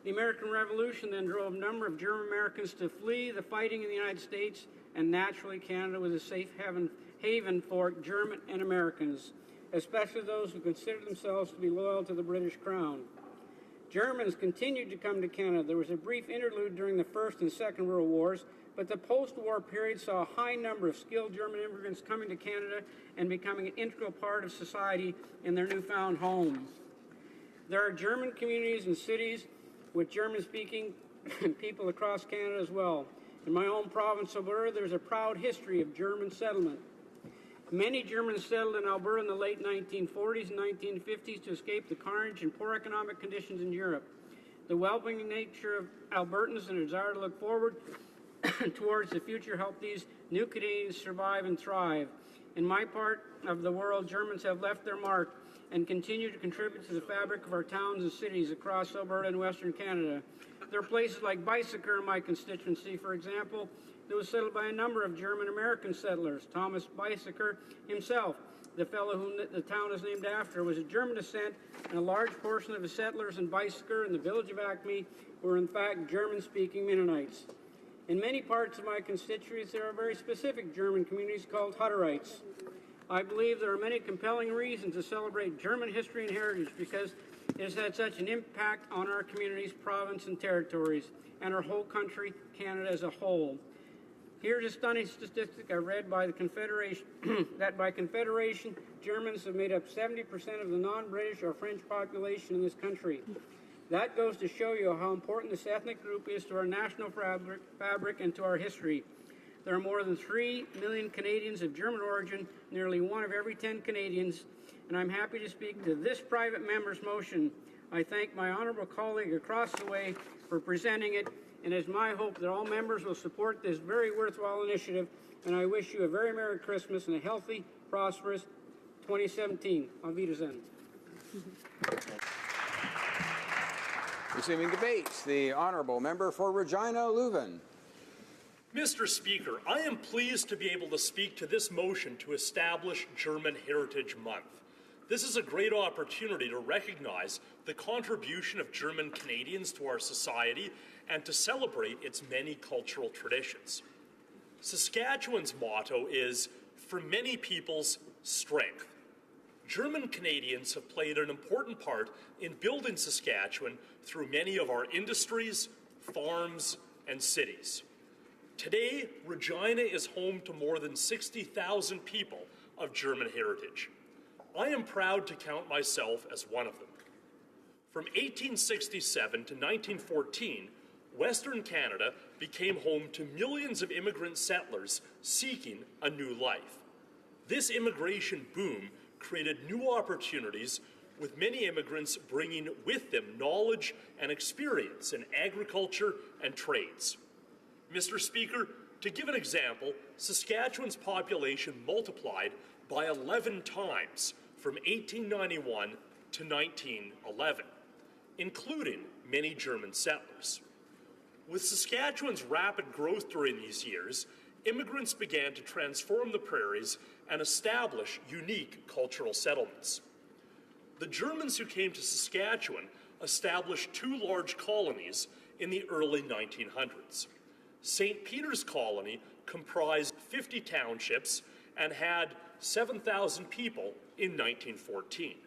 The American Revolution then drove a number of German Americans to flee the fighting in the United States, and naturally Canada was a safe haven for German and Americans, especially those who considered themselves to be loyal to the British Crown. Germans continued to come to Canada. There was a brief interlude during the First and Second World Wars, but the post-war period saw a high number of skilled German immigrants coming to Canada and becoming an integral part of society in their newfound homes. There are German communities and cities with German-speaking people across Canada as well. In my own province, Alberta, there's a proud history of German settlement. Many Germans settled in Alberta in the late 1940s and 1950s to escape the carnage and poor economic conditions in Europe. The welcoming nature of Albertans and a desire to look forward towards the future help these new Canadians survive and thrive. In my part of the world, Germans have left their mark and continue to contribute to the fabric of our towns and cities across Alberta and Western Canada. There are places like Bicycle in my constituency, for example, that was settled by a number of German-American settlers. Thomas Bicycle himself, the fellow whom the town is named after, was of German descent, and a large portion of the settlers in Bicycle and the village of Acme were in fact German-speaking Mennonites. In many parts of my constituency, there are very specific German communities called Hutterites. I believe there are many compelling reasons to celebrate German history and heritage because it has had such an impact on our communities, province, and territories, and our whole country, Canada as a whole. Here's a stunning statistic I read by the Confederation, that by Confederation, Germans have made up 70% of the non-British or French population in this country. That goes to show you how important this ethnic group is to our national fabric and to our history. There are more than 3 million Canadians of German origin, nearly 1 of every 10 Canadians, and I'm happy to speak to this private member's motion. I thank my honourable colleague across the way for presenting it, and it's my hope that all members will support this very worthwhile initiative, and I wish you a very Merry Christmas and a healthy, prosperous 2017. Auf Wiedersehen. Resuming debate, the honourable member for Regina Leuven. Mr. Speaker, I am pleased to be able to speak to this motion to establish German Heritage Month. This is a great opportunity to recognize the contribution of German Canadians to our society and to celebrate its many cultural traditions. Saskatchewan's motto is, "For many people's strength." German Canadians have played an important part in building Saskatchewan through many of our industries, farms, and cities. Today, Regina is home to more than 60,000 people of German heritage. I am proud to count myself as one of them. From 1867 to 1914, Western Canada became home to millions of immigrant settlers seeking a new life. This immigration boom created new opportunities, with many immigrants bringing with them knowledge and experience in agriculture and trades. Mr. Speaker, to give an example, Saskatchewan's population multiplied by 11 times from 1891 to 1911, including many German settlers. With Saskatchewan's rapid growth during these years, immigrants began to transform the prairies and establish unique cultural settlements. The Germans who came to Saskatchewan established 2 large colonies in the early 1900s. St. Peter's Colony comprised 50 townships and had 7,000 people in 1914.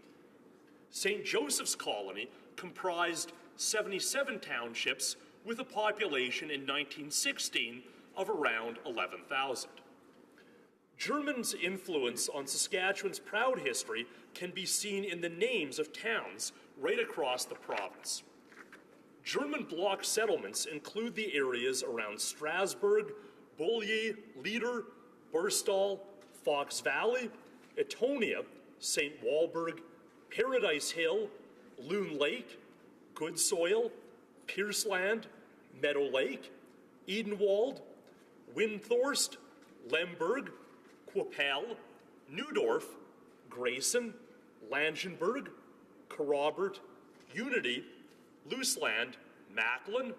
St. Joseph's Colony comprised 77 townships with a population in 1916 of around 11,000. Germans' influence on Saskatchewan's proud history can be seen in the names of towns right across the province. German bloc settlements include the areas around Strasbourg, Beaulieu, Leader, Burstall, Fox Valley, Etonia, St. Walburg, Paradise Hill, Loon Lake, Good Soil, Pierceland, Meadow Lake, Edenwald, Windthorst, Lemberg, Quappel, Neudorf, Grayson, Langenberg, Corrobert, Unity, Looseland, Macklin,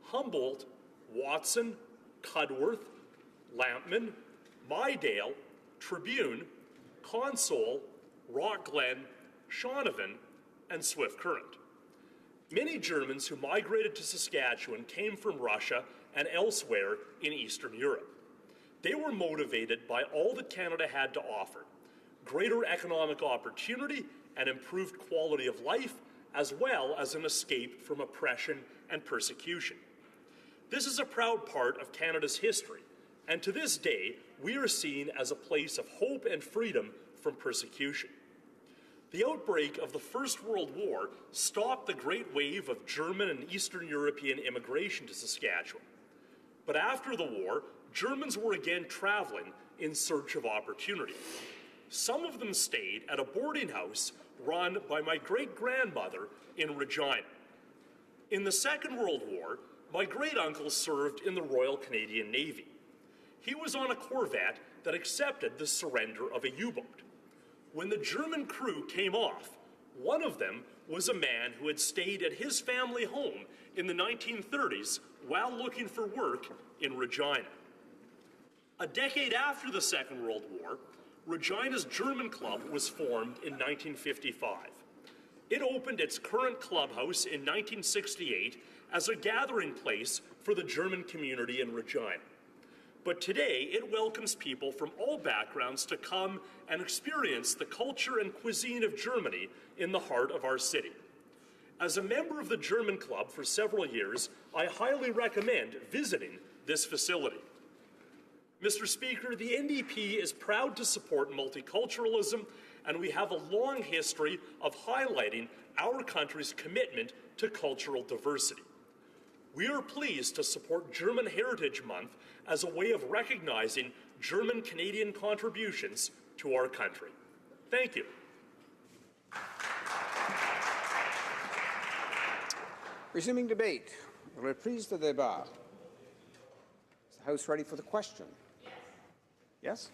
Humboldt, Watson, Cudworth, Lampman, Mydale, Tribune, Console, Rockglen, Shaunavon, and Swift Current. Many Germans who migrated to Saskatchewan came from Russia and elsewhere in Eastern Europe. They were motivated by all that Canada had to offer: greater economic opportunity and improved quality of life, as well as an escape from oppression and persecution. This is a proud part of Canada's history, and to this day, we are seen as a place of hope and freedom from persecution. The outbreak of the First World War stopped the great wave of German and Eastern European immigration to Saskatchewan. But after the war, Germans were again traveling in search of opportunity. Some of them stayed at a boarding house run by my great-grandmother in Regina. In the Second World War, my great-uncle served in the Royal Canadian Navy. He was on a corvette that accepted the surrender of a U-boat. When the German crew came off, one of them was a man who had stayed at his family home in the 1930s while looking for work in Regina. A decade after the Second World War, Regina's German Club was formed in 1955. It opened its current clubhouse in 1968 as a gathering place for the German community in Regina. But today, it welcomes people from all backgrounds to come and experience the culture and cuisine of Germany in the heart of our city. As a member of the German Club for several years, I highly recommend visiting this facility. Mr. Speaker, the NDP is proud to support multiculturalism, and we have a long history of highlighting our country's commitment to cultural diversity. We are pleased to support German Heritage Month as a way of recognizing German-Canadian contributions to our country. Thank you. Resuming debate. Reprise de débat. Is the House ready for the question? Yes?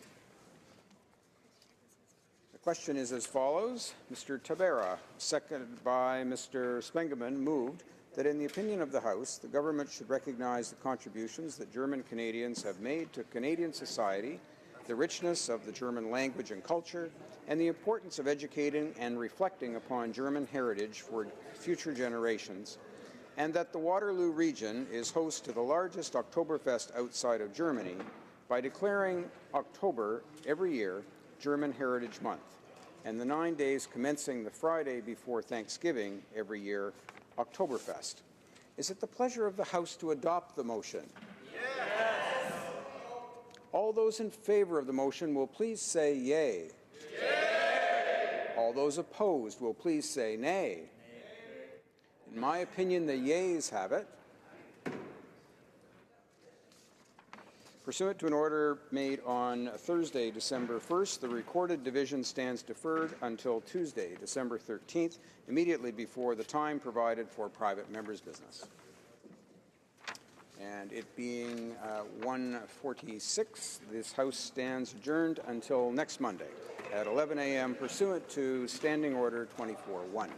The question is as follows. Mr. Tabera, seconded by Mr. Spengeman, moved that in the opinion of the House, the government should recognize the contributions that German Canadians have made to Canadian society, the richness of the German language and culture, and the importance of educating and reflecting upon German heritage for future generations, and that the Waterloo region is host to the largest Oktoberfest outside of Germany by declaring October every year German Heritage Month, and the 9 days commencing the Friday before Thanksgiving every year Oktoberfest. Is it the pleasure of the House to adopt the motion? Yes. All those in favor of the motion will please say yea. Yea. All those opposed will please say nay. In my opinion, the yeas have it. Pursuant to an order made on Thursday, December 1st, the recorded division stands deferred until Tuesday, December 13th, immediately before the time provided for private members' business. And it being 1:46, this House stands adjourned until next Monday at 11 a.m. pursuant to Standing Order 24-1.